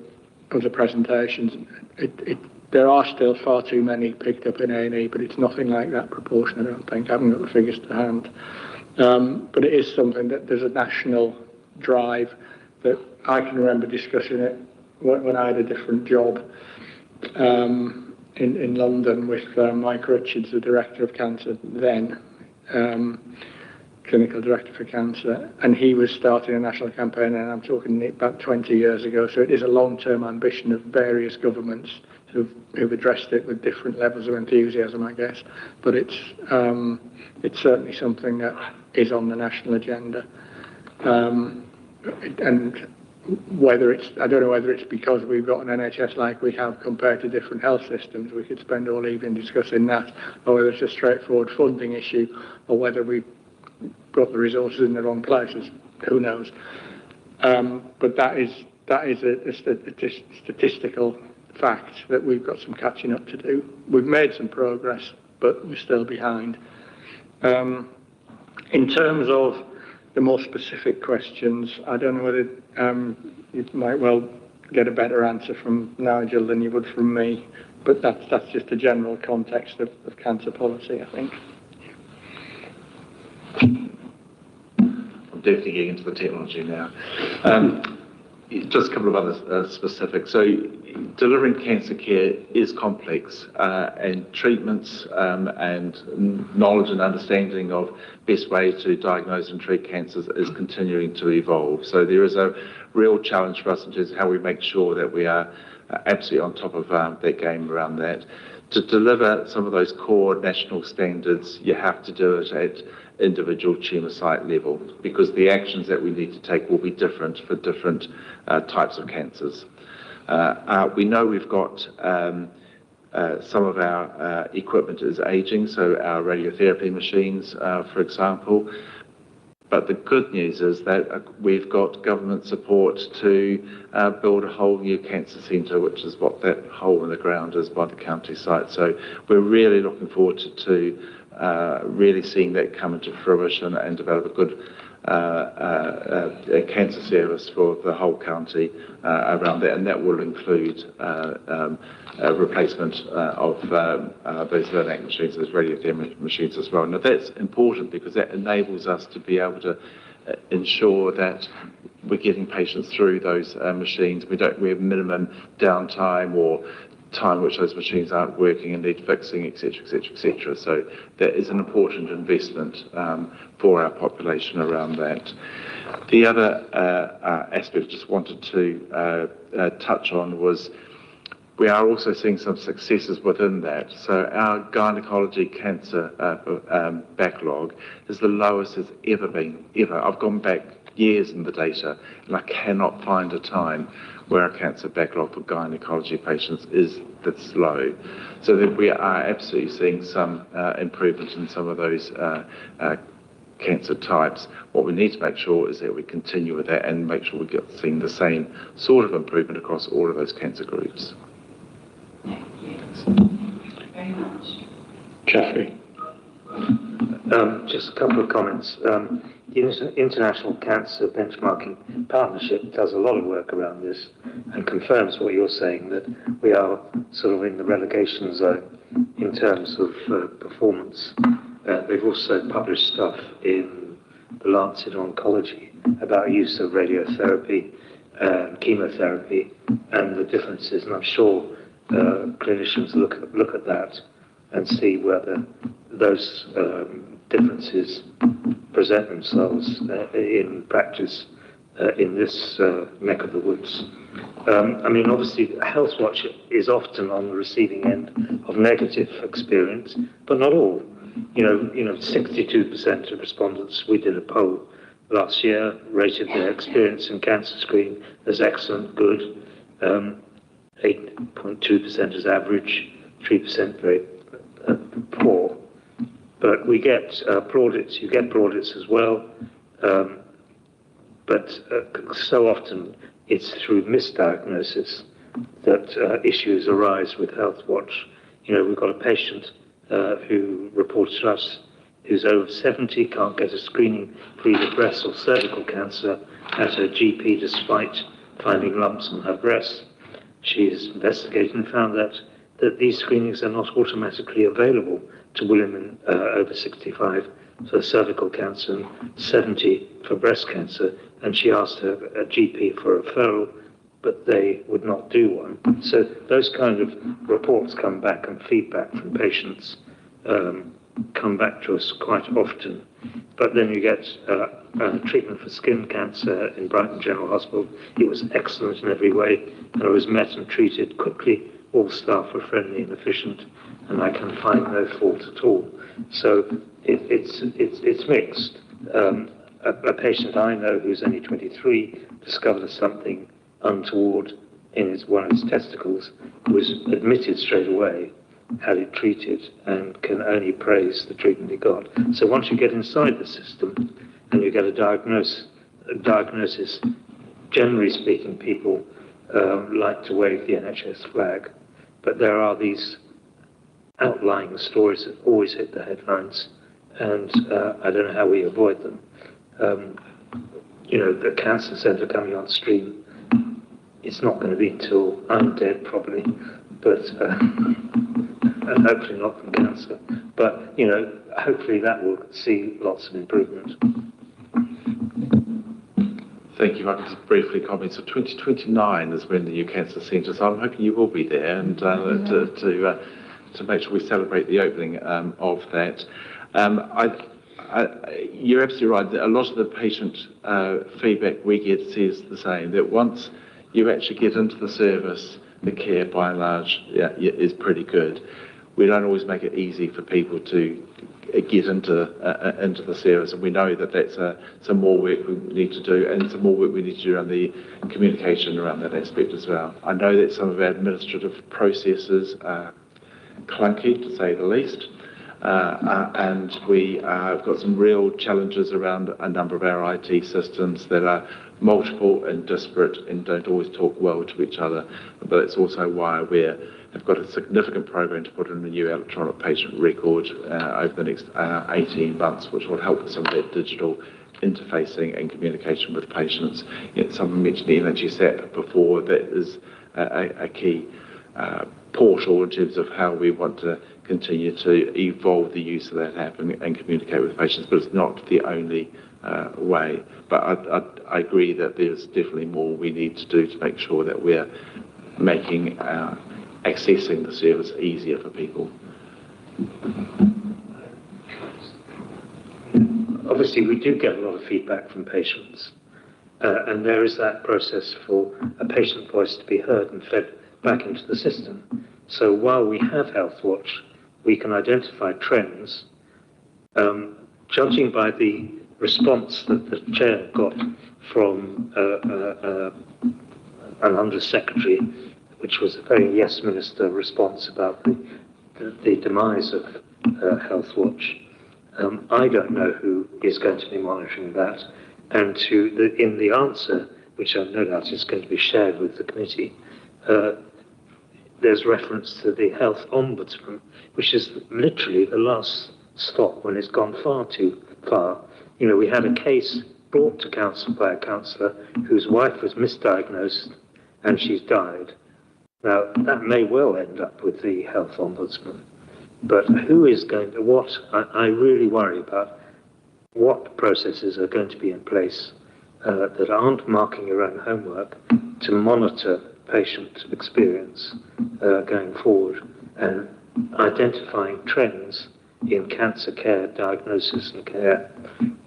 other presentations. There are still far too many picked up in A&E, but it's nothing like that proportion, I don't think. I haven't got the figures to hand. But it is something that there's a national drive that I can remember discussing it when I had a different job in London with Mike Richards, the Director of Cancer then, Clinical Director for Cancer, and he was starting a national campaign, and I'm talking about 20 years ago, so it is a long-term ambition of various governments who've addressed it with different levels of enthusiasm, I guess, but it's certainly something that is on the national agenda. And whether I don't know whether it's because we've got an NHS like we have compared to different health systems, we could spend all evening discussing that, or whether it's a straightforward funding issue, or whether we've got the resources in the wrong places, who knows. But that is a statistical fact that we've got some catching up to do. We've made some progress, but we're still behind. In terms of the more specific questions, I don't know whether you might well get a better answer from Nigel than you would from me, but that's just a general context of cancer policy, I think. I'm definitely getting into the technology now. Just a couple of other specifics. So delivering cancer care is complex, and treatments and knowledge and understanding of best ways to diagnose and treat cancers is continuing to evolve. So there is a real challenge for us in terms of how we make sure that we are absolutely on top of that game around that. To deliver some of those core national standards, you have to do it at individual tumour site level, because the actions that we need to take will be different for different types of cancers. We know we've got some of our equipment is aging, so our radiotherapy machines, for example. But the good news is that we've got government support to build a whole new cancer centre, which is what that hole in the ground is by the county site. So we're really looking forward to really seeing that come into fruition and develop a good a cancer service for the whole county around that, and that will include a replacement of those LINAC machines, those radiotherapy machines as well. Now that's important because that enables us to be able to ensure that we're getting patients through those machines. We have minimum downtime or time which those machines aren't working and need fixing, etc., etc., etc. So that is an important investment for our population around that. The other aspect I just wanted to touch on was we are also seeing some successes within that. So our gynecology cancer backlog is the lowest it's ever been, ever. I've gone back years in the data and I cannot find a time where our cancer backlog for gynecology patients is this low. So that we are absolutely seeing some improvement in some of those cancer types. What we need to make sure is that we continue with that and make sure we get seeing the same sort of improvement across all of those cancer groups. Very much. Jeffrey. Just a couple of comments. The International Cancer Benchmarking Partnership does a lot of work around this and confirms what you're saying, that we are sort of in the relegation zone in terms of performance. They've also published stuff in the Lancet Oncology about use of radiotherapy and chemotherapy and the differences, and I'm sure clinicians look at that and see whether those differences present themselves in practice in this neck of the woods. I mean, obviously, Healthwatch is often on the receiving end of negative experience, but not all. You know, 62% of respondents, we did a poll last year, rated their experience in cancer screening as excellent, good, 8.2% as average, 3% very poor. But we get plaudits, you get plaudits as well, but so often it's through misdiagnosis that issues arise with Healthwatch. You know, we've got a patient who reports to us who's over 70, can't get a screening for either breast or cervical cancer at her GP despite finding lumps on her breast. She's investigated and found that these screenings are not automatically available to women over 65 for cervical cancer and 70 for breast cancer, and she asked her GP for a referral, but they would not do one. So those kind of reports come back, and feedback from patients come back to us quite often. But then you get treatment for skin cancer in Brighton General Hospital. It was excellent in every way, and I was met and treated quickly. All staff were friendly and efficient, and I can find no fault at all. So it's mixed. A patient I know who's only 23 discovered something untoward in one of his testicles, was admitted straight away, had it treated, and can only praise the treatment he got. So once you get inside the system and you get a diagnosis, generally speaking, people like to wave the NHS flag, but there are these outlying stories that always hit the headlines, and I don't know how we avoid them. You know, the cancer centre coming on stream, it's not going to be until I'm dead probably, but and hopefully not from cancer. But, you know, hopefully that will see lots of improvement. Thank you. If I can just briefly comment. So 2029 is when the new cancer centre, so I'm hoping you will be there and to make sure we celebrate the opening of that. You're absolutely right. A lot of the patient feedback we get says the same, that once you actually get into the service, the care by and large is pretty good. We don't always make it easy for people to get into the service, and we know that that's some more work we need to do, and some more work we need to do around the communication around that aspect as well. I know that some of our administrative processes are clunky, to say the least, and we have got some real challenges around a number of our IT systems that are multiple and disparate and don't always talk well to each other. But it's also why we have got a significant program to put in a new electronic patient record over the next 18 months, which will help with some of that digital interfacing and communication with patients. Someone mentioned the NHS before. That is a key portal in terms of how we want to continue to evolve the use of that app and communicate with patients, but it's not the only way. But I agree that there's definitely more we need to do to make sure that we're making accessing the service easier for people. Obviously, we do get a lot of feedback from patients, and there is that process for a patient voice to be heard and fed back into the system. So while we have HealthWatch, we can identify trends. Judging by the response that the chair got from an undersecretary, which was a very yes minister response about the demise of HealthWatch, I don't know who is going to be monitoring that. And in the answer, which I no doubt is going to be shared with the committee, there's reference to the health ombudsman, which is literally the last stop when it's gone far too far. We had a case brought to council by a councillor whose wife was misdiagnosed and she's died. Now, that may well end up with the health ombudsman, but who is going to what? I really worry about what processes are going to be in place that aren't marking your own homework to monitor patient experience going forward and identifying trends in cancer care, diagnosis and care.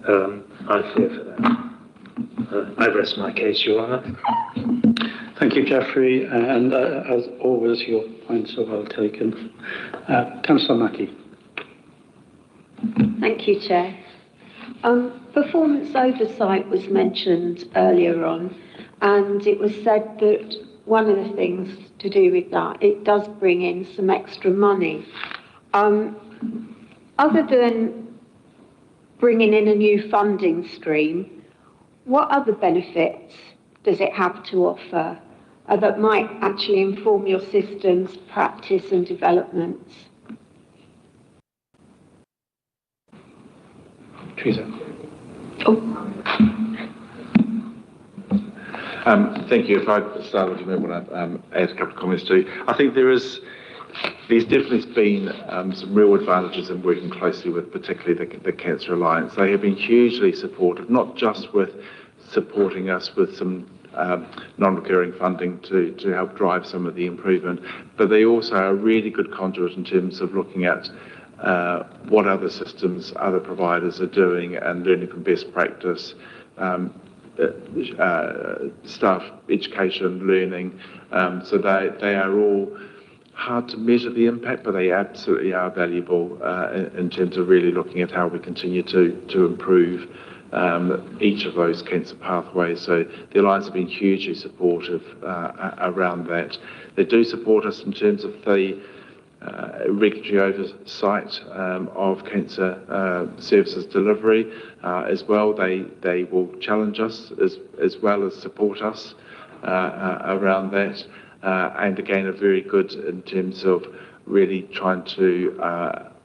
I fear for that. I rest my case, Your Honour. Thank you, Geoffrey, and as always, your points are well taken. Councillor Mackie. Thank you, Chair. Performance oversight was mentioned earlier on, and it was said that one of the things to do with that, it does bring in some extra money. Other than bringing in a new funding stream, what other benefits does it have to offer that might actually inform your systems, practice and developments? Teresa. Thank you. If I start, you may want to add a couple of comments too. I think there's definitely been some real advantages in working closely with particularly the Cancer Alliance. They have been hugely supportive, not just with supporting us with some non-recurring funding to help drive some of the improvement, but they also are a really good conduit in terms of looking at what other systems, other providers are doing and learning from best practice, staff education, learning. So they are all hard to measure the impact, but they absolutely are valuable in terms of really looking at how we continue to improve each of those cancer pathways. So the Alliance have been hugely supportive around that. They do support us in terms of the regulatory oversight of cancer services delivery as well. They will challenge us as well as support us around that. And again, are very good in terms of really trying to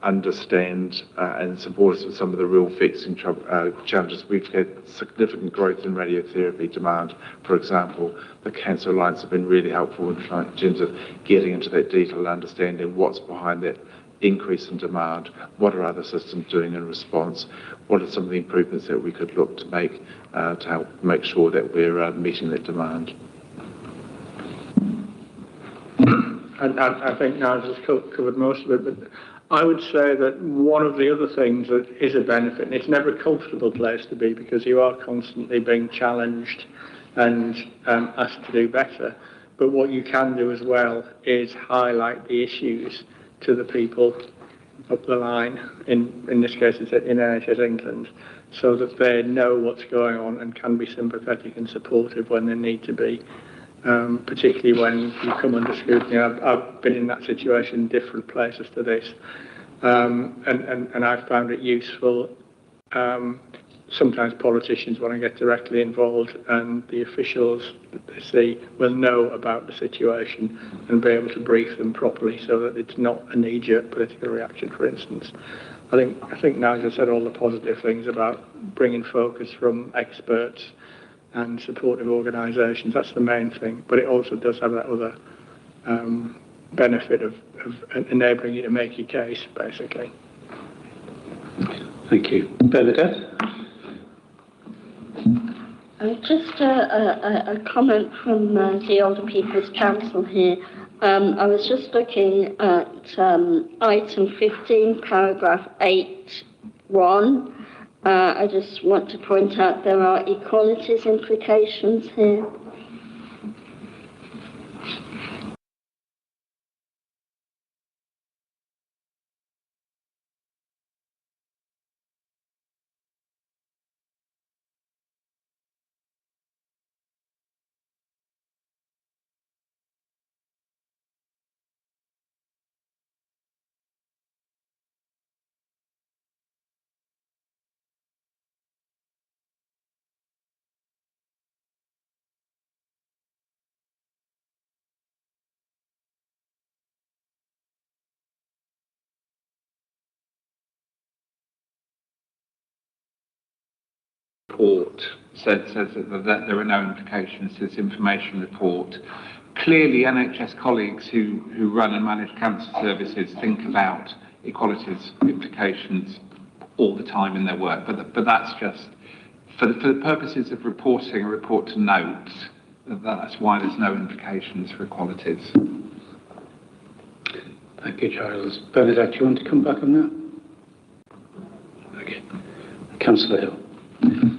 understand and support us with some of the real vexing challenges. We've had significant growth in radiotherapy demand, for example. The Cancer Alliance have been really helpful in terms of getting into that detail, understanding what's behind that increase in demand, what are other systems doing in response, what are some of the improvements that we could look to make to help make sure that we're meeting that demand. I think Nigel's covered most of it, but I would say that one of the other things that is a benefit, and it's never a comfortable place to be because you are constantly being challenged and asked to do better, but what you can do as well is highlight the issues to the people up the line, in this case it's in NHS England, so that they know what's going on and can be sympathetic and supportive when they need to be. Particularly when you come under scrutiny. I've been in that situation in different places to this. And I've found it useful. Sometimes politicians want to get directly involved, and the officials that they see will know about the situation and be able to brief them properly so that it's not a knee-jerk political reaction, for instance. I think Nigel said all the positive things about bringing focus from experts and supportive organisations. That's the main thing, but it also does have that other benefit of enabling you to make your case, basically. Thank you. Bernadette? Just a comment from the Older People's Council here. I was just looking at item 15, paragraph 8.1. I just want to point out there are equalities implications here. Report says that there are no implications to this information report. Clearly, NHS colleagues who run and manage cancer services think about equalities implications all the time in their work, but that's just for the purposes of reporting a report to notes. That's why there's no implications for equalities. Thank you, Giles. Bernadette, do you want to come back on that? Okay. Councillor Hill.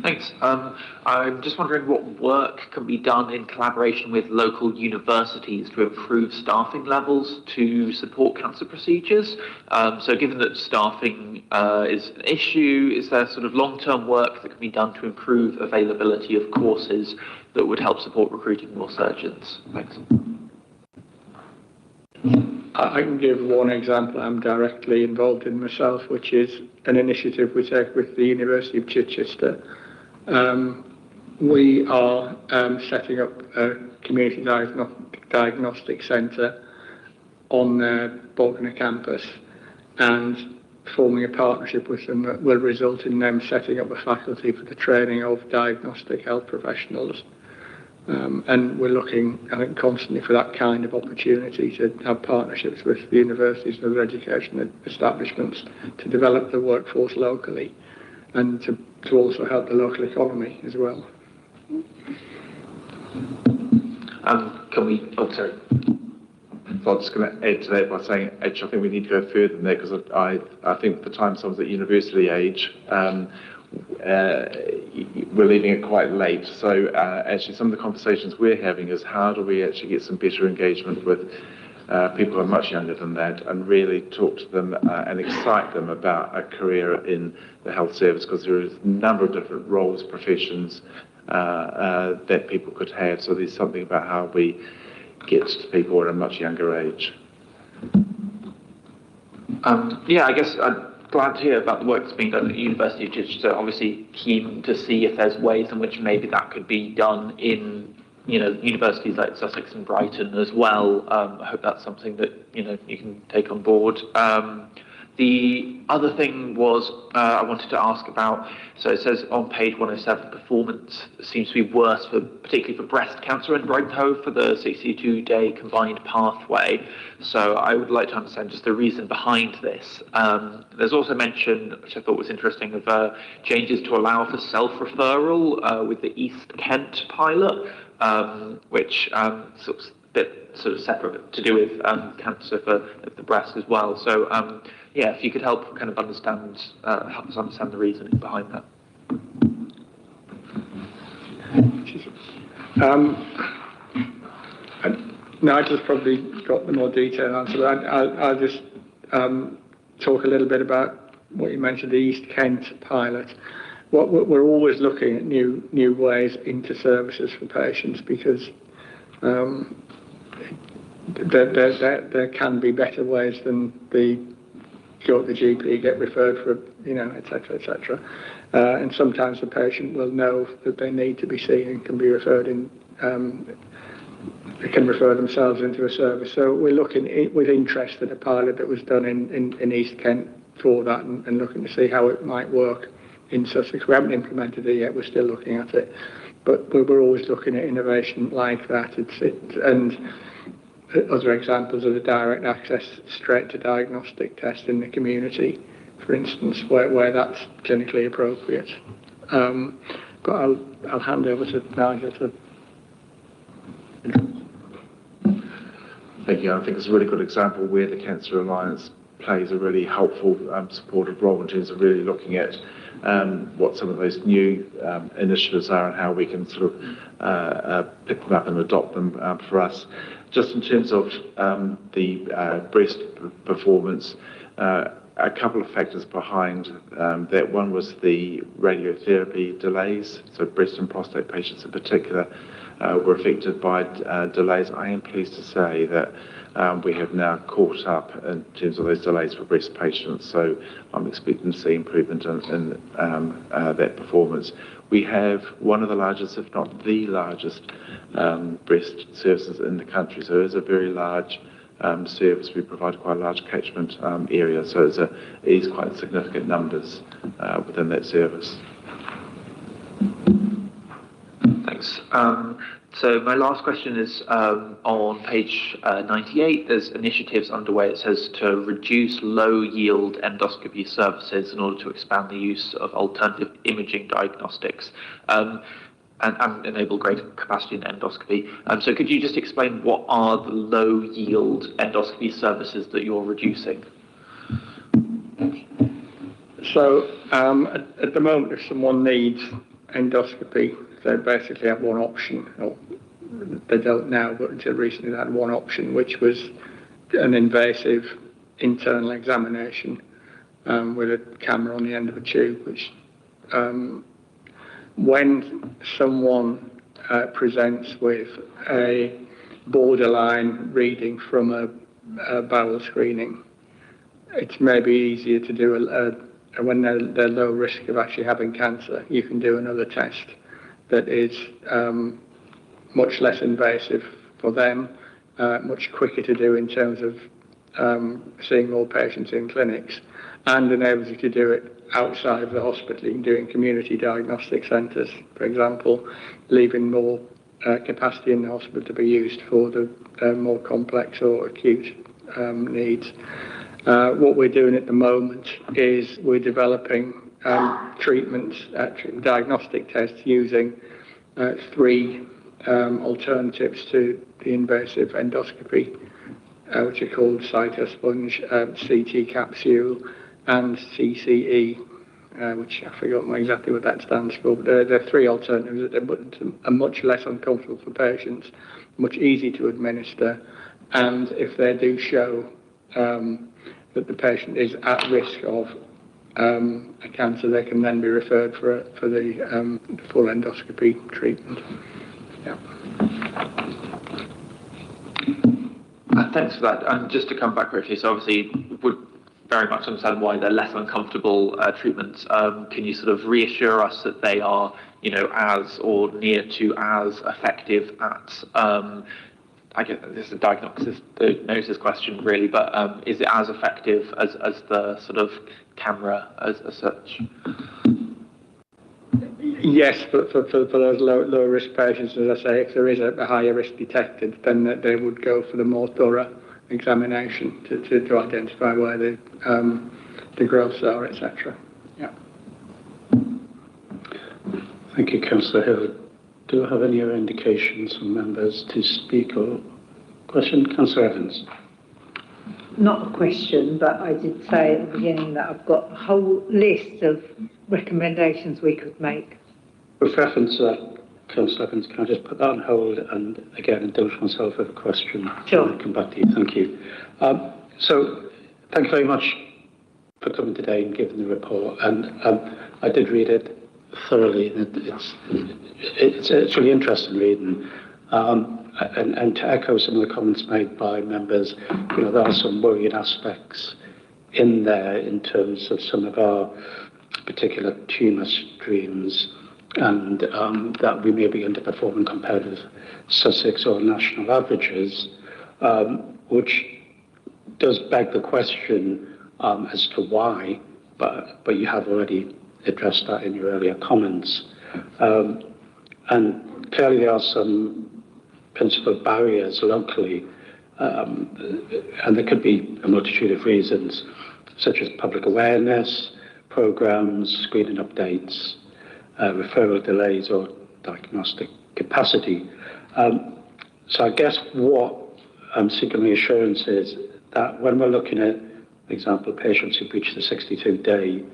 Thanks. I'm just wondering what work can be done in collaboration with local universities to improve staffing levels to support cancer procedures. So given that staffing is an issue, is there sort of long-term work that can be done to improve availability of courses that would help support recruiting more surgeons? Thanks. I can give one example I'm directly involved in myself, which is an initiative we take with the University of Chichester. We are setting up a community diagnostic centre on their Bolton campus, and forming a partnership with them that will result in them setting up a faculty for the training of diagnostic health professionals. And we're looking, I think, constantly for that kind of opportunity to have partnerships with the universities and other education establishments to develop the workforce locally and to also help the local economy as well. Can we, oh, sorry. So I'm just going to add to that by saying, actually, I think we need to go further than that, because I think the time someone's at university age, we're leaving it quite late. So actually some of the conversations we're having is how do we actually get some better engagement with people who are much younger than that, and really talk to them and excite them about a career in the health service, because there is a number of different roles, professions that people could have. So there's something about how we get to people at a much younger age. Yeah, I guess I'm glad to hear about the work that's being done at the University of Chichester. Obviously keen to see if there's ways in which maybe that could be done in, you know, universities like Sussex and Brighton as well. I hope that's something that, you know, you can take on board. The other thing was I wanted to ask about, so it says on page 107, performance seems to be worse, particularly for breast cancer in Brighton Hove for the 62-day combined pathway. So I would like to understand just the reason behind this. There's also mention, which I thought was interesting, of changes to allow for self-referral with the East Kent pilot, which sort of separate to do with cancer of the breast as well. So yeah, if you could help kind of help us understand the reasoning behind that. Nigel's probably got the more detailed answer, but I'll just talk a little bit about what you mentioned, the East Kent pilot. We're always looking at new ways into services for patients, because there can be better ways than the go to the GP, get referred for, et cetera, et cetera. And sometimes the patient will know that they need to be seen and can be referred in, they can refer themselves into a service. So we're looking with interest at a pilot that was done in East Kent for that and looking to see how it might work in Sussex. We haven't implemented it yet, we're still looking at it. But we're always looking at innovation like that. And other examples of the direct access straight to diagnostic test in the community, for instance, where that's clinically appropriate. But I'll hand over to Nigel to. Thank you. I think it's a really good example where the Cancer Alliance plays a really helpful supportive role in terms of really looking at what some of those new initiatives are and how we can sort of pick them up and adopt them for us. Just in terms of the breast performance, a couple of factors behind that. One was the radiotherapy delays, so breast and prostate patients in particular were affected by delays. I am pleased to say that we have now caught up in terms of those delays for breast patients, so I'm expecting to see improvement in that performance. We have one of the largest, if not the largest, breast services in the country, so it is a very large service. We provide quite a large catchment area, so it is quite significant numbers within that service. Thanks. So my last question is on page 98. There's initiatives underway, it says, to reduce low-yield endoscopy services in order to expand the use of alternative imaging diagnostics and enable greater capacity in endoscopy. So could you just explain what are the low-yield endoscopy services that you're reducing? So at the moment, if someone needs endoscopy, they basically have one option, or they don't now, but until recently they had one option, which was an invasive internal examination with a camera on the end of a tube, which when someone presents with a borderline reading from a bowel screening, it's maybe easier to do when they're low risk of actually having cancer, you can do another test that is much less invasive for them, much quicker to do in terms of seeing more patients in clinics, and enables you to do it outside of the hospital. You can do it in community diagnostic centres, for example, leaving more capacity in the hospital to be used for the more complex or acute needs. What we're doing at the moment is we're developing treatments, diagnostic tests using three alternatives to the invasive endoscopy, which are called cytosponge, CT capsule, and CCE, which I forgot exactly what that stands for, but they're three alternatives that are much less uncomfortable for patients, much easier to administer, and if they do show that the patient is at risk of a cancer, they can then be referred for the full endoscopy treatment. Yeah. Thanks for that. And just to come back quickly, so obviously would very much understand why they're less uncomfortable treatments. Can you sort of reassure us that they are, as or near to as effective at I guess this is a diagnosis question really, but is it as effective as the sort of camera as such? Yes, but for those low risk patients, as I say, if there is a higher risk detected, then they would go for the more thorough examination to identify where the growths are, etc. Yeah. Thank you, Councillor Hill. Do I have any other indications from members to speak or question? Councillor Evans. Not a question, but I did say at the beginning that I've got a whole list of recommendations we could make. With reference to that, Councillor Evans, can I just put that on hold and again indulge myself with a question? Sure. I'll come back to you. Thank you. So thank you very much for coming today and giving the report. And I did read it thoroughly. It's really interesting reading. And to echo some of the comments made by members, there are some worrying aspects in there in terms of some of our particular tumour streams, and that we may be underperforming compared with Sussex or national averages, which does beg the question as to why, but you have already addressed that in your earlier comments. And clearly there are some principal barriers locally, and there could be a multitude of reasons, such as public awareness, programs, screening updates, referral delays, or diagnostic capacity. So I guess what I'm seeking reassurance is that when we're looking at, for example, patients who reach the 62-day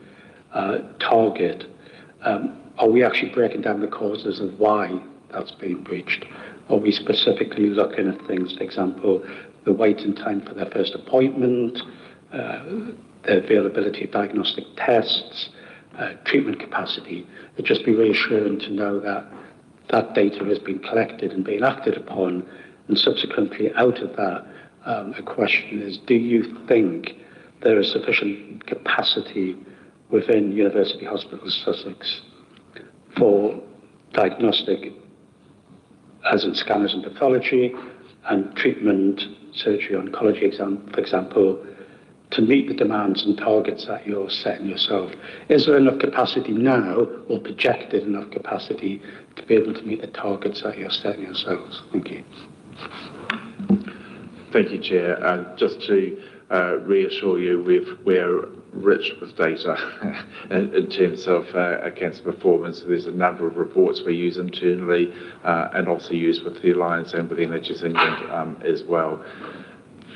target, are we actually breaking down the causes of why that's being breached? Are we specifically looking at things, for example, the waiting time for their first appointment, the availability of diagnostic tests, treatment capacity? It'd just be reassuring to know that that data has been collected and being acted upon, and subsequently out of that, a question is, do you think there is sufficient capacity within University Hospital Sussex for diagnostic, as in scanners and pathology, and treatment, surgery, oncology, for example, to meet the demands and targets that you're setting yourself? Is there enough capacity now, or projected enough capacity, to be able to meet the targets that you're setting yourselves? Thank you. Thank you, Chair. Just to reassure you, we're rich with data in terms of cancer performance. There's a number of reports we use internally and also use with the Alliance and with NHS England as well.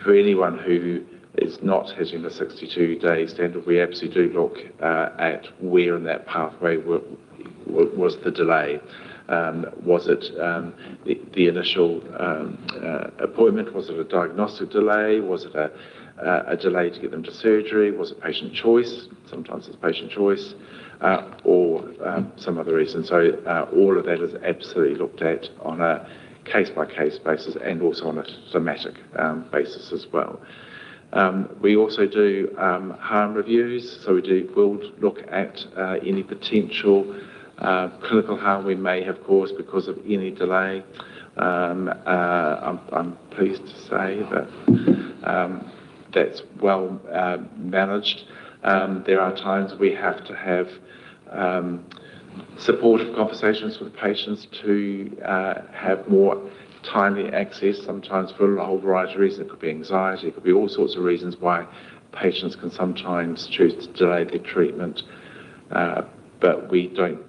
For anyone who is not hitting the 62-day standard, we absolutely do look at where in that pathway was the delay. Was it the initial appointment? Was it a diagnostic delay? Was it a delay to get them to surgery? Was it patient choice? Sometimes it's patient choice, or some other reason. So all of that is absolutely looked at on a case-by-case basis and also on a thematic basis as well. We also do harm reviews, so we'll look at any potential clinical harm we may have caused because of any delay. I'm pleased to say that that's well managed. There are times we have to have supportive conversations with patients to have more timely access, sometimes for a whole variety of reasons. It could be anxiety, it could be all sorts of reasons why patients can sometimes choose to delay their treatment. But we don't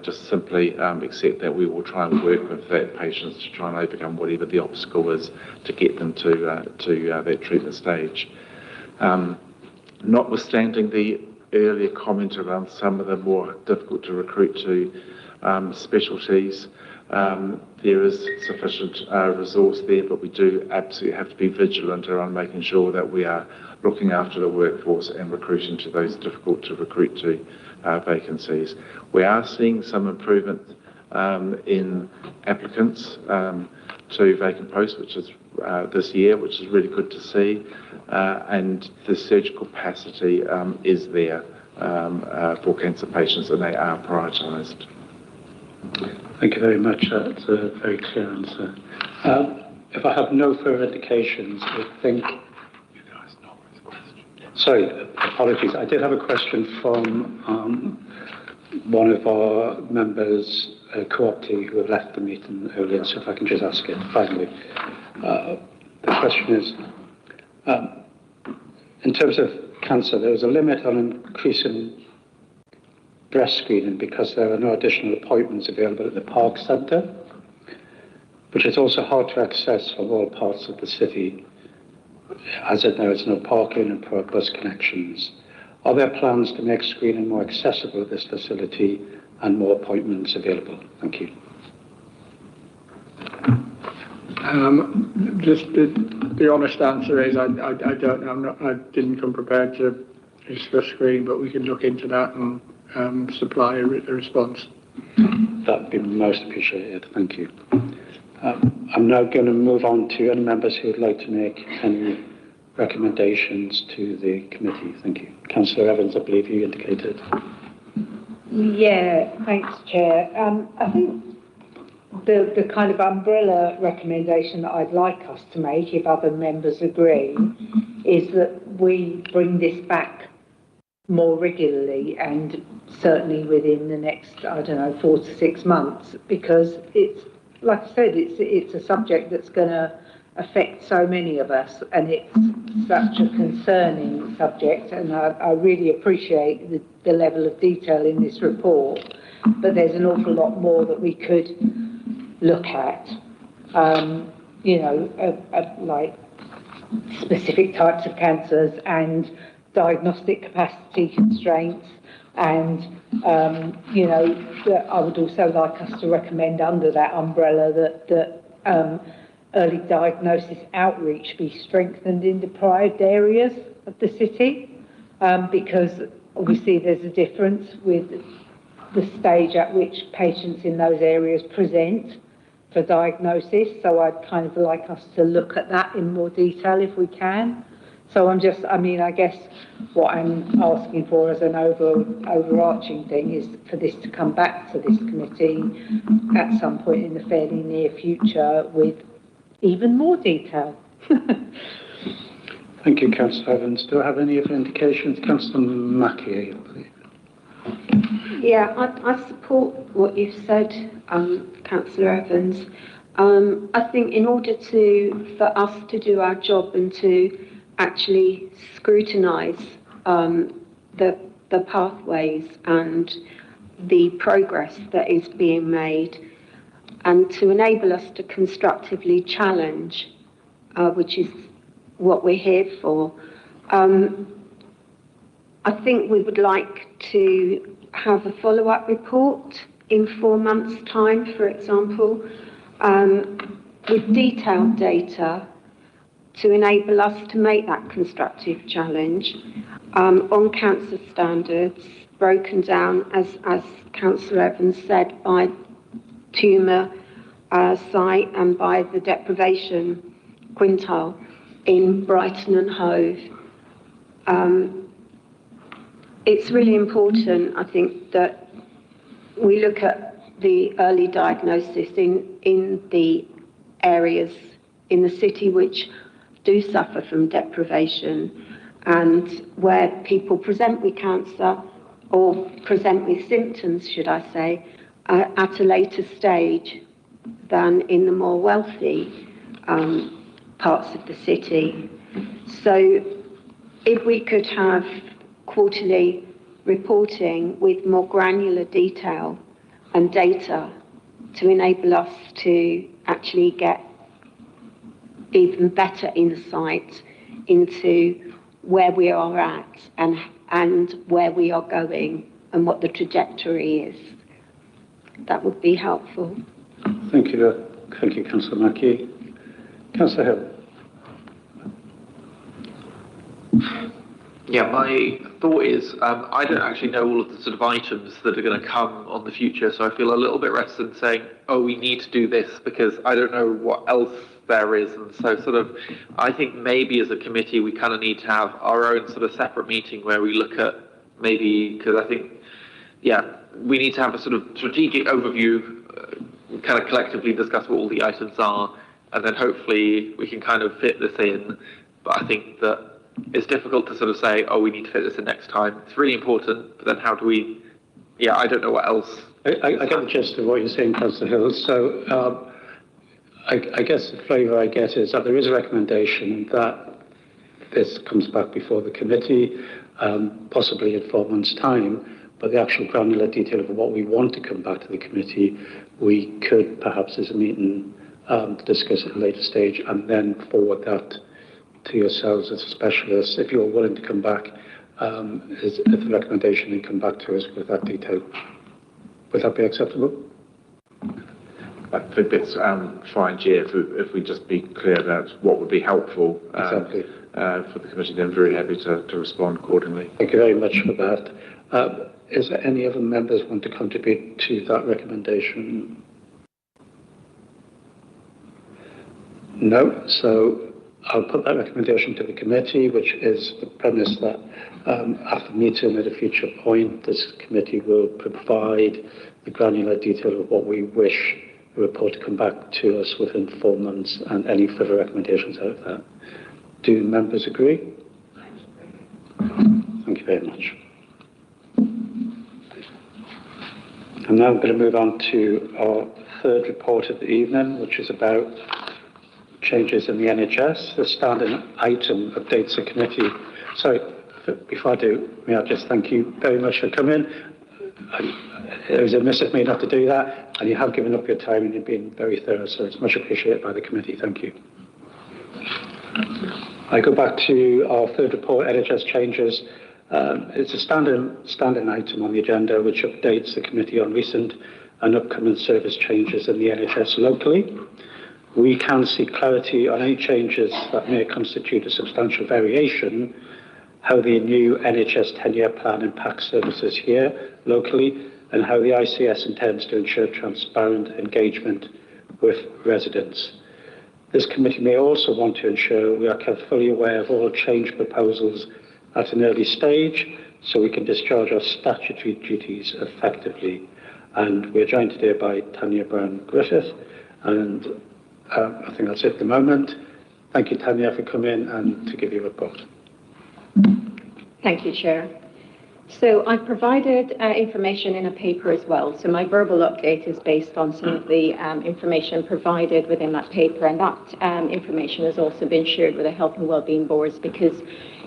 just simply accept that. We will try and work with that patients to try and overcome whatever the obstacle is to get them to that treatment stage. Notwithstanding the earlier comment around some of the more difficult to recruit to specialties, there is sufficient resource there, but we do absolutely have to be vigilant around making sure that we are looking after the workforce and recruiting to those difficult to recruit to vacancies. We are seeing some improvement in applicants to vacant posts, which is this year, which is really good to see, and the surgical capacity is there for cancer patients, and they are prioritised. Thank you very much. That's a very clear answer. If I have no further indications, I think... Sorry, apologies. I did have a question from one of our members, co-optee, who have left the meeting earlier, so if I can just ask it finally. The question is, in terms of cancer, there is a limit on increasing breast screening because there are no additional appointments available at the Park Centre, which is also hard to access from all parts of the city, as there is no parking and poor bus connections. Are there plans to make screening more accessible at this facility and more appointments available? Thank you. Just the honest answer is I don't know. I didn't come prepared to discuss screening, but we can look into that and supply a response. That would be most appreciated. Thank you. I'm now going to move on to any members who would like to make any recommendations to the committee? Thank you. Councillor Evans, I believe you indicated. Yeah, thanks, Chair. I think the kind of umbrella recommendation that I'd like us to make, if other members agree, is that we bring this back more regularly and certainly within the next, 4 to 6 months, because it's, like I said, it's a subject that's going to affect so many of us, and it's such a concerning subject, and I really appreciate the level of detail in this report, but there's an awful lot more that we could look at, like specific types of cancers and diagnostic capacity constraints, and I would also like us to recommend under that umbrella that early diagnosis outreach be strengthened in deprived areas of the city, because obviously there's a difference with the stage at which patients in those areas present for diagnosis, so I'd kind of like us to look at that in more detail if we can. So I guess what I'm asking for as an overarching thing is for this to come back to this committee at some point in the fairly near future with even more detail. Thank you, Councillor Evans. Do I have any other indications? Councillor Mackie, I believe. Yeah, I support what you've said, Councillor Evans. I think in order for us to do our job and to actually scrutinise the pathways and the progress that is being made, and to enable us to constructively challenge, which is what we're here for, I think we would like to have a follow-up report in 4 months' time, for example, with detailed data to enable us to make that constructive challenge on cancer standards, broken down, as Councillor Evans said, by tumour site and by the deprivation quintile in Brighton and Hove. It's really important, I think, that we look at the early diagnosis in the areas in the city which do suffer from deprivation, and where people present with cancer or present with symptoms, should I say, at a later stage than in the more wealthy parts of the city. So if we could have quarterly reporting with more granular detail and data to enable us to actually get even better insight into where we are at and where we are going and what the trajectory is. That would be helpful. Thank you, Councillor Mackie. Councillor Hill. Yeah, my thought is I don't actually know all of the sort of items that are going to come on the future, so I feel a little bit reticent saying, oh, we need to do this, because I don't know what else there is. And so sort of, I think maybe as a committee we kind of need to have our own sort of separate meeting where we look at maybe, because I think, yeah, we need to have a sort of strategic overview, kind of collectively discuss what all the items are, and then hopefully we can kind of fit this in. But I think that it's difficult to sort of say, oh, we need to fit this in next time. It's really important, but then how do we, yeah, I don't know what else. I get the gist of what you're saying, Councillor Hill. So I guess the flavour I get is that there is a recommendation that this comes back before the committee, possibly in 4 months' time, but the actual granular detail of what we want to come back to the committee, we could perhaps as a meeting discuss at a later stage and then forward that to yourselves as specialists, if you're willing to come back as the recommendation and come back to us with that detail. Would that be acceptable? I think it's fine, Chair, if we just be clear about what would be helpful Exactly. For the committee, then very happy to respond accordingly. Thank you very much for that. Is there any other members want to contribute to that recommendation? No. So I'll put that recommendation to the committee, which is the premise that after meeting at a future point, this committee will provide the granular detail of what we wish the report to come back to us within 4 months and any further recommendations out of that. Do members agree? Thank you very much. I'm now going to move on to our third report of the evening, which is about changes in the NHS. The standing item updates the committee. Sorry, before I do, may I just thank you very much for coming. It was amiss of me not to do that, and you have given up your time and you've been very thorough, so it's much appreciated by the committee. Thank you. I go back to our third report, NHS changes. It's a standing item on the agenda which updates the committee on recent and upcoming service changes in the NHS locally. We can seek clarity on any changes that may constitute a substantial variation, how the new NHS 10-year plan impacts services here locally, and how the ICS intends to ensure transparent engagement with residents. This committee may also want to ensure we are kept fully aware of all change proposals at an early stage so we can discharge our statutory duties effectively. And we're joined today by Tanya Brown-Griffith, and I think that's it at the moment. Thank you, Tanya, for coming and to give your report. Thank you, Chair. So I've provided information in a paper as well. So my verbal update is based on some of the information provided within that paper, and that information has also been shared with the Health and Wellbeing Boards, because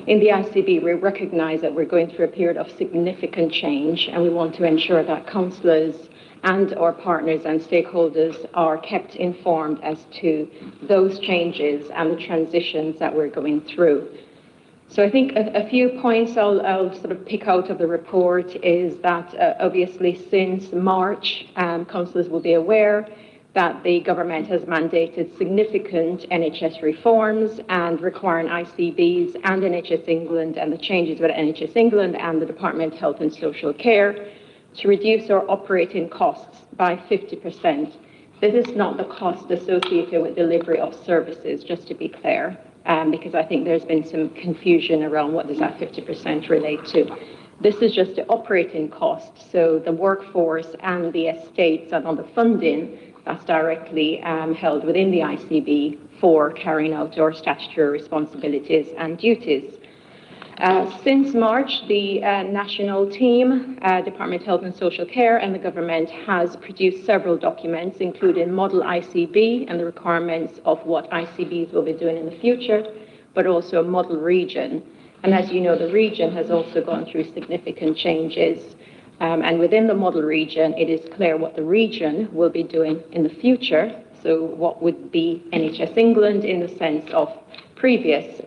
in the ICB we recognise that we're going through a period of significant change, and we want to ensure that councillors and our partners and stakeholders are kept informed as to those changes and the transitions that we're going through. So I think a few points I'll sort of pick out of the report is that obviously since March, councillors will be aware that the government has mandated significant NHS reforms and requiring ICBs and NHS England and the changes with NHS England and the Department of Health and Social Care to reduce our operating costs by 50%. This is not the cost associated with delivery of services, just to be clear. Because I think there's been some confusion around what does that 50% relate to. This is just the operating cost, so the workforce and the estates and on the funding that's directly held within the ICB for carrying out our statutory responsibilities and duties. Since March, the national team, Department of Health and Social Care and the government has produced several documents, including Model ICB and the requirements of what ICBs will be doing in the future, but also a model region. And as you know, the region has also gone through significant changes. And within the model region, it is clear what the region will be doing in the future. So what would be NHS England in the sense of previous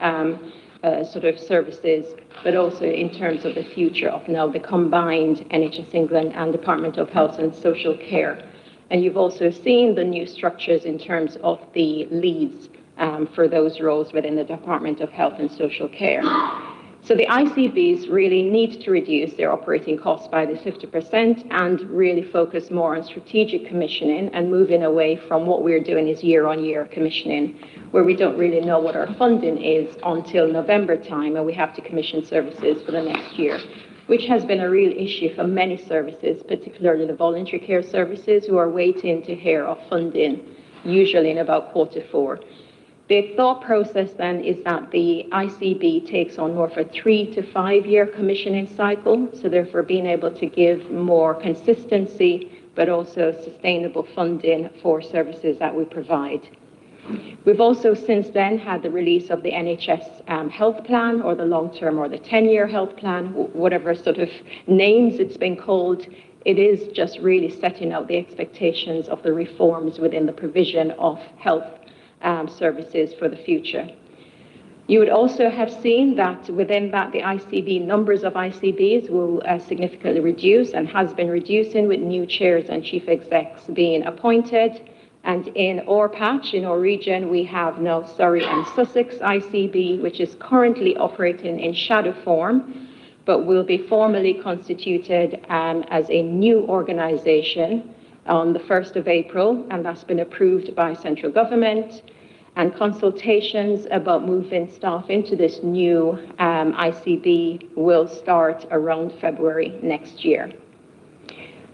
sort of services, but also in terms of the future of now the combined NHS England and Department of Health and Social Care. And you've also seen the new structures in terms of the leads for those roles within the Department of Health and Social Care. So the ICBs really need to reduce their operating costs by the 50% and really focus more on strategic commissioning and moving away from what we're doing is year-on-year commissioning, where we don't really know what our funding is until November time, and we have to commission services for the next year, which has been a real issue for many services, particularly the voluntary care services, who are waiting to hear of funding, usually in about Q4. The thought process then is that the ICB takes on more of a 3 to 5 year commissioning cycle, so therefore being able to give more consistency, but also sustainable funding for services that we provide. We've also since then had the release of the NHS health plan, or the long-term or the 10-year health plan, whatever sort of names it's been called. It is just really setting out the expectations of the reforms within the provision of health services for the future. You would also have seen that within that the ICB numbers of ICBs will significantly reduce and has been reducing, with new chairs and chief execs being appointed. And in our patch, in our region, we have now Surrey and Sussex ICB, which is currently operating in shadow form, but will be formally constituted as a new organisation on the 1st of April, and that's been approved by central government. and consultations about moving staff into this new ICB will start around February next year.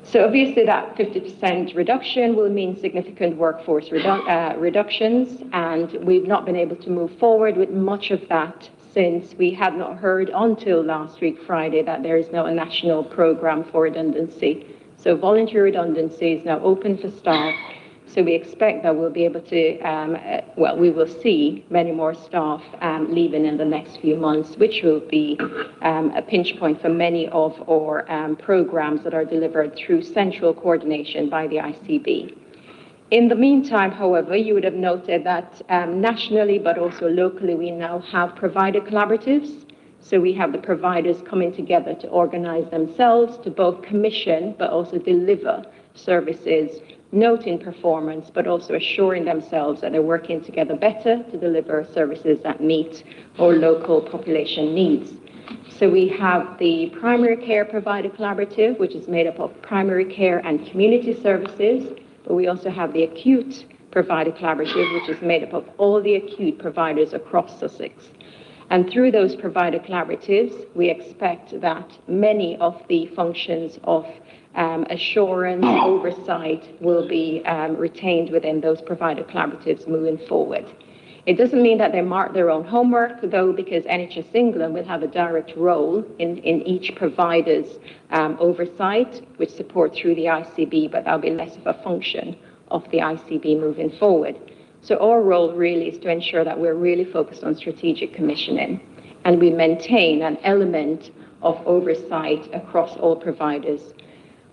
So obviously that 50% reduction will mean significant workforce reductions, and we've not been able to move forward with much of that since we had not heard until last week Friday that there is now a national program for redundancy. So voluntary redundancy is now open for staff. So we expect that we'll be able to, we will see many more staff leaving in the next few months, which will be a pinch point for many of our programs that are delivered through central coordination by the ICB. In the meantime, however, you would have noted that nationally, but also locally, we now have provider collaboratives. So we have the providers coming together to organize themselves to both commission, but also deliver services, noting performance, but also assuring themselves that they're working together better to deliver services that meet our local population needs. So we have the primary care provider collaborative, which is made up of primary care and community services, but we also have the acute provider collaborative, which is made up of all the acute providers across Sussex. And through those provider collaboratives, we expect that many of the functions of assurance, oversight will be retained within those provider collaboratives moving forward. It doesn't mean that they mark their own homework, though, because NHS England will have a direct role in each provider's oversight, which support through the ICB, but that'll be less of a function of the ICB moving forward. So our role really is to ensure that we're really focused on strategic commissioning, and we maintain an element of oversight across all providers.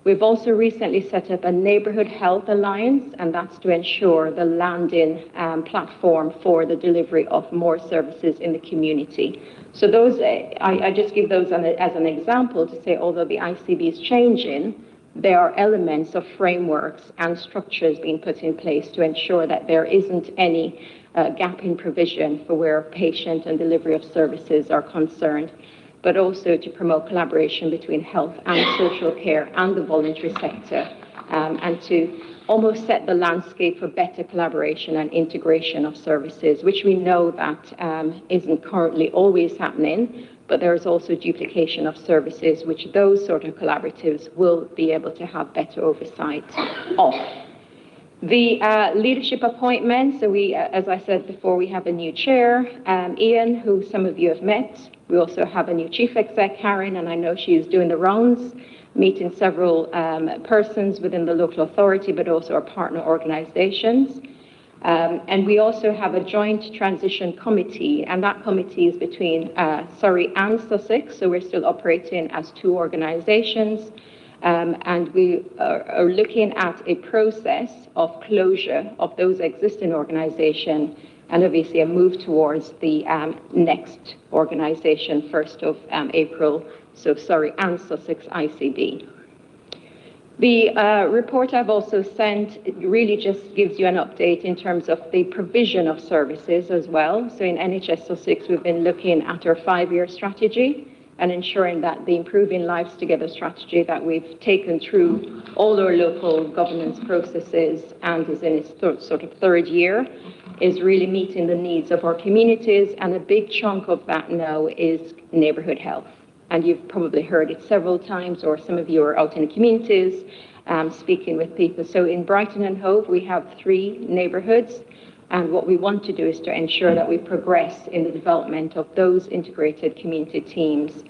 We've also recently set up a neighbourhood health alliance, and that's to ensure the landing platform for the delivery of more services in the community. So those, I just give those as an example to say, although the ICB is changing, there are elements of frameworks and structures being put in place to ensure that there isn't any gap in provision for where patient and delivery of services are concerned, but also to promote collaboration between health and social care and the voluntary sector, and to almost set the landscape for better collaboration and integration of services, which we know that isn't currently always happening, but there is also duplication of services, which those sort of collaboratives will be able to have better oversight of. The leadership appointments, so we, as I said before, we have a new chair, Ian, who some of you have met. We also have a new chief exec, Karen, and I know she is doing the rounds, meeting several persons within the local authority, but also our partner organizations. And we also have a joint transition committee, and that committee is between Surrey and Sussex, so we're still operating as two organizations. And we are looking at a process of closure of those existing organizations, and obviously a move towards the next organization, 1st of April, so Surrey and Sussex ICB. The report I've also sent really just gives you an update in terms of the provision of services as well. So in NHS Sussex, we've been looking at our 5-year strategy and ensuring that the Improving Lives Together strategy that we've taken through all our local governance processes and is in its sort of 3rd year is really meeting the needs of our communities, and a big chunk of that now is neighbourhood health. And you've probably heard it several times, or some of you are out in the communities speaking with people. So in Brighton and Hove, we have 3 neighbourhoods, and what we want to do is to ensure that we progress in the development of those integrated community teams.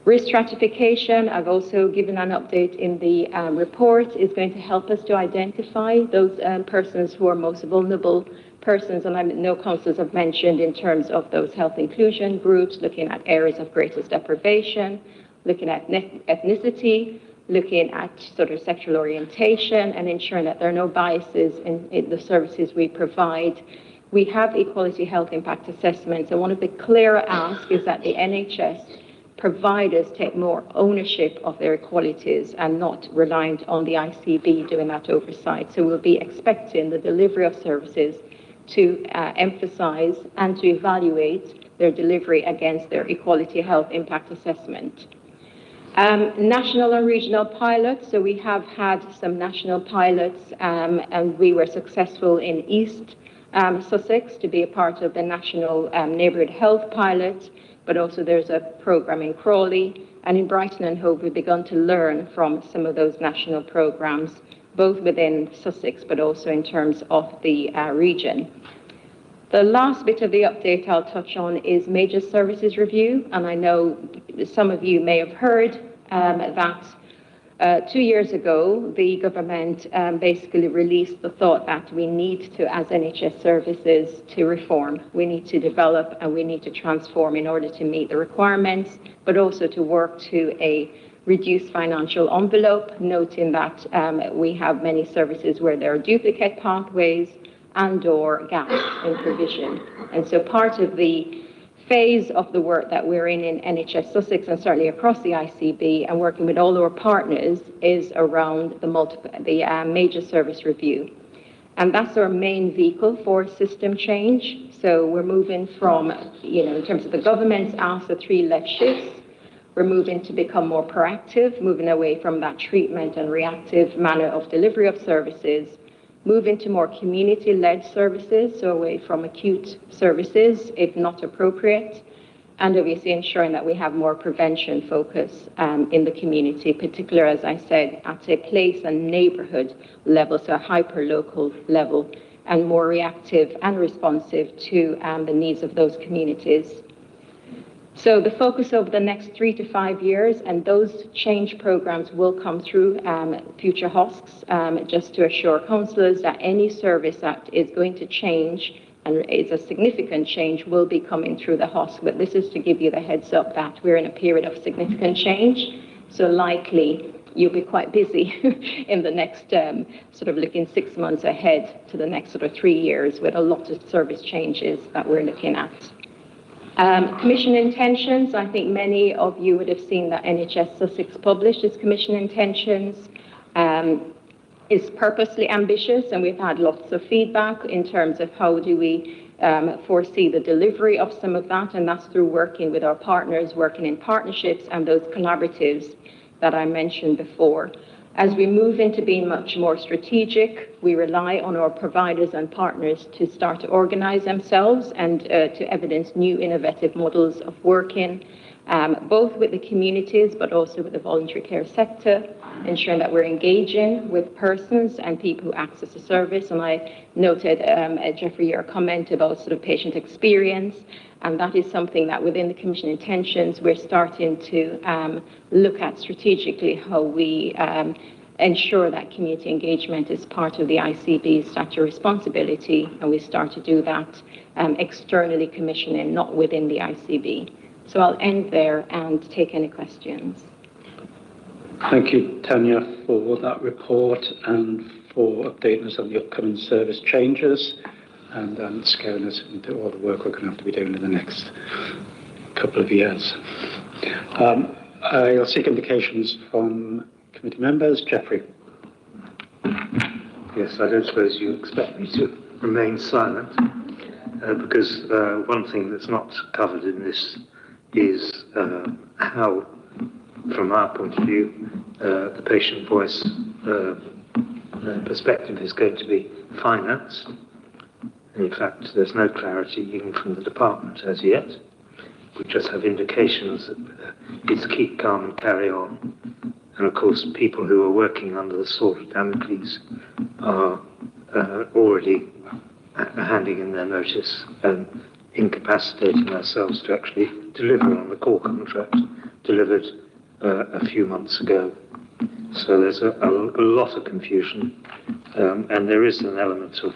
Risk stratification, I've also given an update in the report, is going to help us to identify those persons who are most vulnerable persons, and I know councillors have mentioned in terms of those health inclusion groups, looking at areas of greatest deprivation, looking at ethnicity, looking at sort of sexual orientation, and ensuring that there are no biases in the services we provide. We have equality health impact assessments, and one of the clearer asks is that the NHS providers take more ownership of their equalities and not reliant on the ICB doing that oversight. So we'll be expecting the delivery of services to emphasize and to evaluate their delivery against their equality health impact assessment. National and regional pilots, so we have had some national pilots, and we were successful in East Sussex to be a part of the National Neighbourhood Health Pilot, but also there's a programme in Crawley. And in Brighton and Hove, we've begun to learn from some of those national programmes, both within Sussex, but also in terms of the region. The last bit of the update I'll touch on is major services review. And I know some of you may have heard that 2 years ago, the government basically released the thought that we need to, as NHS services, to reform. We need to develop and we need to transform in order to meet the requirements, but also to work to a reduced financial envelope, noting that we have many services where there are duplicate pathways and/or gaps in provision. And so part of the phase of the work that we're in NHS Sussex and certainly across the ICB and working with all our partners is around the major service review. And that's our main vehicle for system change. So we're moving from, in terms of the government's asked the 3 left shifts, we're moving to become more proactive, moving away from that treatment and reactive manner of delivery of services, moving to more community-led services, so away from acute services, if not appropriate, and obviously ensuring that we have more prevention focus in the community, particularly, as I said, at a place and neighbourhood level, so a hyper-local level, and more reactive and responsive to the needs of those communities. So the focus over the next 3 to 5 years, and those change programs will come through future HOSCs, just to assure councillors that any service that is going to change and is a significant change will be coming through the HOSC. But this is to give you the heads up that we're in a period of significant change. So likely you'll be quite busy in the next sort of looking 6 months ahead to the next sort of 3 years with a lot of service changes that we're looking at. Commission intentions, I think many of you would have seen that NHS Sussex published its commission intentions. It's purposely ambitious, and we've had lots of feedback in terms of how do we foresee the delivery of some of that, and that's through working with our partners, working in partnerships and those collaboratives that I mentioned before. As we move into being much more strategic, we rely on our providers and partners to start to organize themselves and to evidence new innovative models of working, both with the communities but also with the voluntary care sector, ensuring that we're engaging with persons and people who access the service. And I noted, Jeffrey, your comment about sort of patient experience, and that is something that within the Commission intentions we're starting to look at strategically, how we ensure that community engagement is part of the ICB's statutory responsibility, and we start to do that externally commissioning, not within the ICB. So I'll end there and take any questions. Thank you, Tanya, for that report and for updating us on the upcoming service changes and scaling us into all the work we're going to have to be doing in the next couple of years. I'll seek indications from committee members. Jeffrey. Yes, I don't suppose you expect me to remain silent, because one thing that's not covered in this is how, from our point of view, the patient voice perspective is going to be financed. In fact, there's no clarity even from the department as yet. We just have indications that it's keep calm and carry on. And of course, people who are working under the sword of Damocles are already handing in their notice and incapacitating ourselves to actually deliver on the core contract delivered a few months ago. So there's a lot of confusion, and there is an element of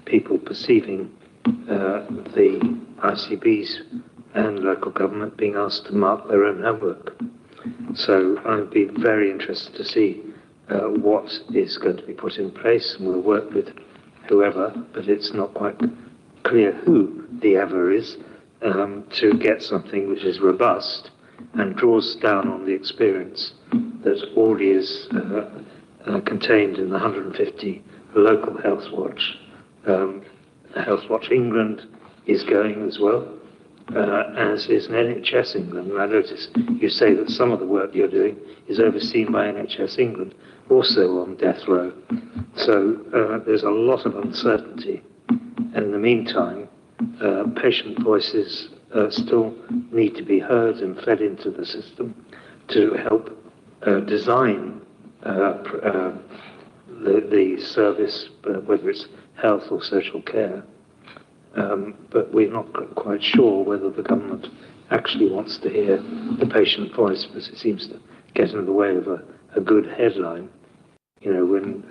people perceiving the ICBs and local government being asked to mark their own homework. So I'd be very interested to see what is going to be put in place, and we'll work with whoever, but it's not quite clear who the ever is, to get something which is robust and draws down on the experience that already is contained in the 150 local Health Watch. Health Watch England is going as well, as is NHS England. And I notice you say that some of the work you're doing is overseen by NHS England, also on death row. So there's a lot of uncertainty And in the meantime, patient voices still need to be heard and fed into the system to help design the service, whether it's health or social care. But we're not quite sure whether the government actually wants to hear the patient voice, because it seems to get in the way of a good headline. You know, when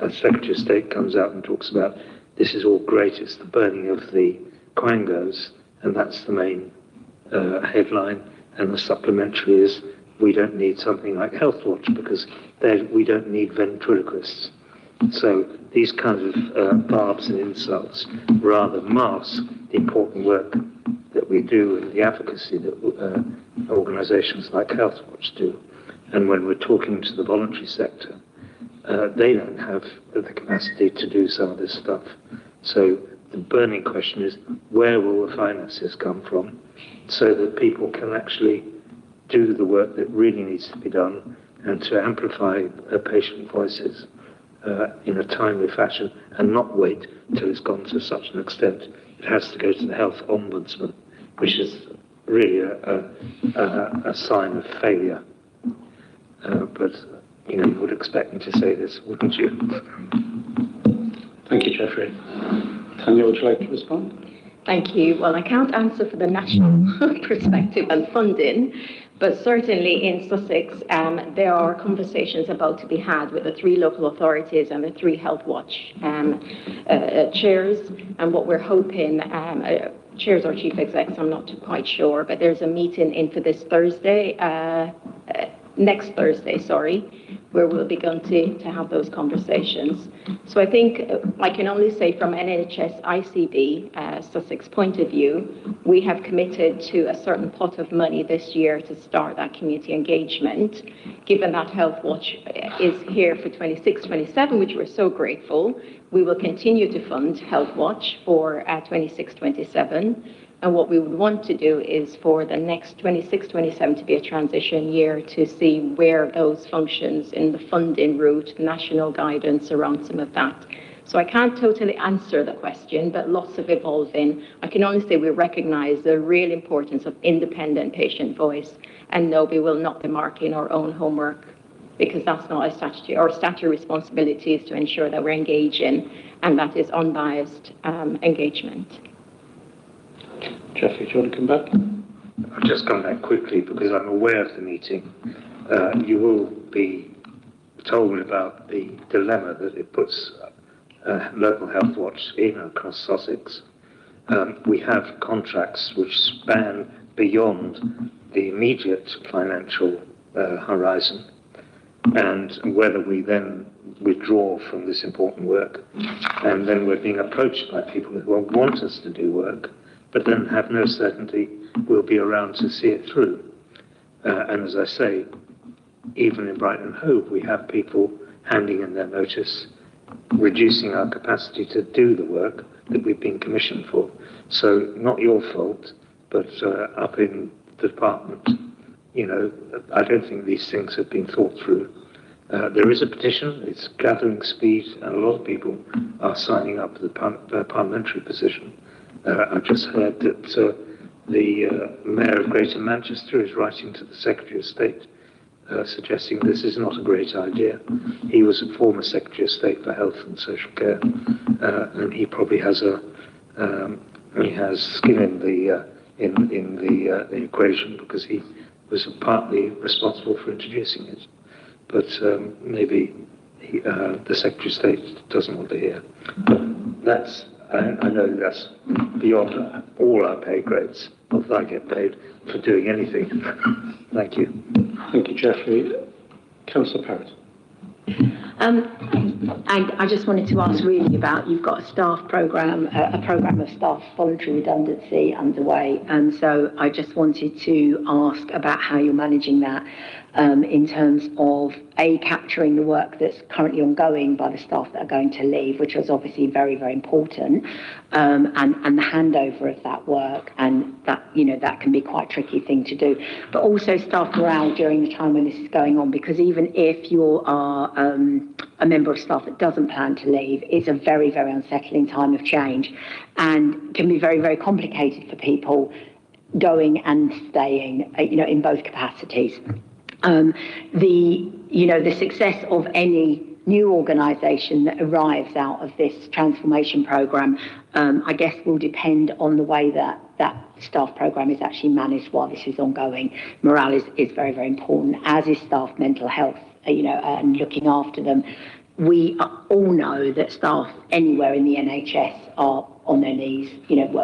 a Secretary of State comes out and talks about this is all great, it's the burning of the quangos, and that's the main headline, and the supplementary is we don't need something like Health Watch because we don't need ventriloquists. So these kinds of barbs and insults rather mask the important work that we do and the advocacy that organisations like Health Watch do. And when we're talking to the voluntary sector, they don't have the capacity to do some of this stuff. So the burning question is, where will the finances come from so that people can actually do the work that really needs to be done and to amplify patient voices in a timely fashion and not wait till it's gone to such an extent it has to go to the health ombudsman, which is really a sign of failure. But you know, you would expect me to say this, wouldn't you? Thank you, Geoffrey. Tanya, would you like to respond? Thank you. Well, I can't answer for the national perspective and funding, but certainly in Sussex, there are conversations about to be had with the 3 local authorities and the 3 Health Watch chairs. And what we're hoping, chairs or chief execs, I'm not quite sure, but there's a meeting in for this Thursday, next Thursday, where we'll be going to have those conversations. So I think I can only say from NHS ICB, Sussex point of view, we have committed to a certain pot of money this year to start that community engagement. Given that Health Watch is here for 26-27, which we're so grateful, we will continue to fund Health Watch for 26-27. And what we would want to do is for the next 26-27 to be a transition year to see where those functions in the funding route, national guidance around some of that. So I can't totally answer the question, but lots of evolving. I can only say we recognise the real importance of independent patient voice, and no, we will not be marking our own homework because that's not a statutory, our statutory responsibility is to ensure that we're engaging, and that is unbiased engagement. Geoffrey, do you want to come back? I'll just come back quickly because I'm aware of the meeting. You will be told about the dilemma that it puts local Health Watch in across Sussex. We have contracts which span beyond the immediate financial horizon, and whether we then withdraw from this important work, and then we're being approached by people who want us to do work, but then have no certainty we'll be around to see it through. And as I say, even in Brighton and Hove, we have people handing in their notice, reducing our capacity to do the work that we've been commissioned for. So not your fault, but up in the department, you know, I don't think these things have been thought through. There is a petition, it's gathering speed, and a lot of people are signing up for the parliamentary position. I've just heard that the Mayor of Greater Manchester is writing to the Secretary of State suggesting this is not a great idea. He was a former Secretary of State for Health and Social Care, and he probably has skin in the equation because he was partly responsible for introducing it. But maybe the Secretary of State doesn't want to hear. That's I know that's beyond all our pay grades. Not that I get paid for doing anything. Thank you. Thank you, Geoffrey. Councillor Parrott. I just wanted to ask really about, you've got a staff programme, a programme of staff voluntary redundancy underway, and so I just wanted to ask about how you're managing that in terms of capturing the work that's currently ongoing by the staff that are going to leave, which was obviously very, very important, and the handover of that work, and that, you know, that can be quite a tricky thing to do, but also staff morale during the time when this is going on, because even if you are a member of staff that doesn't plan to leave, it's a very, very unsettling time of change and can be very, very complicated for people going and staying, in both capacities. The success of any new organisation that arrives out of this transformation programme, I guess will depend on the way that staff programme is actually managed while this is ongoing. Morale is very, very important, as is staff mental health, and looking after them. We all know that staff anywhere in the NHS are on their knees,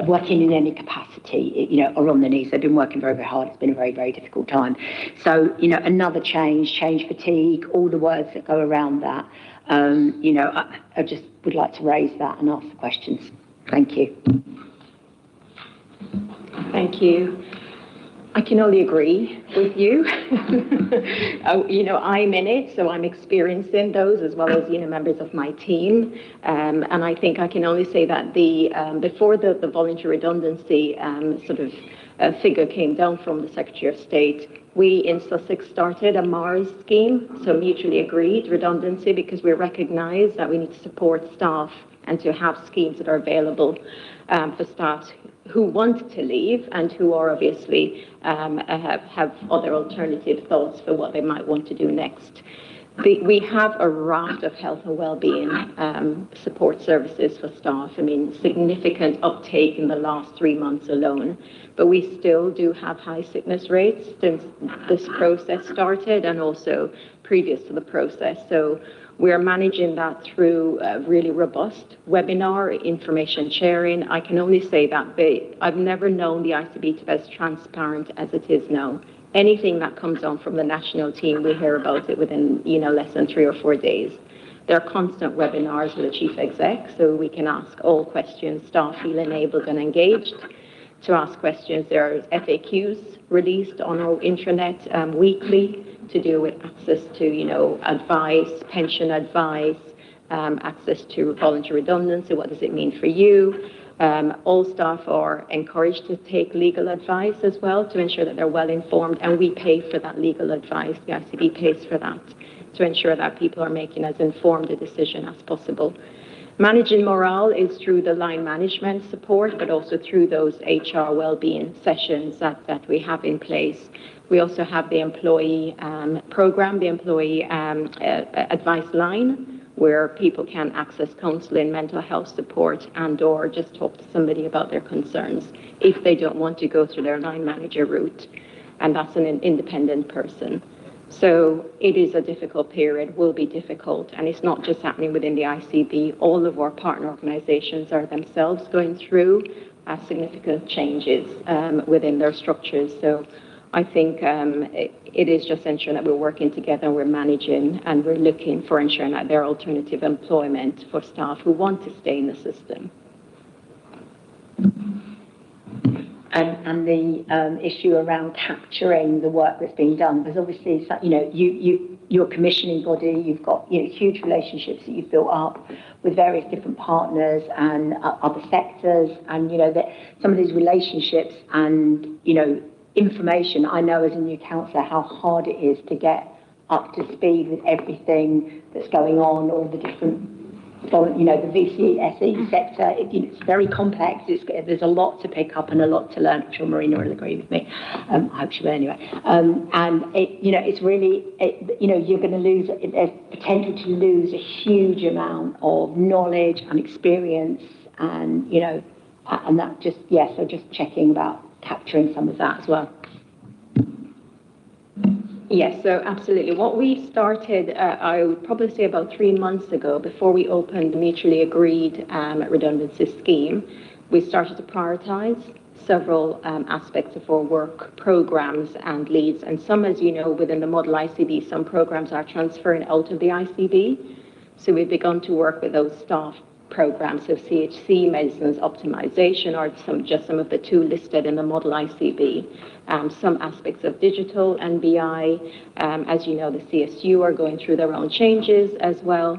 working in any capacity, are on their knees. They've been working very, very hard. It's been a very, very difficult time. So, another change fatigue, all the words that go around that. I just would like to raise that and ask the questions. Thank you. Thank you. I can only agree with you. I'm in it, so I'm experiencing those as well as, members of my team. And I think I can only say that before the voluntary redundancy figure came down from the Secretary of State, we in Sussex started a MARS scheme, so mutually agreed redundancy, because we recognise that we need to support staff and to have schemes that are available for staff who want to leave and who are obviously have other alternative thoughts for what they might want to do next. We have a raft of health and well-being support services for staff. I mean, significant uptake in the last 3 months alone, but we still do have high sickness rates since this process started and also previous to the process. So we are managing that through really robust webinar information sharing. I can only say that I've never known the ICB to be as transparent as it is now. Anything that comes on from the national team, we hear about it within less than 3 or 4 days. There are constant webinars with the chief exec, so we can ask all questions. Staff feel enabled and engaged to ask questions. There are FAQs released on our intranet weekly to do with access to, advice, pension advice, access to voluntary redundancy. What does it mean for you? All staff are encouraged to take legal advice as well to ensure that they're well informed, and we pay for that legal advice. The ICB pays for that to ensure that people are making as informed a decision as possible. Managing morale is through the line management support, but also through those HR wellbeing sessions that we have in place. We also have the employee program, the employee advice line, where people can access counselling, mental health support, and/or just talk to somebody about their concerns if they don't want to go through their line manager route, and that's an independent person. So it is a difficult period, will be difficult, and it's not just happening within the ICB. All of our partner organisations are themselves going through significant changes within their structures. So I think it is just ensuring that we're working together, we're managing, and we're looking for ensuring that there are alternative employment for staff who want to stay in the system. And the issue around capturing the work that's being done, because obviously, you're a commissioning body, you've got huge relationships that you've built up with various different partners and other sectors, and that some of these relationships and information. I know as a new councillor how hard it is to get up to speed with everything that's going on, all the different, the VC, sector. It's very complex. There's a lot to pick up and a lot to learn. I'm sure Marina will agree with me. I hope she will anyway. And it's really, you're going to lose, there's potential to lose a huge amount of knowledge and experience, and and that just, so just checking about capturing some of that as well. Yes, so absolutely. What we started, I would probably say about 3 months ago, before we opened the mutually agreed redundancy scheme, we started to prioritise several aspects of our work, programmes and leads. And some, as you know, within the model ICB, some programmes are transferring out of the ICB. So we've begun to work with those staff programmes of CHC, medicines optimisation, or some of the 2 listed in the model ICB. Some aspects of digital and BI. As you know, the CSU are going through their own changes as well.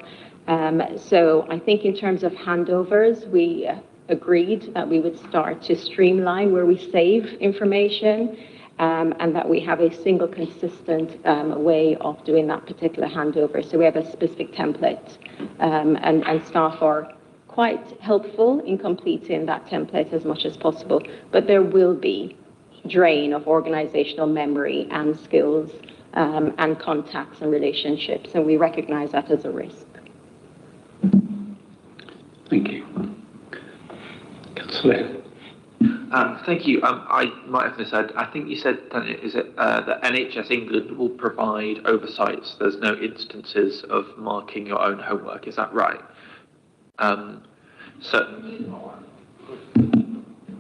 So I think in terms of handovers, we agreed that we would start to streamline where we save information and that we have a single consistent way of doing that particular handover. So we have a specific template, and staff are quite helpful in completing that template as much as possible. But there will be drain of organizational memory and skills and contacts and relationships, and we recognize that as a risk. Thank you. Councillor. Thank you. I might have misheard. I think you said that NHS England will provide oversight, so there's no instances of marking your own homework. Is that right?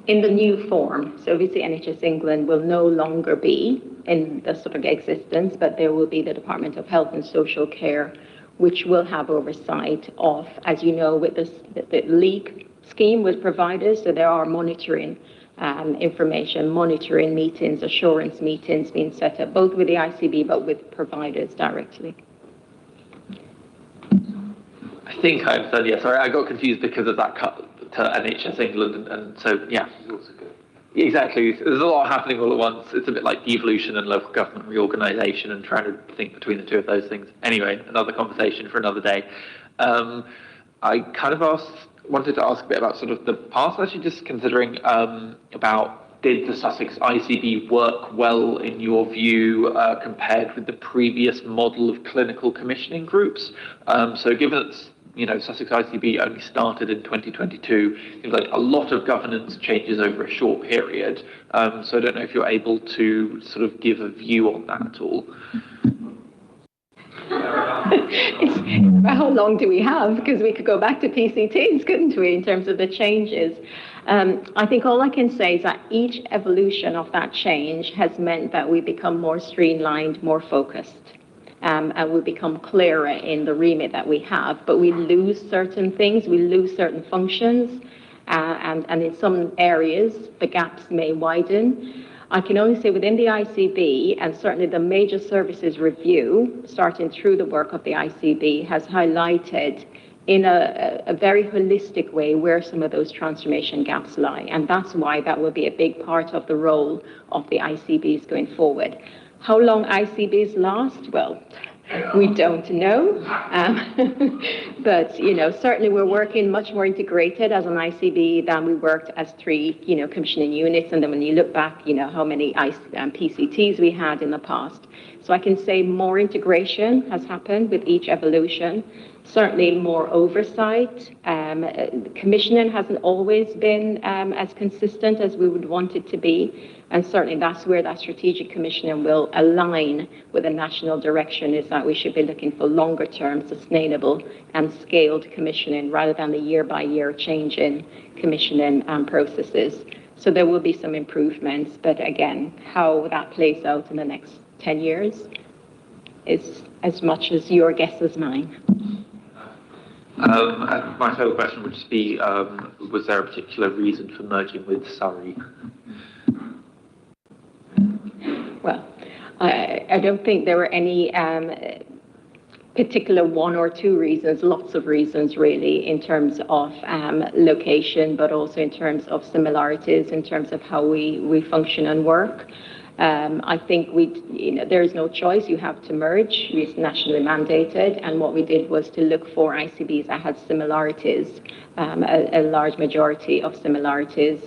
In the new form, so obviously NHS England will no longer be in the sort of existence, but there will be the Department of Health and Social Care, which will have oversight of, as you know, with this, the leak scheme with providers, so there are monitoring information, monitoring meetings, assurance meetings being set up, both with the ICB but with providers directly. I think I understand, yeah, sorry, I got confused because of that cut to NHS England, and so, yeah. Exactly, there's a lot happening all at once. It's a bit like devolution and local government reorganisation and trying to think between the two of those things. Anyway, another conversation for another day. I kind of wanted to ask a bit about sort of the past, actually, just considering about did the Sussex ICB work well in your view compared with the previous model of clinical commissioning groups? So given that, you know, Sussex ICB only started in 2022, seems like a lot of governance changes over a short period. So I don't know if you're able to sort of give a view on that at all. How long do we have? Because we could go back to PCTs, couldn't we, in terms of the changes? I think all I can say is that each evolution of that change has meant that we become more streamlined, more focused. And we become clearer in the remit that we have, but we lose certain things, we lose certain functions, and in some areas the gaps may widen. I can only say within the ICB, and certainly the major services review, starting through the work of the ICB, has highlighted in a very holistic way where some of those transformation gaps lie, and that's why that will be a big part of the role of the ICBs going forward. How long ICBs last? Well, we don't know, but you know, certainly we're working much more integrated as an ICB than we worked as three, you know, commissioning units. And then when you look back, you know, how many PCTs we had in the past. So I can say more integration has happened with each evolution. Certainly more oversight. Commissioning hasn't always been as consistent as we would want it to be. And certainly that's where that strategic commissioning will align with the national direction, is that we should be looking for longer term, sustainable and scaled commissioning rather than the year by year change in commissioning processes. So there will be some improvements, but again, how that plays out in the next 10 years is as much as your guess as mine. My further question would just be, was there a particular reason for merging with Surrey? Well, I don't think there were any particular one or two reasons, lots of reasons really, in terms of location, but also in terms of similarities, in terms of how we function and work. I think there is no choice, you have to merge, it's nationally mandated, and what we did was to look for ICBs that had similarities, a large majority of similarities.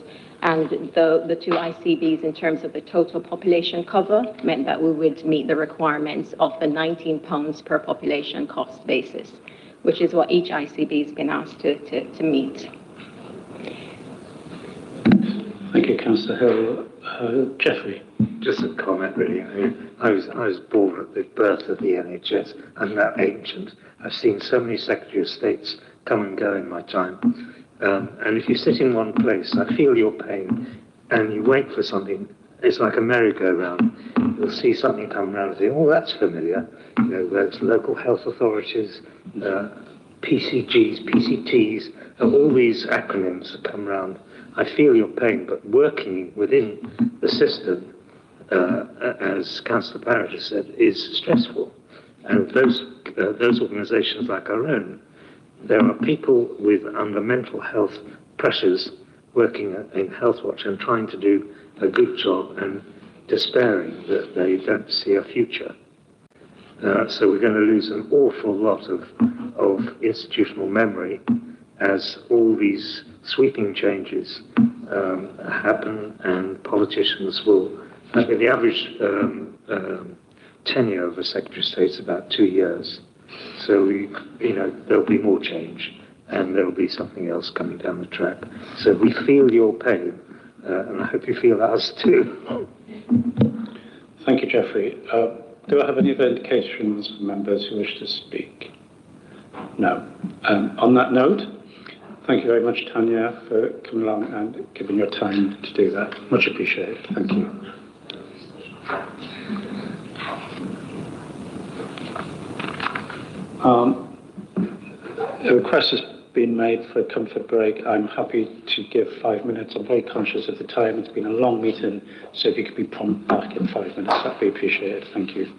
And the two ICBs, in terms of the total population cover, meant that we would meet the requirements of the £19 per population cost basis, which is what each ICB has been asked to meet. Thank you, Councillor Hill. Jeffrey. Just a comment, really. I mean, I was born at the birth of the NHS. I'm that ancient. I've seen so many Secretary of States come and go in my time. And if you sit in one place, I feel your pain, and you wait for something. It's like a merry-go-round. You'll see something come around and think, oh, that's familiar. You know, there's local health authorities, PCGs, PCTs, all these acronyms that come around. I feel your pain, but working within the system, as Councillor Barrett has said, is stressful. And those organisations like our own, there are people under mental health pressures working in Health Watch and trying to do a good job, and despairing that they don't see a future. So we're going to lose an awful lot of institutional memory as all these sweeping changes happen, and politicians will. The average tenure of a Secretary of State is about 2 years. So there'll be more change, and there'll be something else coming down the track. So we feel your pain, and I hope you feel ours too. Thank you, Geoffrey. Do I have any other indications from members who wish to speak? No. On that note, thank you very much, Tanya, for coming along and giving your time to do that. Much appreciated. Thank you. A request has been made for a comfort break. I'm happy to give 5 minutes. I'm very conscious of the time. It's been a long meeting, so if you could be prompt back in 5 minutes, that'd be appreciated. Thank you.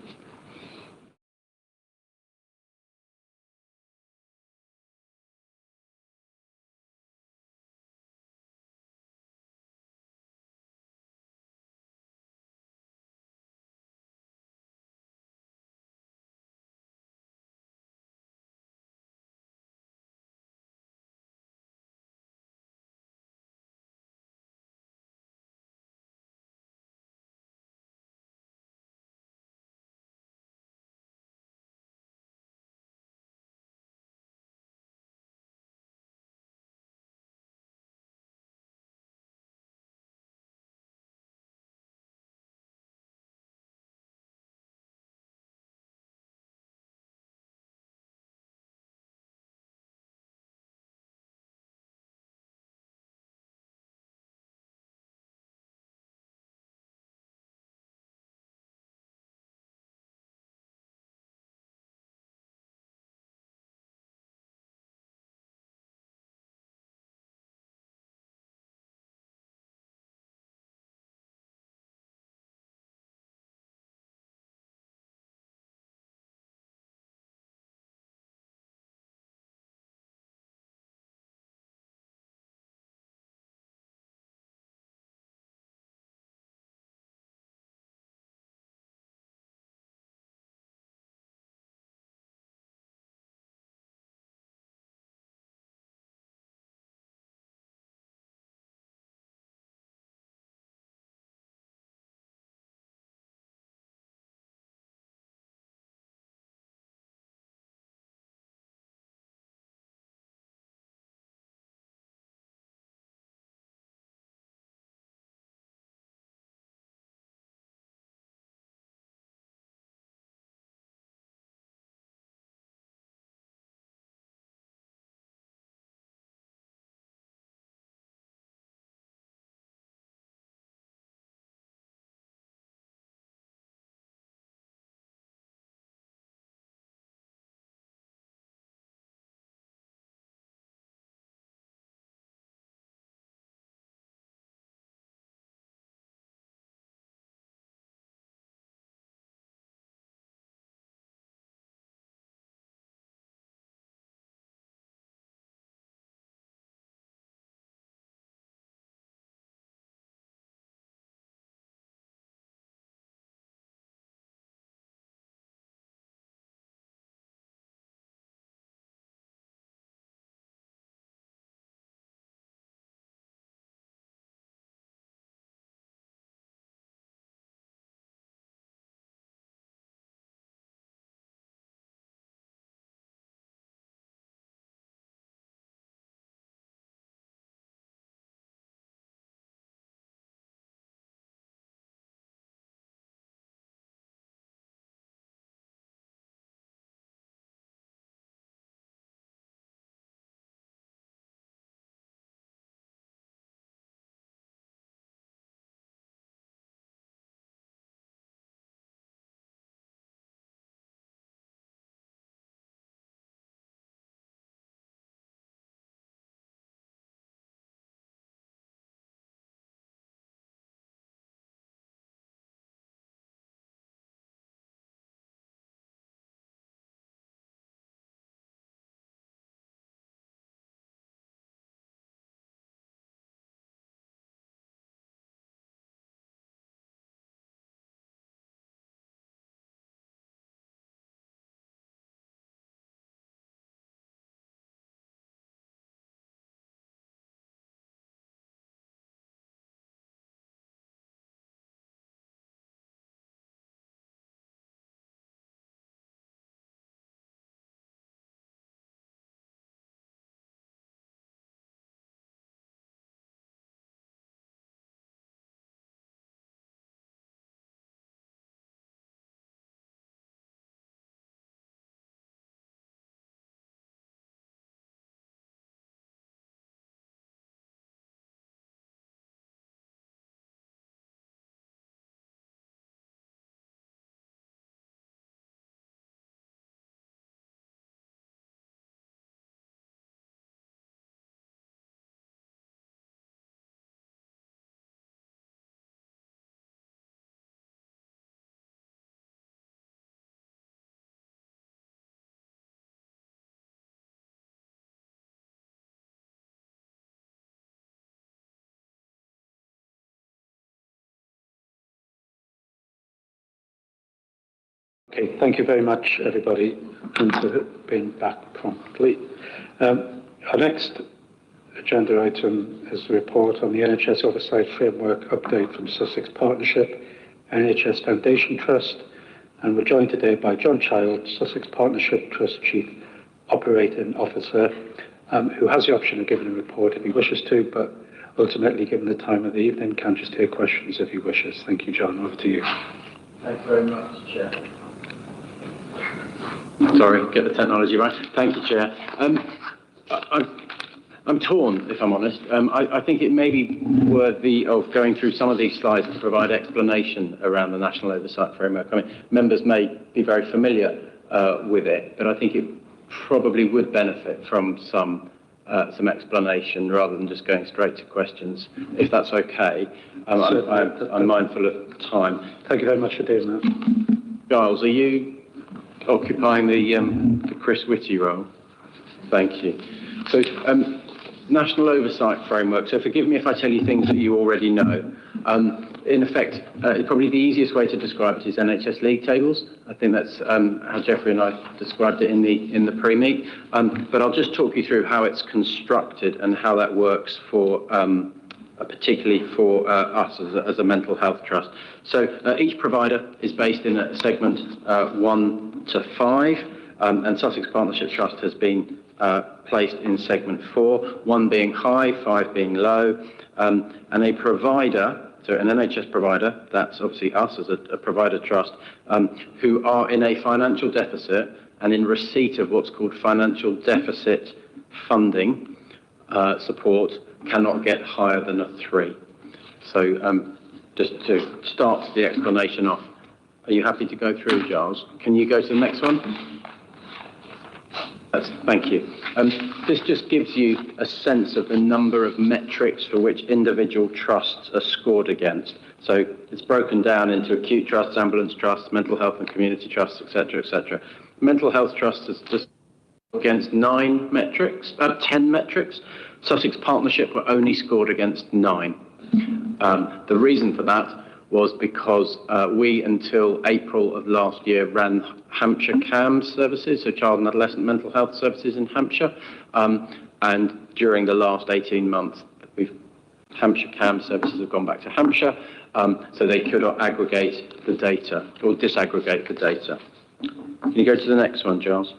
Okay, thank you very much, everybody, and for being back promptly. Our next agenda item is the report on the NHS Oversight Framework update from Sussex Partnership, NHS Foundation Trust, and we're joined today by John Child, Sussex Partnership Trust Chief Operating Officer, who has the option of giving a report if he wishes to, but ultimately, given the time of the evening, can just take questions if he wishes. Thank you, John. Over to you. Thank you very much, Chair. Sorry, get the technology right. Thank you, Chair. I'm torn, if I'm honest. I think it may be worthy of going through some of these slides to provide explanation around the National Oversight Framework. I mean, members may be very familiar with it, but I think it probably would benefit from some explanation rather than just going straight to questions, if that's okay. I'm mindful of time. Thank you very much for doing that. Giles, are you occupying the Chris Whitty role? Thank you. So, National Oversight Framework. So forgive me if I tell you things that you already know. In effect, probably the easiest way to describe it is NHS league tables. I think that's how Geoffrey and I described it in the pre-meet. But I'll just talk you through how it's constructed and how that works for particularly for us as a mental health trust. So each provider is based in a segment 1 to 5, and Sussex Partnership Trust has been placed in segment 4, 1 being high, 5 being low, and a provider, so an NHS provider, that's obviously us as a provider trust, who are in a financial deficit and in receipt of what's called financial deficit funding support, cannot get higher than a 3. So just to start the explanation off, are you happy to go through, Giles? Can you go to the next one? Thank you. This just gives you a sense of the number of metrics for which individual trusts are scored against. So it's broken down into acute trusts, ambulance trusts, mental health and community trusts, etc., etc. Mental health trusts is just against 10 metrics. Sussex Partnership were only scored against 9. The reason for that was because we, until April of last year, ran Hampshire CAMS services, so child and adolescent mental health services in Hampshire. And during the last 18 months, Hampshire CAMS services have gone back to Hampshire, so they could aggregate the data or disaggregate the data. Can you go to the next one, Giles?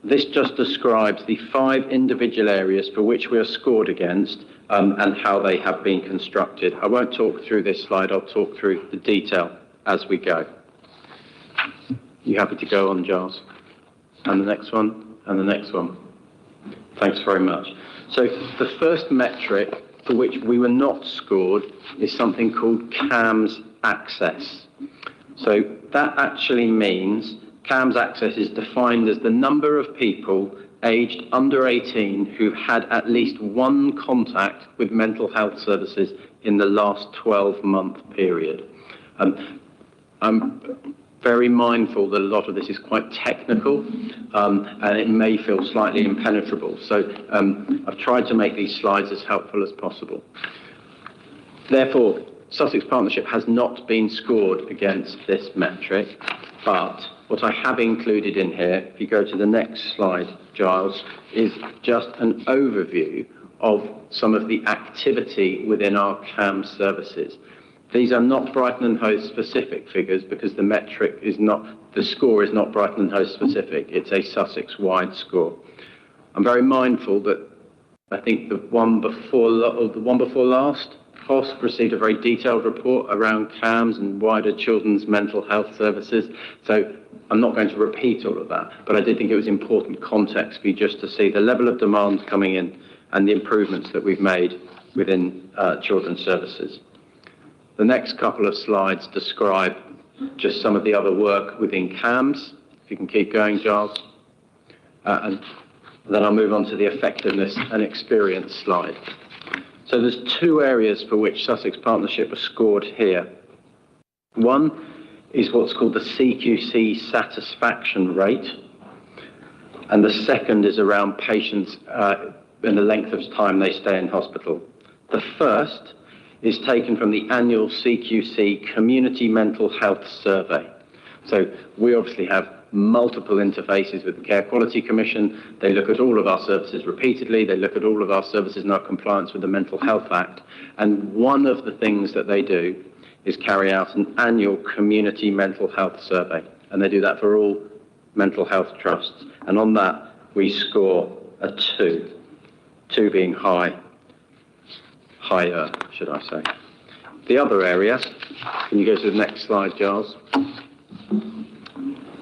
This just describes the 5 individual areas for which we are scored against and how they have been constructed. I won't talk through this slide, I'll talk through the detail as we go. You happy to go on, Giles? And the next one, and the next one. Thanks very much. So the first metric for which we were not scored is something called CAMS access. So that actually means CAMS access is defined as the number of people aged under 18 who've had at least 1 contact with mental health services in the last 12-month period. I'm very mindful that a lot of this is quite technical and it may feel slightly impenetrable. So I've tried to make these slides as helpful as possible. Therefore, Sussex Partnership has not been scored against this metric, but what I have included in here, if you go to the next slide, Giles, is just an overview of some of the activity within our CAMS services. These are not Brighton and Hove specific figures because the score is not Brighton and Hove specific, it's a Sussex-wide score. I'm very mindful that I think the one before last, HOSP received a very detailed report around CAMS and wider children's mental health services. So I'm not going to repeat all of that, but I did think it was important context for you just to see the level of demand coming in and the improvements that we've made within children's services. The next couple of slides describe just some of the other work within CAMS. If you can keep going, Giles. And then I'll move on to the effectiveness and experience slide. So there's 2 areas for which Sussex Partnership are scored here. One is what's called the CQC satisfaction rate, and the second is around patients and the length of time they stay in hospital. The first is taken from the annual CQC Community Mental Health Survey. So we obviously have multiple interfaces with the Care Quality Commission. They look at all of our services repeatedly. They look at all of our services and our compliance with the Mental Health Act. And one of the things that they do is carry out an annual community mental health survey. And they do that for all mental health trusts. And on that, we score a 2. 2 being higher, should I say. The other area, can you go to the next slide, Giles?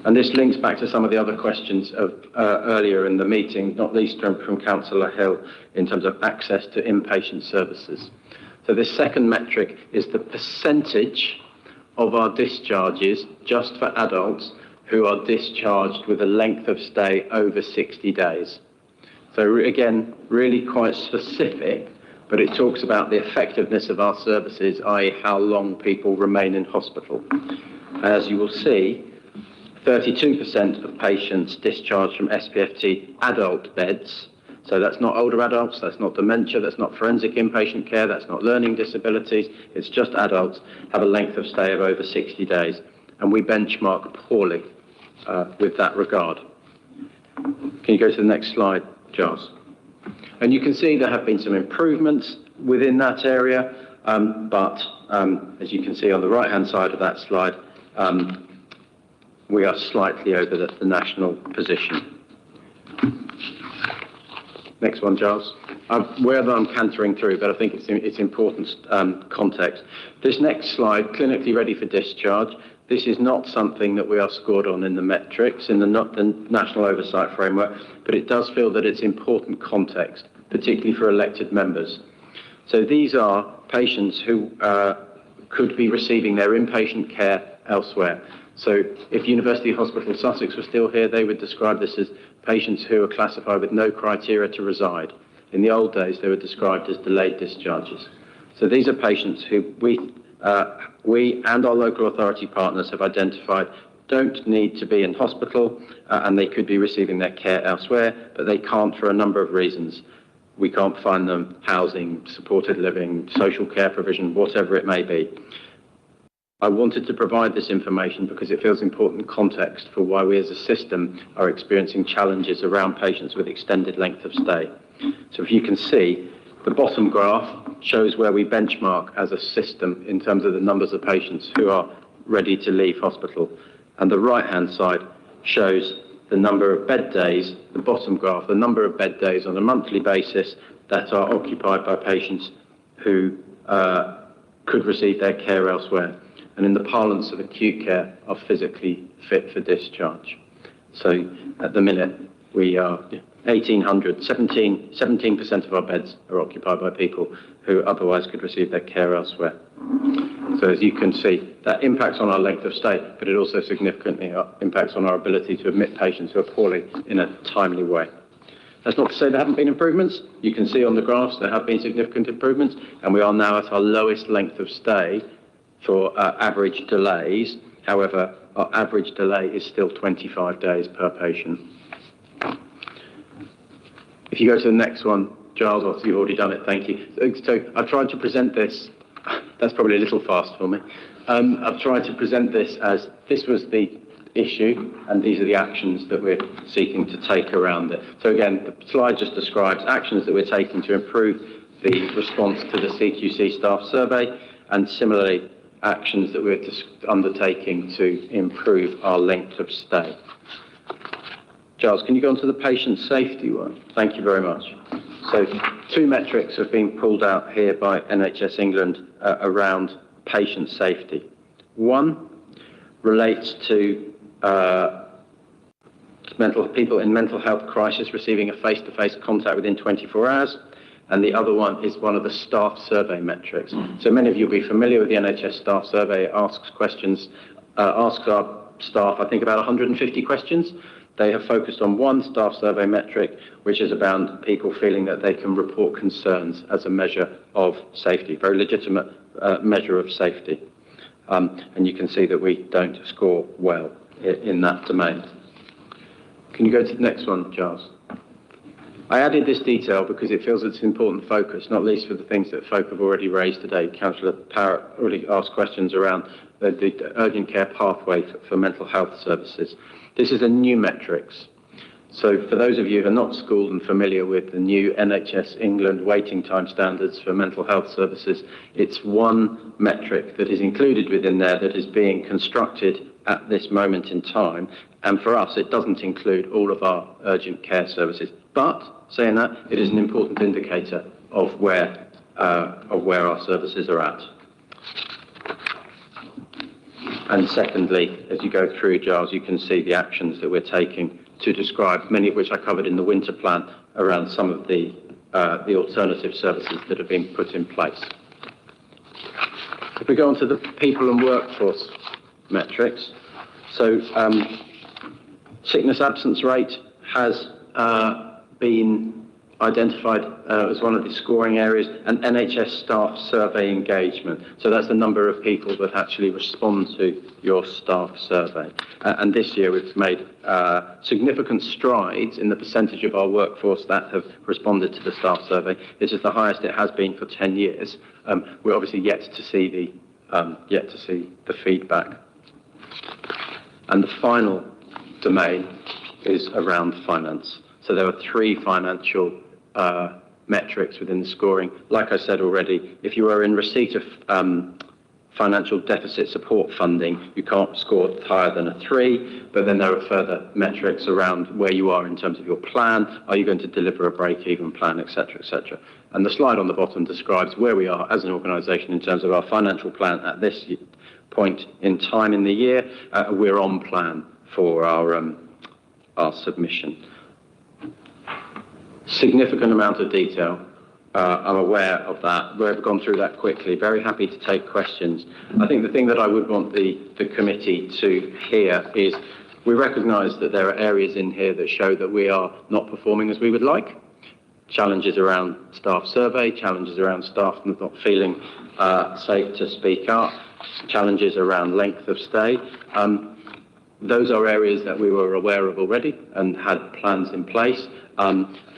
And this links back to some of the other questions of earlier in the meeting, not least from Councillor Hill, in terms of access to inpatient services. So this second metric is the percentage of our discharges just for adults who are discharged with a length of stay over 60 days. So again, really quite specific, but it talks about the effectiveness of our services, i.e. how long people remain in hospital. As you will see, 32% of patients discharged from SPFT adult beds, so that's not older adults, that's not dementia, that's not forensic inpatient care, that's not learning disabilities, it's just adults, have a length of stay of over 60 days. And we benchmark poorly with that regard. Can you go to the next slide, Giles? And you can see there have been some improvements within that area, but as you can see on the right-hand side of that slide, we are slightly over the national position. Next one, Giles. Wherever I'm cantering through, but I think it's important context. This next slide, clinically ready for discharge, this is not something that we are scored on in the metrics, in the National Oversight Framework, but it does feel that it's important context, particularly for elected members. So these are patients who could be receiving their inpatient care elsewhere. So if University Hospital Sussex were still here, they would describe this as patients who are classified with no criteria to reside. In the old days, they were described as delayed discharges. So these are patients who we and our local authority partners have identified don't need to be in hospital and they could be receiving their care elsewhere, but they can't for a number of reasons. We can't find them housing, supported living, social care provision, whatever it may be. I wanted to provide this information because it feels important context for why we as a system are experiencing challenges around patients with extended length of stay. So if you can see, the bottom graph shows where we benchmark as a system in terms of the numbers of patients who are ready to leave hospital. And the right-hand side shows the number of bed days, the bottom graph, the number of bed days on a monthly basis that are occupied by patients who could receive their care elsewhere. And in the parlance of acute care, are physically fit for discharge. So at the minute, we are 1,800, 17% of our beds are occupied by people who otherwise could receive their care elsewhere. So as you can see, that impacts on our length of stay, but it also significantly impacts on our ability to admit patients who are poorly in a timely way. That's not to say there haven't been improvements. You can see on the graphs there have been significant improvements, and we are now at our lowest length of stay for average delays. However, our average delay is still 25 days per patient. If you go to the next one, Giles, obviously you've already done it, thank you. So I've tried to present this, that's probably a little fast for me. I've tried to present this as this was the issue and these are the actions that we're seeking to take around it. So again, the slide just describes actions that we're taking to improve the response to the CQC staff survey, and similarly actions that we're undertaking to improve our length of stay. Giles, can you go on to the patient safety one? Thank you very much. So 2 metrics have been pulled out here by NHS England around patient safety. One relates to people in mental health crisis receiving a face-to-face contact within 24 hours. And the other one is one of the staff survey metrics. So many of you will be familiar with the NHS staff survey. It asks questions, asks our staff, I think, about 150 questions. They have focused on one staff survey metric, which is about people feeling that they can report concerns as a measure of safety, very legitimate measure of safety. And you can see that we don't score well in that domain. Can you go to the next one, Giles? I added this detail because it feels it's an important focus, not least for the things that folk have already raised today. Councillor Parrott already asked questions around the urgent care pathway for mental health services. This is a new metrics. So for those of you who are not schooled and familiar with the new NHS England waiting time standards for mental health services, it's one metric that is included within there that is being constructed at this moment in time. And for us, it doesn't include all of our urgent care services. But saying that, it is an important indicator of where our services are at. And secondly, as you go through, Giles, you can see the actions that we're taking to describe, many of which I covered in the winter plan, around some of the alternative services that have been put in place. If we go on to the people and workforce metrics, so sickness absence rate has been identified as one of the scoring areas, and NHS staff survey engagement. So that's the number of people that actually respond to your staff survey. And this year we've made significant strides in the percentage of our workforce that have responded to the staff survey. This is the highest it has been for 10 years. We're obviously yet to see the feedback. And the final domain is around finance. So there are three financial metrics within the scoring. Like I said already, if you are in receipt of financial deficit support funding, you can't score higher than a 3, but then there are further metrics around where you are in terms of your plan. Are you going to deliver a break-even plan, etc., etc. And the slide on the bottom describes where we are as an organisation in terms of our financial plan at this point in time in the year. We're on plan for our submission. Significant amount of detail. I'm aware of that. We've gone through that quickly. Very happy to take questions. I think the thing that I would want the committee to hear is we recognise that there are areas in here that show that we are not performing as we would like. Challenges around staff survey, challenges around staff not feeling safe to speak up, challenges around length of stay. Those are areas that we were aware of already and had plans in place.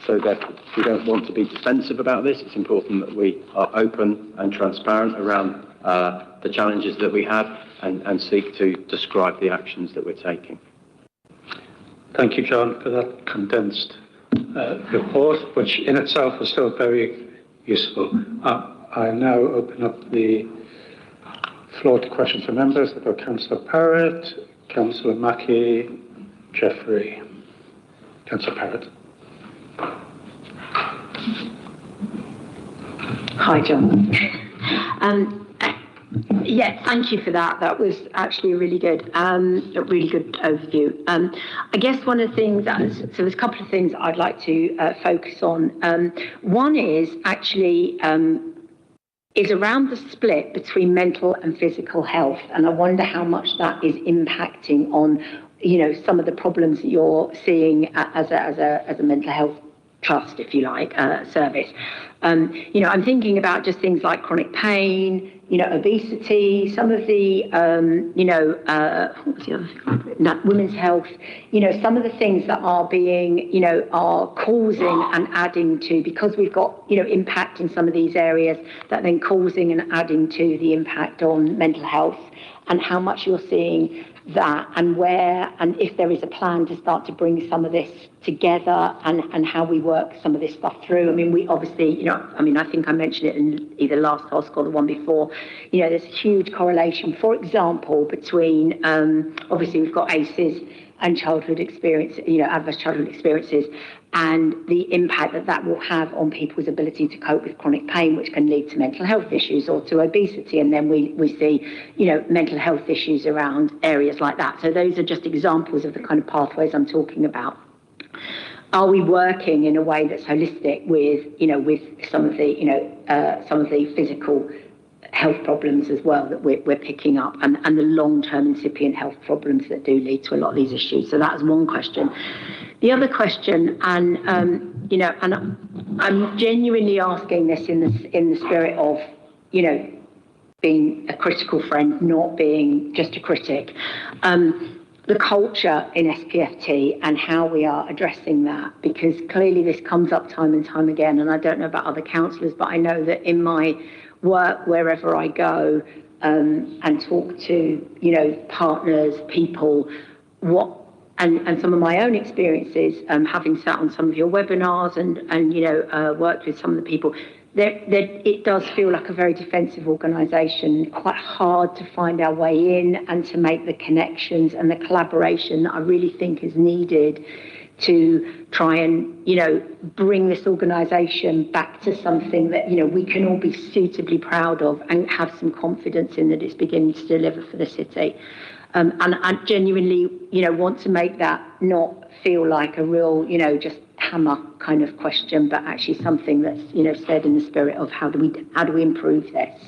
So that we don't want to be defensive about this. It's important that we are open and transparent around the challenges that we have and seek to describe the actions that we're taking. Thank you, John, for that condensed report, which in itself was still very useful. I now open up the floor to questions from members. I've got Councillor Parrott, Councillor Mackie, Jeffrey. Councillor Parrott. Hi, John. Yeah, thank you for that. That was actually a really good overview. I guess one of the things, so there's a couple of things I'd like to focus on. One is actually is around the split between mental and physical health, and I wonder how much that is impacting on, some of the problems that you're seeing as a mental health trust, if you like, service. I'm thinking about just things like chronic pain, obesity, some of the, what was the other thing? Women's health, some of the things that are being, are causing and adding to, because we've got, impact in some of these areas, that then causing and adding to the impact on mental health, and how much you're seeing that, and where, and if there is a plan to start to bring some of this together, and how we work some of this stuff through. I mean, we obviously, I think I mentioned it in either last task or the one before, there's a huge correlation, for example, between, obviously we've got ACEs and childhood experience, adverse childhood experiences, and the impact that will have on people's ability to cope with chronic pain, which can lead to mental health issues or to obesity. And then we see, mental health issues around areas like that. So those are just examples of the kind of pathways I'm talking about. Are we working in a way that's holistic with, with some of the physical health problems as well that we're picking up, and the long-term incipient health problems that do lead to a lot of these issues? So that is one question. The other question, and I'm genuinely asking this in the spirit of, being a critical friend, not being just a critic. the culture in SPFT and how we are addressing that, because clearly this comes up time and time again, and I don't know about other councillors, but I know that in my work, wherever I go, and talk to, partners, people, and some of my own experiences, having sat on some of your webinars and worked with some of the people, it does feel like a very defensive organisation, quite hard to find our way in and to make the connections and the collaboration that I really think is needed to try and, bring this organisation back to something that, we can all be suitably proud of and have some confidence in that it's beginning to deliver for the city. And I genuinely, want to make that not feel like a real, just hammer kind of question, but actually something that's, said in the spirit of how do we improve this?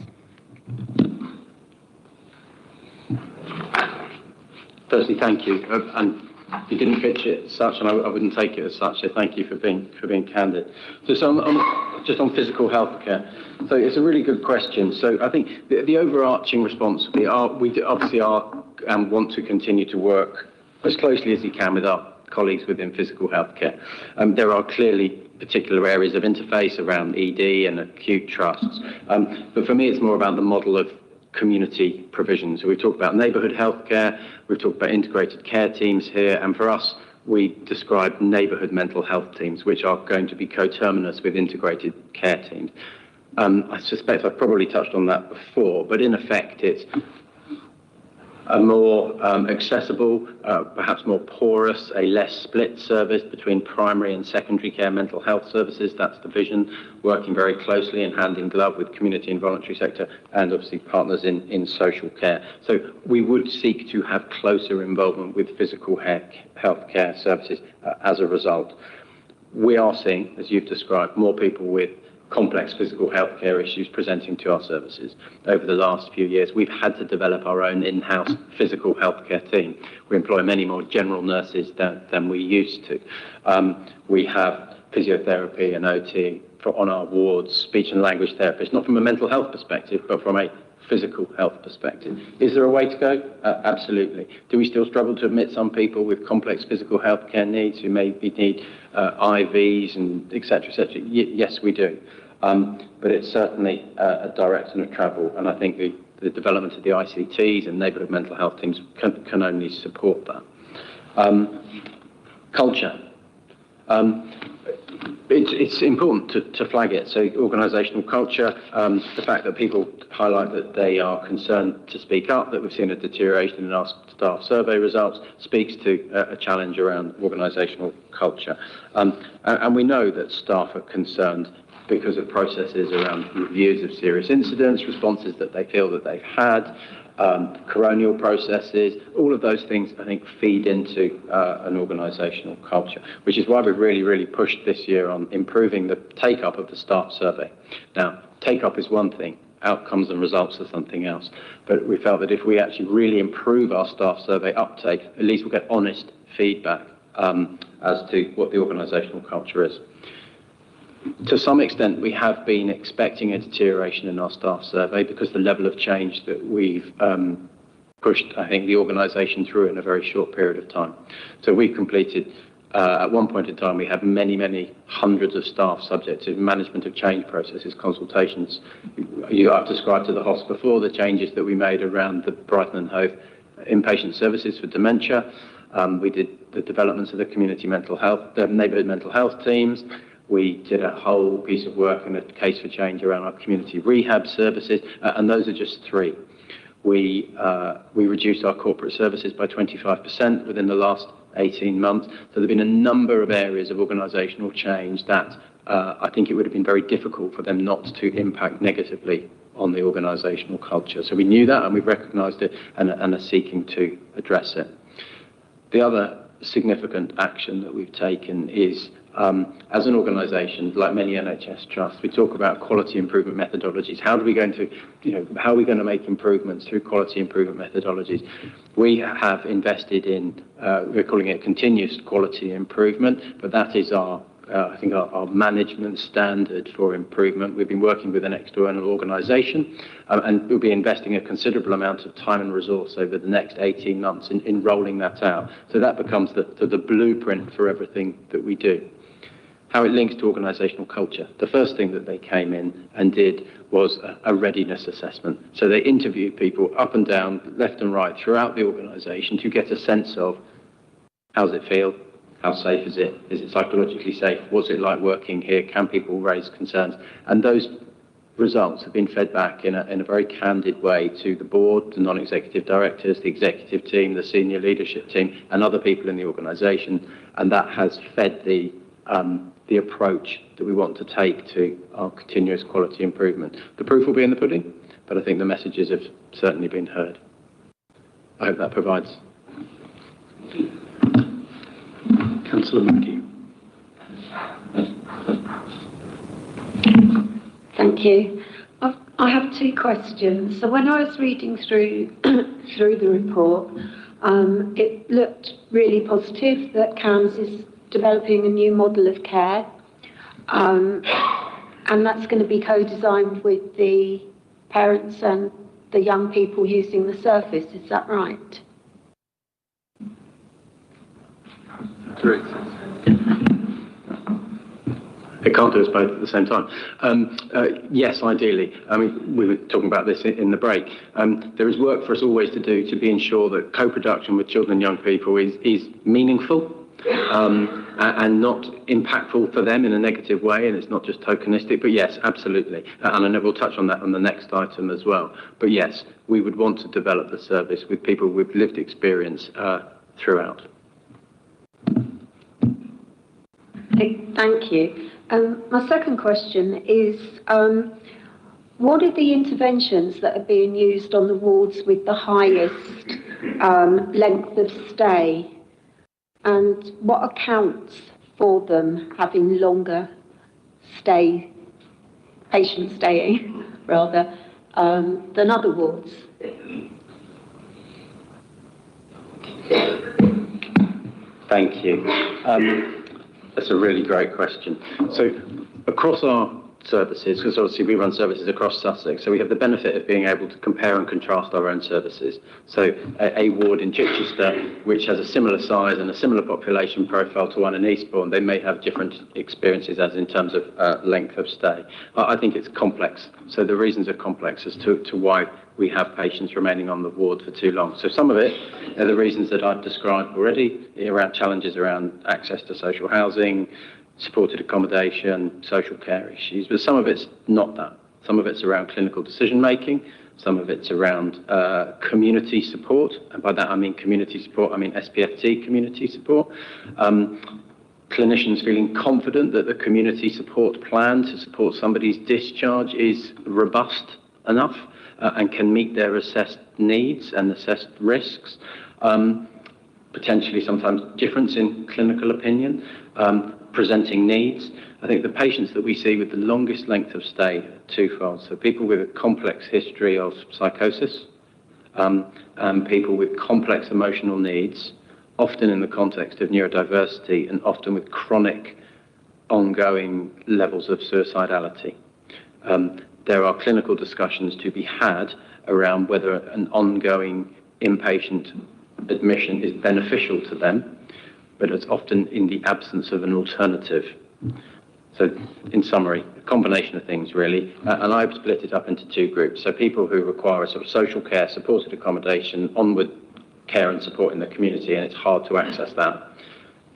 Firstly, thank you. And you didn't pitch it as such, and I wouldn't take it as such. So thank you for being candid. Just on physical healthcare. So it's a really good question. So I think the overarching response we obviously are and want to continue to work as closely as we can with our colleagues within physical healthcare. There are clearly particular areas of interface around ED and acute trusts. But for me, it's more about the model of community provision. So we talked about neighbourhood healthcare, we've talked about integrated care teams here, and for us, we describe neighbourhood mental health teams, which are going to be coterminous with integrated care teams. I suspect I've probably touched on that before, but in effect, it's a more accessible, perhaps more porous, a less split service between primary and secondary care mental health services. That's the vision, working very closely and hand in glove with community and voluntary sector and obviously partners in social care. So we would seek to have closer involvement with physical health care services as a result. We are seeing, as you've described, more people with complex physical health care issues presenting to our services. Over the last few years, we've had to develop our own in-house physical healthcare team. We employ many more general nurses than we used to. We have physiotherapy and OT on our wards, speech and language therapists, not from a mental health perspective, but from a physical health perspective. Is there a way to go? Absolutely. Do we still struggle to admit some people with complex physical health care needs who maybe need IVs and et cetera, et cetera? Yes, we do. But it's certainly a direction of travel, and I think the development of the ICTs and neighbourhood mental health teams can only support that. Culture. It's important to flag it. So organisational culture, the fact that people highlight that they are concerned to speak up, that we've seen a deterioration in our staff survey results, speaks to a challenge around organisational culture. And we know that staff are concerned because of processes around reviews of serious incidents, responses that they feel that they've had, coronial processes, all of those things, I think, feed into an organisational culture, which is why we've really pushed this year on improving the take-up of the staff survey. Now, take-up is one thing, outcomes and results are something else, but we felt that if we actually really improve our staff survey uptake, at least we'll get honest feedback as to what the organisational culture is. To some extent, we have been expecting a deterioration in our staff survey because the level of change that we've pushed, I think, the organisation through in a very short period of time. So we've completed, at one point in time, we had many hundreds of staff subject to management of change processes, consultations. I've described to the HOS before the changes that we made around the Brighton and Hove inpatient services for dementia. We did the developments of the community mental health, the neighbourhood mental health teams. We did a whole piece of work and a case for change around our community rehab services, and those are just three. We reduced our corporate services by 25% within the last 18 months. So there have been a number of areas of organisational change that I think it would have been very difficult for them not to impact negatively on the organisational culture. So we knew that and we've recognised it and are seeking to address it. The other significant action that we've taken is as an organisation, like many NHS trusts, we talk about quality improvement methodologies. How are we going to make improvements through quality improvement methodologies? We have invested in, we're calling it continuous quality improvement, but that is our I think, our management standard for improvement. We've been working with an external organisation, and we'll be investing a considerable amount of time and resource over the next 18 months in rolling that out. So that becomes the blueprint for everything that we do. How it links to organisational culture. The first thing that they came in and did was a readiness assessment. So they interviewed people up and down, left and right, throughout the organisation to get a sense of how does it feel, how safe is it psychologically safe, what's it like working here, can people raise concerns? And those results have been fed back in a very candid way to the board, the non-executive directors, the executive team, the senior leadership team, and other people in the organisation, and that has fed the approach that we want to take to our continuous quality improvement. The proof will be in the pudding, but I think the messages have certainly been heard. I hope that provides. Councillor Mackey. Thank you. I have two questions. So when I was reading through the report, it looked really positive that CAMS is developing a new model of care, and that's going to be co-designed with the parents and the young people using the service. Is that right? Correct. It can't do us both at the same time. Yes, ideally. I mean, we were talking about this in the break. There is work for us always to do to be ensure that co-production with children and young people is meaningful and not impactful for them in a negative way, and it's not just tokenistic. But yes, absolutely. And I know we'll touch on that on the next item as well. But yes, we would want to develop the service with people with lived experience throughout. Thank you. My second question is, what are the interventions that are being used on the wards with the highest length of stay, and what accounts for them having longer patient staying rather, than other wards? Thank you. That's a really great question. So across our services, because obviously we run services across Sussex, so we have the benefit of being able to compare and contrast our own services. So a ward in Chichester, which has a similar size and a similar population profile to one in Eastbourne, they may have different experiences as in terms of length of stay. I think it's complex. So the reasons are complex as to why we have patients remaining on the ward for too long. So some of it are the reasons that I've described already, around challenges around access to social housing, supported accommodation, social care issues, but some of it's not that. Some of it's around clinical decision making, some of it's around community support, and by that I mean community support, I mean SPFT community support. Clinicians feeling confident that the community support plan to support somebody's discharge is robust enough and can meet their assessed needs and assessed risks. Potentially sometimes difference in clinical opinion, presenting needs. I think the patients that we see with the longest length of stay are twofold. So people with a complex history of psychosis, and people with complex emotional needs, often in the context of neurodiversity and often with chronic ongoing levels of suicidality. There are clinical discussions to be had around whether an ongoing inpatient admission is beneficial to them, but it's often in the absence of an alternative. So in summary, a combination of things really, and I've split it up into two groups. So people who require a sort of social care, supported accommodation, onward care and support in the community, and it's hard to access that,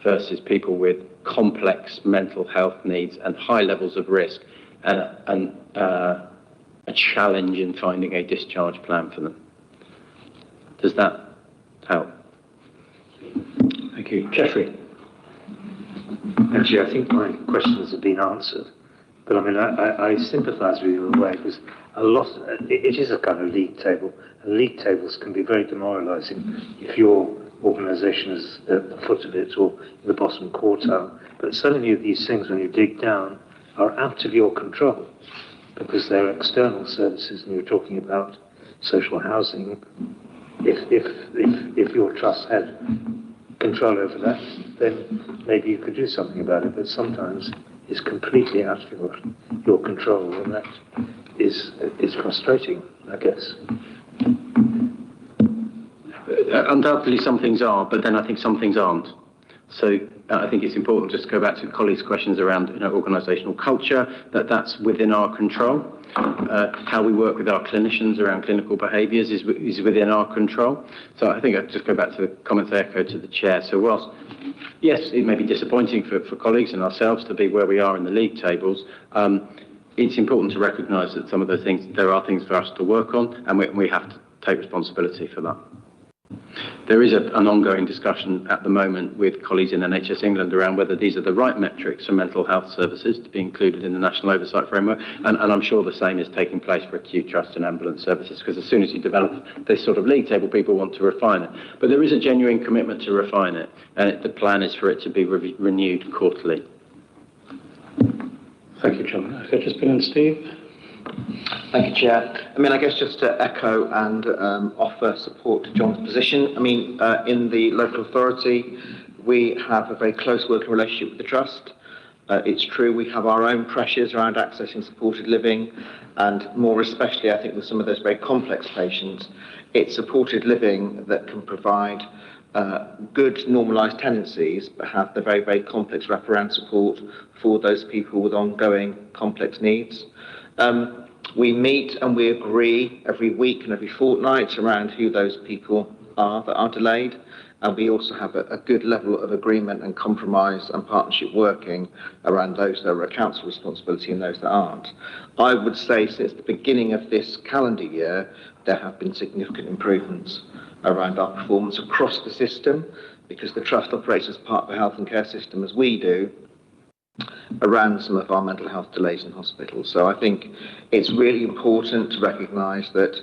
versus people with complex mental health needs and high levels of risk, and a challenge in finding a discharge plan for them. Does that help? Thank you. Jeffrey? Actually, I think my questions have been answered, but I mean, I sympathise with you in a way, because it is a kind of league table, and league tables can be very demoralising if your organisation is at the foot of it or in the bottom quartile. But suddenly these things, when you dig down, are out of your control, because they're external services, and you're talking about social housing. If your trust had control over that, then maybe you could do something about it. But sometimes it's completely out of your control, and that is frustrating, I guess. Undoubtedly, some things are, but then I think some things aren't. So I think it's important just to go back to colleagues' questions around organisational culture, that's within our control. How we work with our clinicians around clinical behaviours is within our control. So I think I'd just go back to the comments I echoed to the chair. So whilst, yes, it may be disappointing for colleagues and ourselves to be where we are in the league tables, it's important to recognise that some of those things, there are things for us to work on, and we have to take responsibility for that. There is an ongoing discussion at the moment with colleagues in NHS England around whether these are the right metrics for mental health services to be included in the National Oversight Framework, and I'm sure the same is taking place for acute trust and ambulance services, because as soon as you develop this sort of league table, people want to refine it. But there is a genuine commitment to refine it, and the plan is for it to be renewed quarterly. Thank you, John. Okay, just put in Steve. Thank you, Chair. I mean, I guess just to echo and offer support to John's position. I mean, in the local authority, we have a very close working relationship with the Trust. It's true we have our own pressures around accessing supported living, and more especially, I think, with some of those very complex patients, it's supported living that can provide good normalised tenancies, but have the very, very complex wraparound support for those people with ongoing complex needs. We meet and we agree every week and every fortnight around who those people are that are delayed, and we also have a good level of agreement and compromise and partnership working around those that are a council responsibility and those that aren't. I would say since the beginning of this calendar year, there have been significant improvements around our performance across the system, because the Trust operates as part of the health and care system as we do, around some of our mental health delays in hospitals. So I think it's really important to recognise that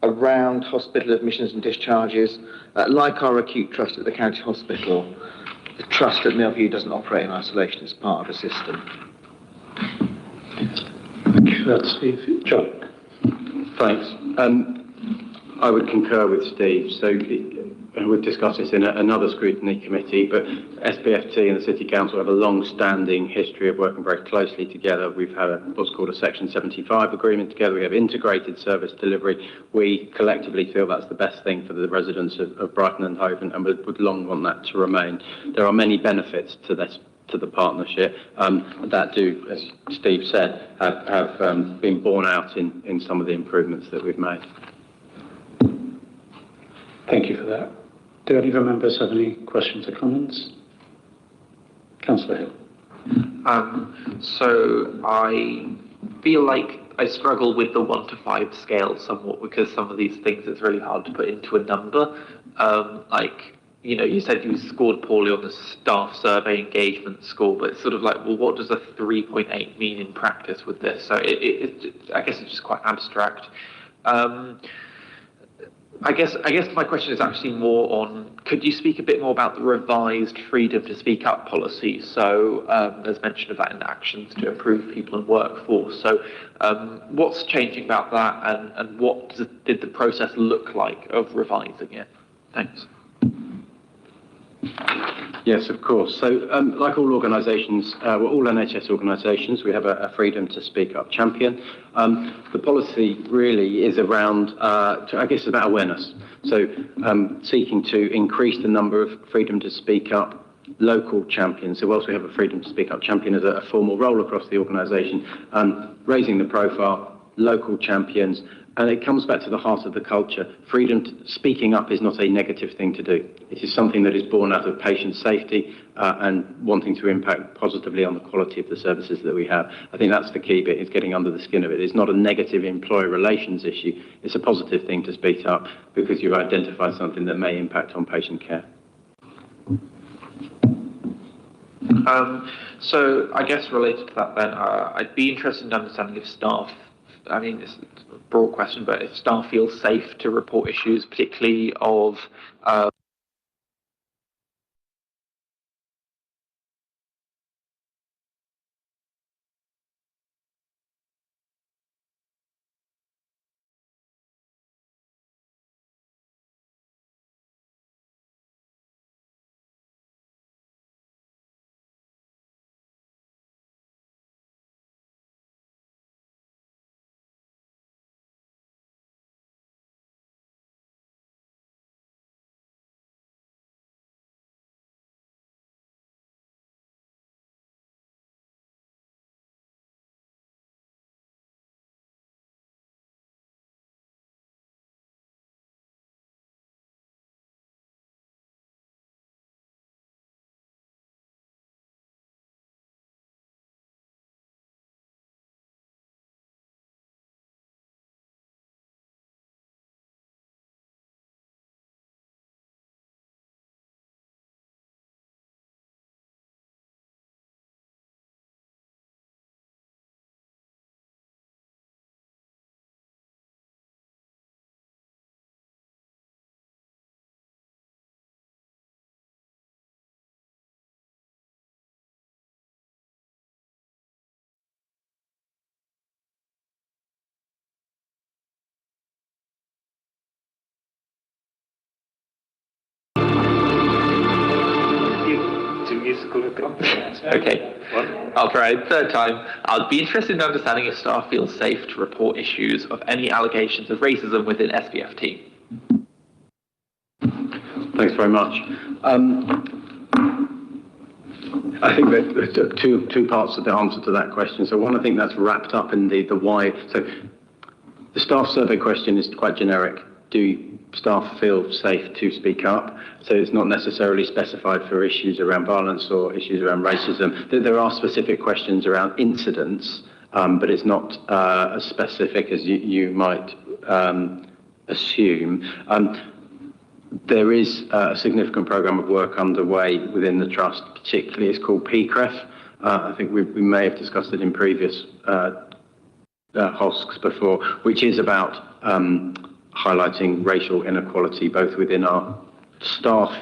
around hospital admissions and discharges, like our acute trust at the county hospital, the Trust at Millview doesn't operate in isolation, it's part of a system. Thank you for that, Steve. John. Thanks. I would concur with Steve. So we've discussed this in another scrutiny committee, but SPFT and the City Council have a long-standing history of working very closely together. We've had what's called a Section 75 agreement together. We have integrated service delivery. We collectively feel that's the best thing for the residents of Brighton and Hove, and would long want that to remain. There are many benefits to this, to the partnership, that do, as Steve said, have been borne out in some of the improvements that we've made. Thank you for that. Do any of our members have any questions or comments? Councillor Hill. So I feel like I struggle with the 1 to 5 scale somewhat, because some of these things it's really hard to put into a number. Like, you know, you said you scored poorly on the staff survey engagement score, but it's sort of like, well, what does a 3.8 mean in practice with this? So I guess it's just quite abstract. I guess my question is actually more on, could you speak a bit more about the revised freedom to speak up policy? So there's mention of that in actions to improve people and workforce. So what's changing about that, and what did the process look like of revising it? Thanks. Yes, of course. So, like all organisations, all NHS organisations, we have a freedom to speak up champion. The policy really is around, I guess, about awareness. So, seeking to increase the number of freedom to speak up local champions. So, whilst we have a freedom to speak up champion as a formal role across the organisation, raising the profile, local champions. And it comes back to the heart of the culture. Speaking up is not a negative thing to do. It is something that is born out of patient safety and wanting to impact positively on the quality of the services that we have. I think that's the key bit, is getting under the skin of it. It's not a negative employer relations issue. It's a positive thing to speak up because you've identified something that may impact on patient care. So I guess related to that then, I'd be interested in understanding if staff, I mean, it's a broad question, but if staff feel safe to report issues, particularly of Okay, I'll try. Third time. I'd be interested in understanding if staff feel safe to report issues of any allegations of racism within SBFT. Thanks very much. I think that there are two parts of the answer to that question. So one, I think that's wrapped up in the why. So the staff survey question is quite generic. Do staff feel safe to speak up? So it's not necessarily specified for issues around violence or issues around racism. There are specific questions around incidents, but it's not as specific as you might assume. There is a significant programme of work underway within the Trust, particularly it's called PCREF. I think we may have discussed it in previous HOSCs before, which is about highlighting racial inequality both within our staff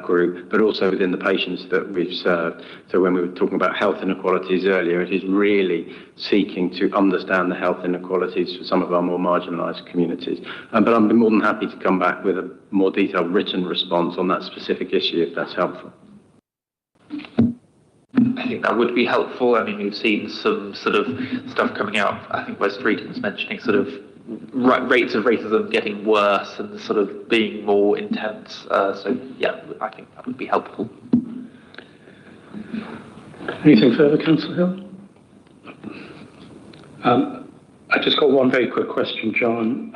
group, but also within the patients that we've served. So when we were talking about health inequalities earlier, it is really seeking to understand the health inequalities for some of our more marginalised communities. But I'm more than happy to come back with a more detailed written response on that specific issue if that's helpful. I think that would be helpful. I mean, we've seen some sort of stuff coming out. I think Wes Streeton's mentioning sort of rates of racism getting worse and sort of being more intense. So, yeah, I think that would be helpful. Anything further, Councillor Hill? I just got one very quick question, John.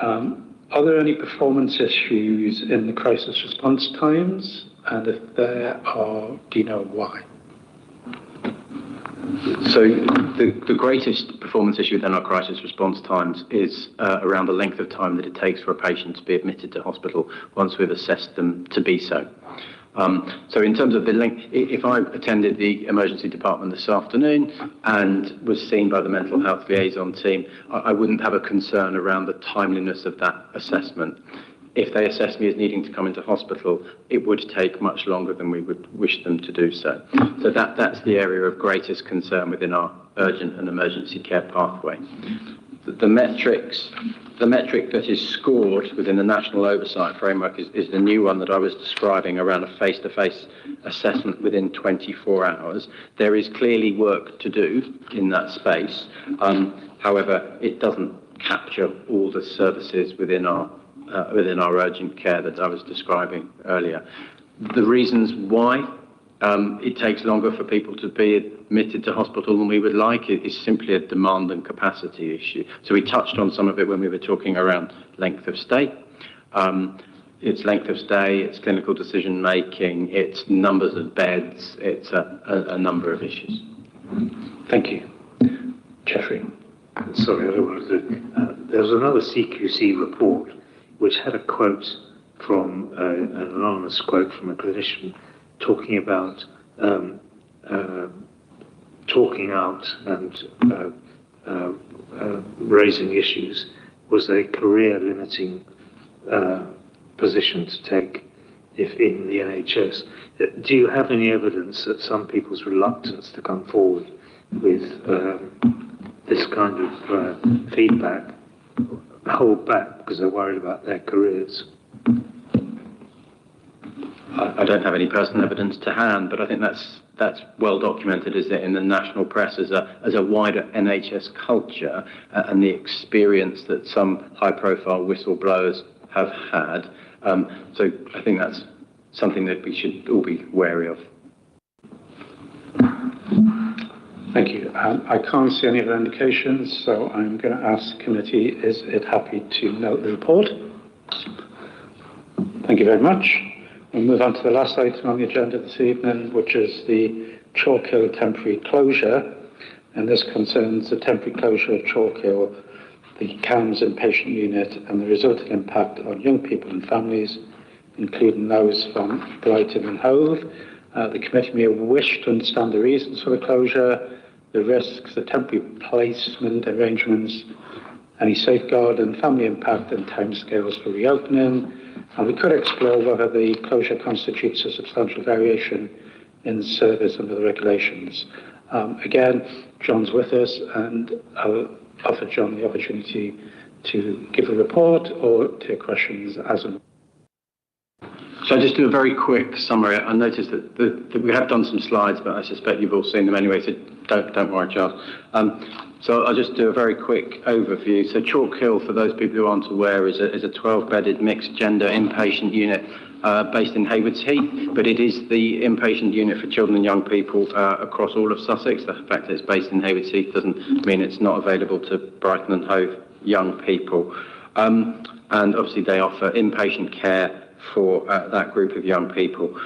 Are there any performance issues in the crisis response times? And if there are, do you know why? So the greatest performance issue within our crisis response times is around the length of time that it takes for a patient to be admitted to hospital once we've assessed them to be so. So in terms of the length, if I attended the emergency department this afternoon and was seen by the mental health liaison team, I wouldn't have a concern around the timeliness of that assessment. If they assess me as needing to come into hospital, it would take much longer than we would wish them to do so. So that's the area of greatest concern within our urgent and emergency care pathway. The metric that is scored within the National Oversight Framework is the new one that I was describing around a face-to-face assessment within 24 hours. There is clearly work to do in that space. However, it doesn't capture all the services within our urgent care that I was describing earlier. The reasons why it takes longer for people to be admitted to hospital than we would like is simply a demand and capacity issue. So we touched on some of it when we were talking around length of stay. It's length of stay, it's clinical decision making, it's numbers of beds, it's a number of issues. Thank you. Jeffrey. Sorry, I don't want to. There was another CQC report which had a quote from an anonymous quote from a clinician talking about talking out and raising issues was a career limiting position to take if in the NHS. Do you have any evidence that some people's reluctance to come forward with this kind of feedback hold back because they're worried about their careers? I don't have any personal evidence to hand, but I think that's well documented, is it, in the national press as a wider NHS culture and the experience that some high-profile whistleblowers have had. So I think that's something that we should all be wary of. Thank you. I can't see any other indications, so I'm going to ask the committee, is it happy to note the report? Thank you very much. We'll move on to the last item on the agenda this evening, which is the Chalk Hill temporary closure. And this concerns the temporary closure of Chalk Hill, the CAMS inpatient unit, and the resulting impact on young people and families, including those from Brighton and Hove. The committee may wish to understand the reasons for the closure, the risks, the temporary placement arrangements, any safeguard and family impact and timescales for reopening. And we could explore whether the closure constitutes a substantial variation in service under the regulations. Again, John's with us, and I'll offer John the opportunity to give a report or take questions as and So I'll just do a very quick summary. I noticed that we have done some slides, but I suspect you've all seen them anyway, so don't worry, Charles. So I'll just do a very quick overview. So Chalk Hill, for those people who aren't aware, is a 12-bedded mixed-gender inpatient unit based in Haywards Heath, but it is the inpatient unit for children and young people across all of Sussex. The fact that it's based in Haywards Heath doesn't mean it's not available to Brighton and Hove young people. And obviously they offer inpatient care for that group of young people.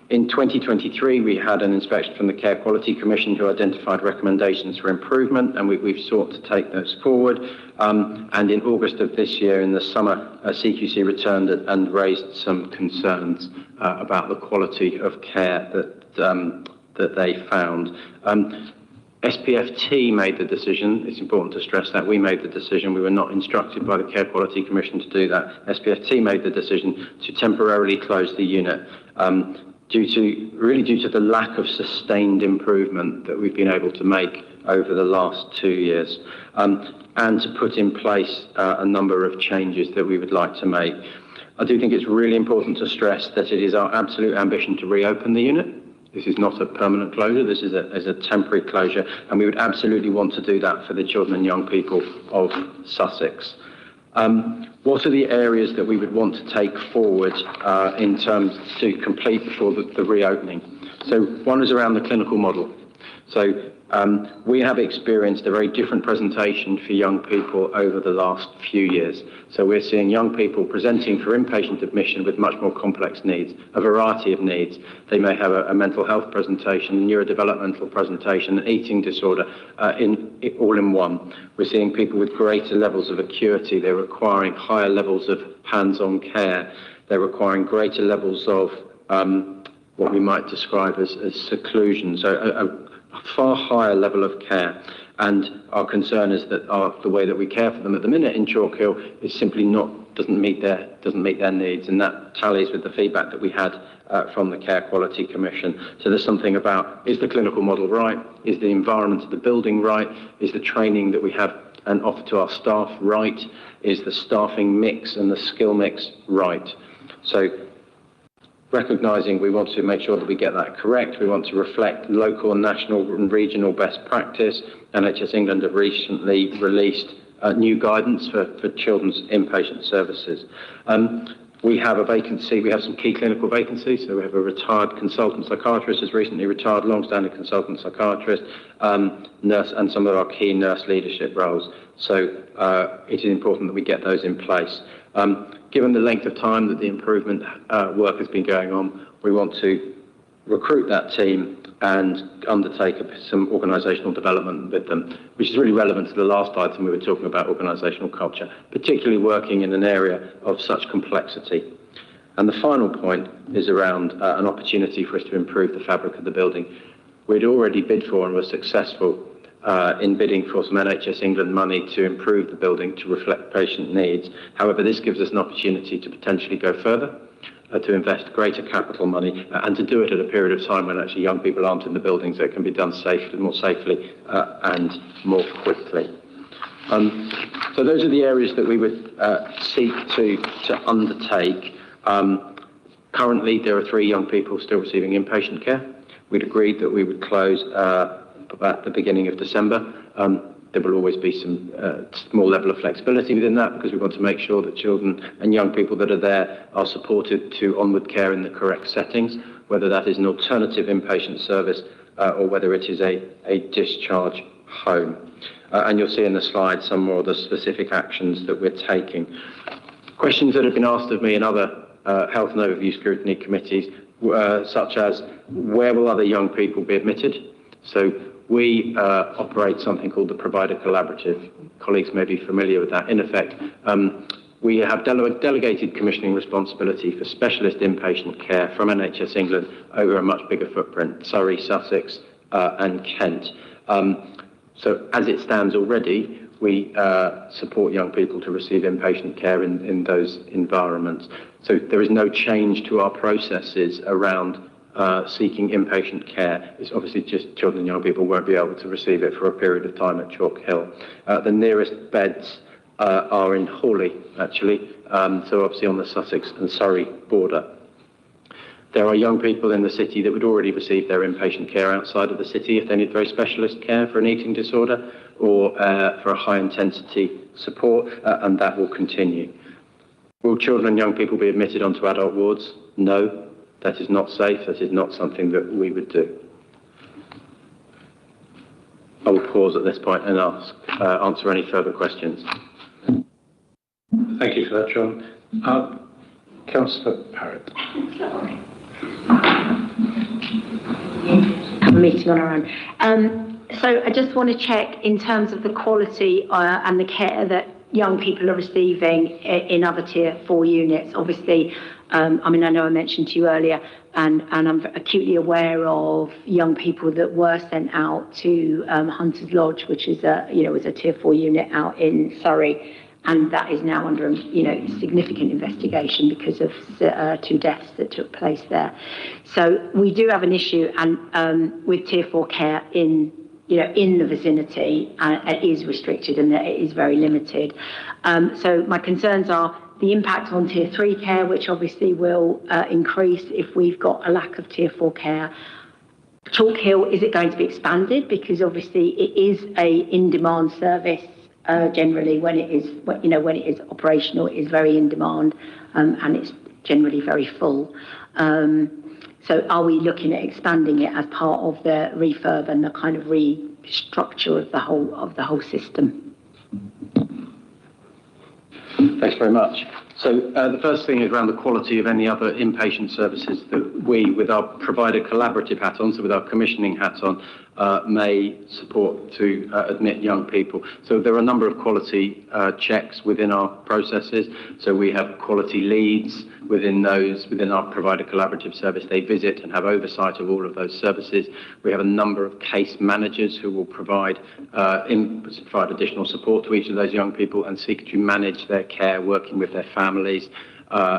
In 2023, we had an inspection from the Care Quality Commission who identified recommendations for improvement, and we've sought to take those forward. And in August of this year, in the summer, CQC returned and raised some concerns about the quality of care that they found. SPFT made the decision. It's important to stress that we made the decision. We were not instructed by the Care Quality Commission to do that. SPFT made the decision to temporarily close the unit due to the lack of sustained improvement that we've been able to make over the last 2 years, and to put in place a number of changes that we would like to make. I do think it's really important to stress that it is our absolute ambition to reopen the unit. This is not a permanent closure, this is a temporary closure, and we would absolutely want to do that for the children and young people of Sussex. What are the areas that we would want to take forward in terms to complete before the reopening? So one is around the clinical model. So we have experienced a very different presentation for young people over the last few years. So we're seeing young people presenting for inpatient admission with much more complex needs, a variety of needs. They may have a mental health presentation, neurodevelopmental presentation, an eating disorder, all in one. We're seeing people with greater levels of acuity. They're requiring higher levels of hands-on care. They're requiring greater levels of what we might describe as seclusion. So a far higher level of care, and our concern is that the way that we care for them at the minute in Chalk Hill is simply doesn't meet their needs, and that tallies with the feedback that we had from the Care Quality Commission. So there's something about, is the clinical model right? Is the environment of the building right? Is the training that we have and offer to our staff right? Is the staffing mix and the skill mix right? So recognising we want to make sure that we get that correct, we want to reflect local and national and regional best practice. NHS England have recently released new guidance for children's inpatient services. We have a vacancy, we have some key clinical vacancies, so we have a retired consultant psychiatrist has recently retired, long-standing consultant psychiatrist, nurse, and some of our key nurse leadership roles. So it is important that we get those in place. Given the length of time that the improvement work has been going on, we want to recruit that team and undertake some organisational development with them, which is really relevant to the last item we were talking about, organisational culture, particularly working in an area of such complexity. And the final point is around an opportunity for us to improve the fabric of the building. We'd already bid for and were successful in bidding for some NHS England money to improve the building to reflect patient needs. However, this gives us an opportunity to potentially go further, to invest greater capital money, and to do it at a period of time when actually young people aren't in the buildings, so it can be done safely, more safely and more quickly. So those are the areas that we would seek to undertake. Currently, there are 3 young people still receiving inpatient care. We'd agreed that we would close at the beginning of December. There will always be some small level of flexibility within that, because we want to make sure that children and young people that are there are supported to onward care in the correct settings, whether that is an alternative inpatient service or whether it is a discharge home. And you'll see in the slide some more of the specific actions that we're taking. Questions that have been asked of me in other health and overview scrutiny committees, such as where will other young people be admitted? So we operate something called the Provider Collaborative. Colleagues may be familiar with that. In effect, we have delegated commissioning responsibility for specialist inpatient care from NHS England over a much bigger footprint, Surrey, Sussex and Kent. So as it stands already, we support young people to receive inpatient care in those environments. So there is no change to our processes around seeking inpatient care. It's obviously just children and young people won't be able to receive it for a period of time at Chalk Hill. The nearest beds are in Hawley, actually, so obviously on the Sussex and Surrey border. There are young people in the city that would already receive their inpatient care outside of the city if they need very specialist care for an eating disorder or for a high intensity support, and that will continue. Will children and young people be admitted onto adult wards? No, that is not safe. That is not something that we would do. I will pause at this point and answer any further questions. Thank you for that, John. Councillor Parrott. Have a meeting on our own. So I just want to check in terms of the quality and the care that young people are receiving in other Tier 4 units. Obviously, I know I mentioned to you earlier, and I'm acutely aware of young people that were sent out to Hunter's Lodge, which is was a Tier 4 unit out in Surrey, and that is now under significant investigation because of 2 deaths that took place there. So we do have an issue and with Tier 4 care in the vicinity, it is restricted and it is very limited. So my concerns are the impact on Tier 3 care, which obviously will increase if we've got a lack of Tier 4 care. Chalk Hill, is it going to be expanded? Because obviously it is a in-demand service. Generally, when it is operational, it is very in demand, and it's generally very full. So are we looking at expanding it as part of the refurb and the kind of restructure of the whole system? Thanks very much. So the first thing is around the quality of any other inpatient services that we, with our provider collaborative hat on, so with our commissioning hat on, may support to admit young people. So there are a number of quality checks within our processes. So we have quality leads within our provider collaborative service. They visit and have oversight of all of those services. We have a number of case managers who will provide additional support to each of those young people and seek to manage their care, working with their families,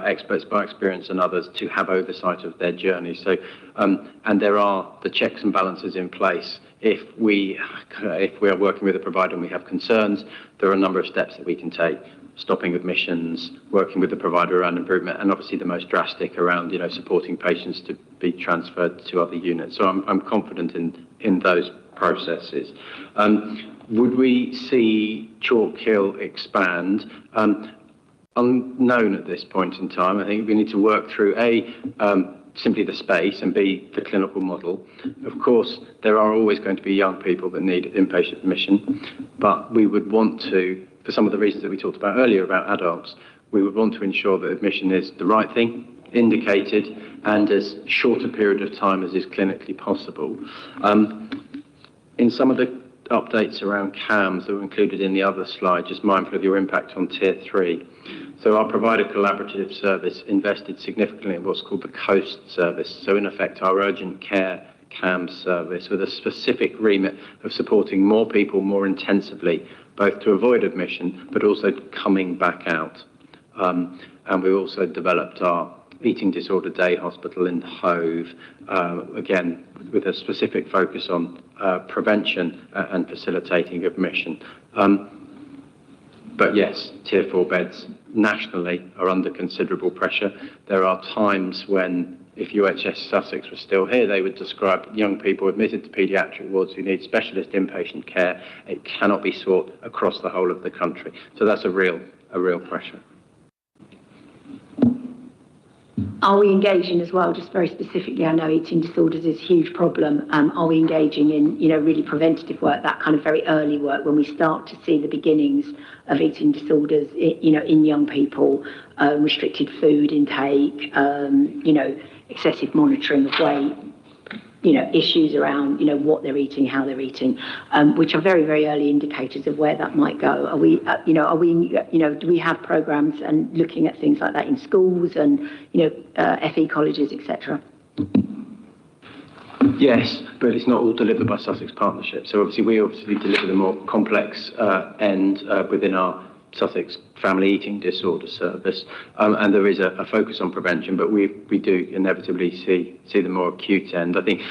experts by experience and others to have oversight of their journey. So, and there are the checks and balances in place. If we are working with a provider and we have concerns, there are a number of steps that we can take. Stopping admissions, working with the provider around improvement, and obviously the most drastic around, supporting patients to be transferred to other units. So I'm confident in those processes. Would we see Chalk Hill expand? Unknown at this point in time. I think we need to work through simply the space, and B, the clinical model. Of course, there are always going to be young people that need inpatient admission, but we would want to, for some of the reasons that we talked about earlier about adults, we would want to ensure that admission is the right thing, indicated, and as short a period of time as is clinically possible. In some of the updates around CAMS that were included in the other slide, just mindful of your impact on Tier 3. So our provider collaborative service invested significantly in what's called the COAST service. So in effect, our urgent care CAMS service with a specific remit of supporting more people more intensively, both to avoid admission, but also coming back out. And we also developed our eating disorder day hospital in Hove, again, with a specific focus on prevention and facilitating admission. But yes, Tier 4 beds nationally are under considerable pressure. There are times when, if UHS Sussex were still here, they would describe young people admitted to paediatric wards who need specialist inpatient care. It cannot be sought across the whole of the country. So that's a real pressure. Are we engaging as well, just very specifically, I know eating disorders is a huge problem. Are we engaging in, really preventative work, that kind of very early work when we start to see the beginnings of eating disorders, in young people, restricted food intake, excessive monitoring of weight, issues around, what they're eating, how they're eating, which are very, very early indicators of where that might go. Are we, do we have programs and looking at things like that in schools and, FE colleges, etc.? Yes, but it's not all delivered by Sussex Partnership. So we deliver the more complex end within our Sussex Family Eating Disorder Service, and there is a focus on prevention, but we do inevitably see the more acute end. I think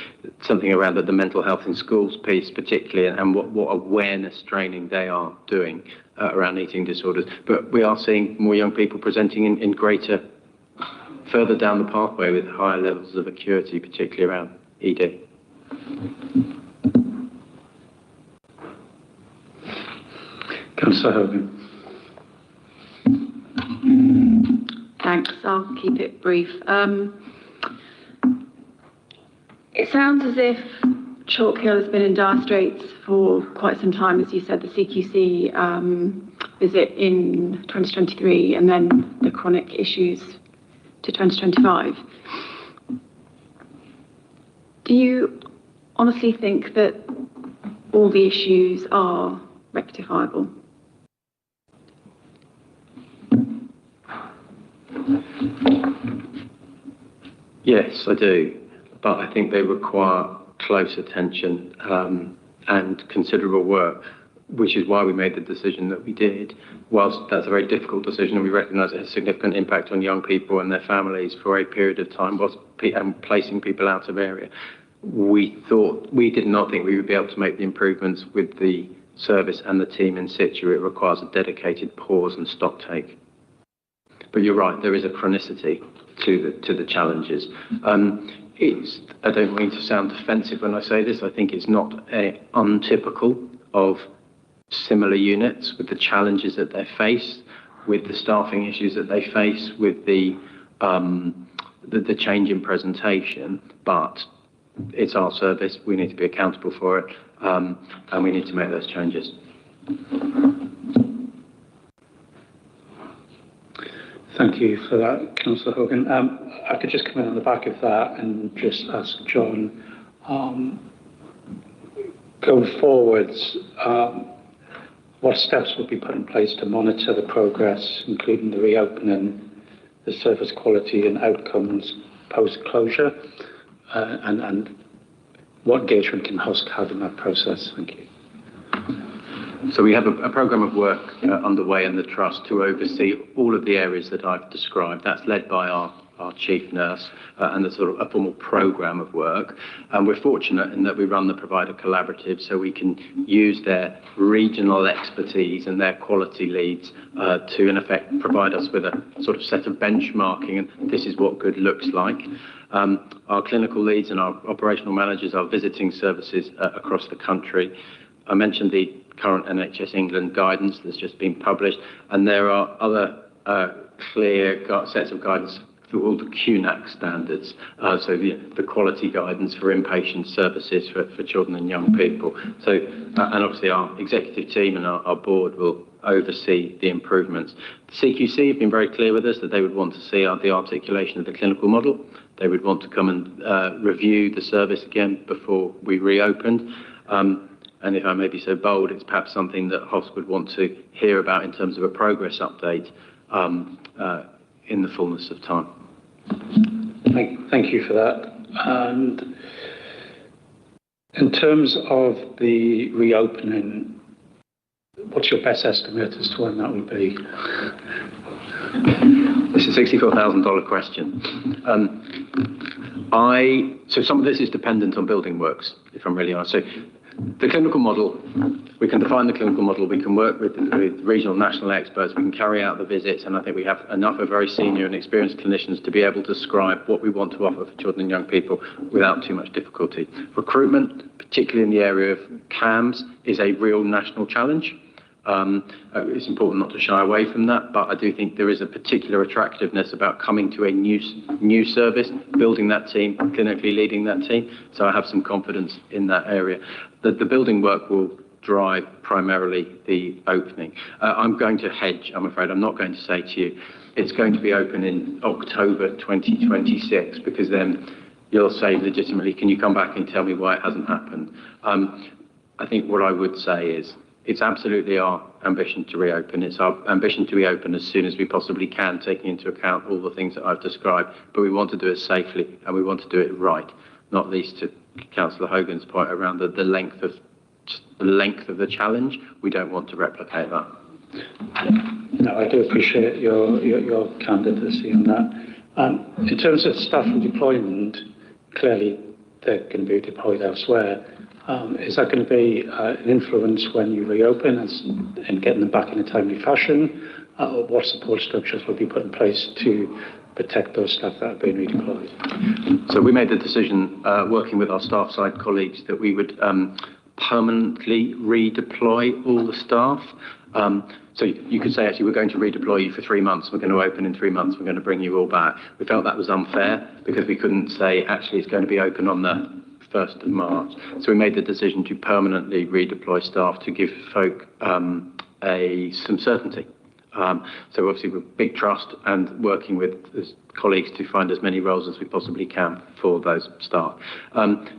something around the mental health in schools piece particularly, and what awareness training they are doing around eating disorders. But we are seeing more young people presenting in greater further down the pathway with higher levels of acuity, particularly around ED. Councillor Hogan. Thanks. I'll keep it brief. It sounds as if Chalk Hill has been in dire straits for quite some time. As you said, the CQC visit in 2023 and then the chronic issues to 2025. Do you honestly think that all the issues are rectifiable? Yes, I do, but I think they require close attention and considerable work, which is why we made the decision that we did. Whilst that's a very difficult decision and we recognise it has significant impact on young people and their families for a period of time, and placing people out of area, we did not think we would be able to make the improvements with the service and the team in situ. It requires a dedicated pause and stock take. But you're right, there is a chronicity to the challenges. I don't mean to sound defensive when I say this. I think it's not untypical of similar units with the challenges that they face, with the staffing issues that they face, with the change in presentation. But it's our service. We need to be accountable for it, and we need to make those changes. Thank you for that, Councillor Hogan. I could just come in on the back of that and just ask John, going forwards, what steps will be put in place to monitor the progress, including the reopening, the service quality and outcomes post-closure, and what engagement can HOSC have in that process? Thank you. So we have a programme of work underway in the Trust to oversee all of the areas that I've described. That's led by our chief nurse and a sort of a formal programme of work. And we're fortunate in that we run the provider collaborative, so we can use their regional expertise and their quality leads to, in effect, provide us with a sort of set of benchmarking, and this is what good looks like. Our clinical leads and our operational managers are visiting services across the country. I mentioned the current NHS England guidance that's just been published, and there are other clear sets of guidance through all the QNAC standards, so the quality guidance for inpatient services for children and young people. So, and obviously our executive team and our board will oversee the improvements. The CQC have been very clear with us that they would want to see the articulation of the clinical model. They would want to come and review the service again before we reopened. And if I may be so bold, it's perhaps something that HOSC would want to hear about in terms of a progress update in the fullness of time. Thank you for that. And in terms of the reopening, what's your best estimate as to when that will be? This is a $64,000 question. So some of this is dependent on building works, if I'm really honest. So the clinical model, we can define the clinical model, we can work with regional national experts, we can carry out the visits, and I think we have enough of very senior and experienced clinicians to be able to describe what we want to offer for children and young people without too much difficulty. Recruitment, particularly in the area of CAMS, is a real national challenge. It's important not to shy away from that, but I do think there is a particular attractiveness about coming to a new service, building that team, clinically leading that team. So I have some confidence in that area. The building work will drive primarily the opening. I'm going to hedge, I'm afraid. I'm not going to say to you it's going to be open in October 2026, because then you'll say legitimately, can you come back and tell me why it hasn't happened? I think what I would say is it's absolutely our ambition to reopen. It's our ambition to reopen as soon as we possibly can, taking into account all the things that I've described. But we want to do it safely and we want to do it right, not least to Councillor Hogan's point around the length of the challenge. We don't want to replicate that. No, I do appreciate your candidacy on that. In terms of staff and deployment, clearly they're going to be deployed elsewhere. Is that going to be an influence when you reopen and getting them back in a timely fashion? What support structures will be put in place to protect those staff that have been redeployed? So we made the decision, working with our staff side colleagues, that we would permanently redeploy all the staff. So you could say, actually, we're going to redeploy you for 3 months. We're going to open in 3 months. We're going to bring you all back. We felt that was unfair because we couldn't say, actually, it's going to be open on the 1st of March. So we made the decision to permanently redeploy staff to give folk some certainty. So obviously with big trust and working with colleagues to find as many roles as we possibly can for those staff.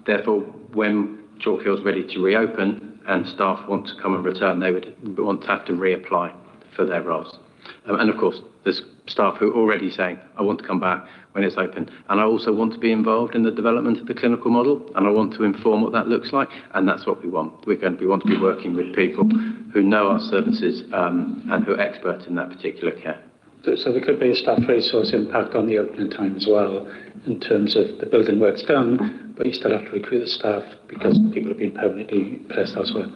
Therefore, when Chalkhill's ready to reopen and staff want to come and return, they would want to have to reapply for their roles. And of course, there's staff who are already saying, I want to come back when it's open. And I also want to be involved in the development of the clinical model, and I want to inform what that looks like, and that's what we want. We want to be working with people who know our services and who are experts in that particular care. So there could be a staff resource impact on the opening time as well, in terms of the building work's done, but you still have to recruit the staff because people have been permanently placed elsewhere.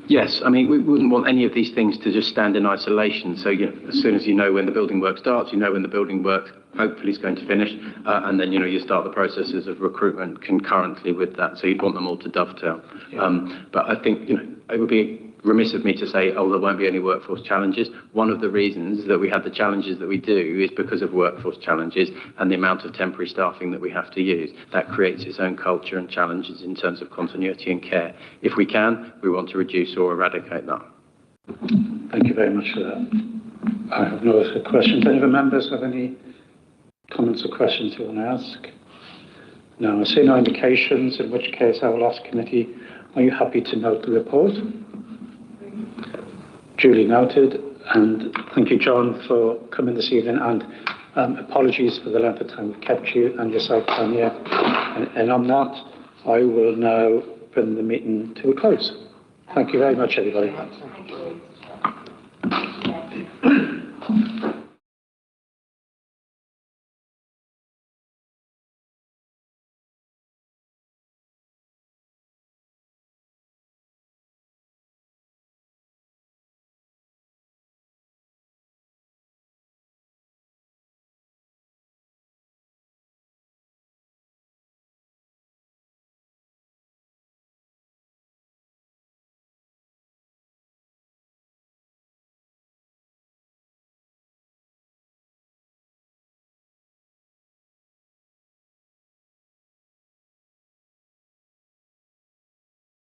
Yes, I mean, we wouldn't want any of these things to just stand in isolation. So as soon as you know when the building work starts, you know when the building work hopefully is going to finish, and then you start the processes of recruitment concurrently with that. So you'd want them all to dovetail. But I think it would be remiss of me to say, oh, there won't be any workforce challenges. One of the reasons that we have the challenges that we do is because of workforce challenges and the amount of temporary staffing that we have to use. That creates its own culture and challenges in terms of continuity and care. If we can, we want to reduce or eradicate that. Thank you very much for that. I have no other questions. Any of the members have any comments or questions you want to ask? No, I see no indications, in which case I will ask committee, are you happy to note the report? Duly noted, and thank you, John, for coming this evening, and apologies for the length of time we've kept you and yourself, Tanya. And on that, I will now bring the meeting to a close. Thank you very much, everybody.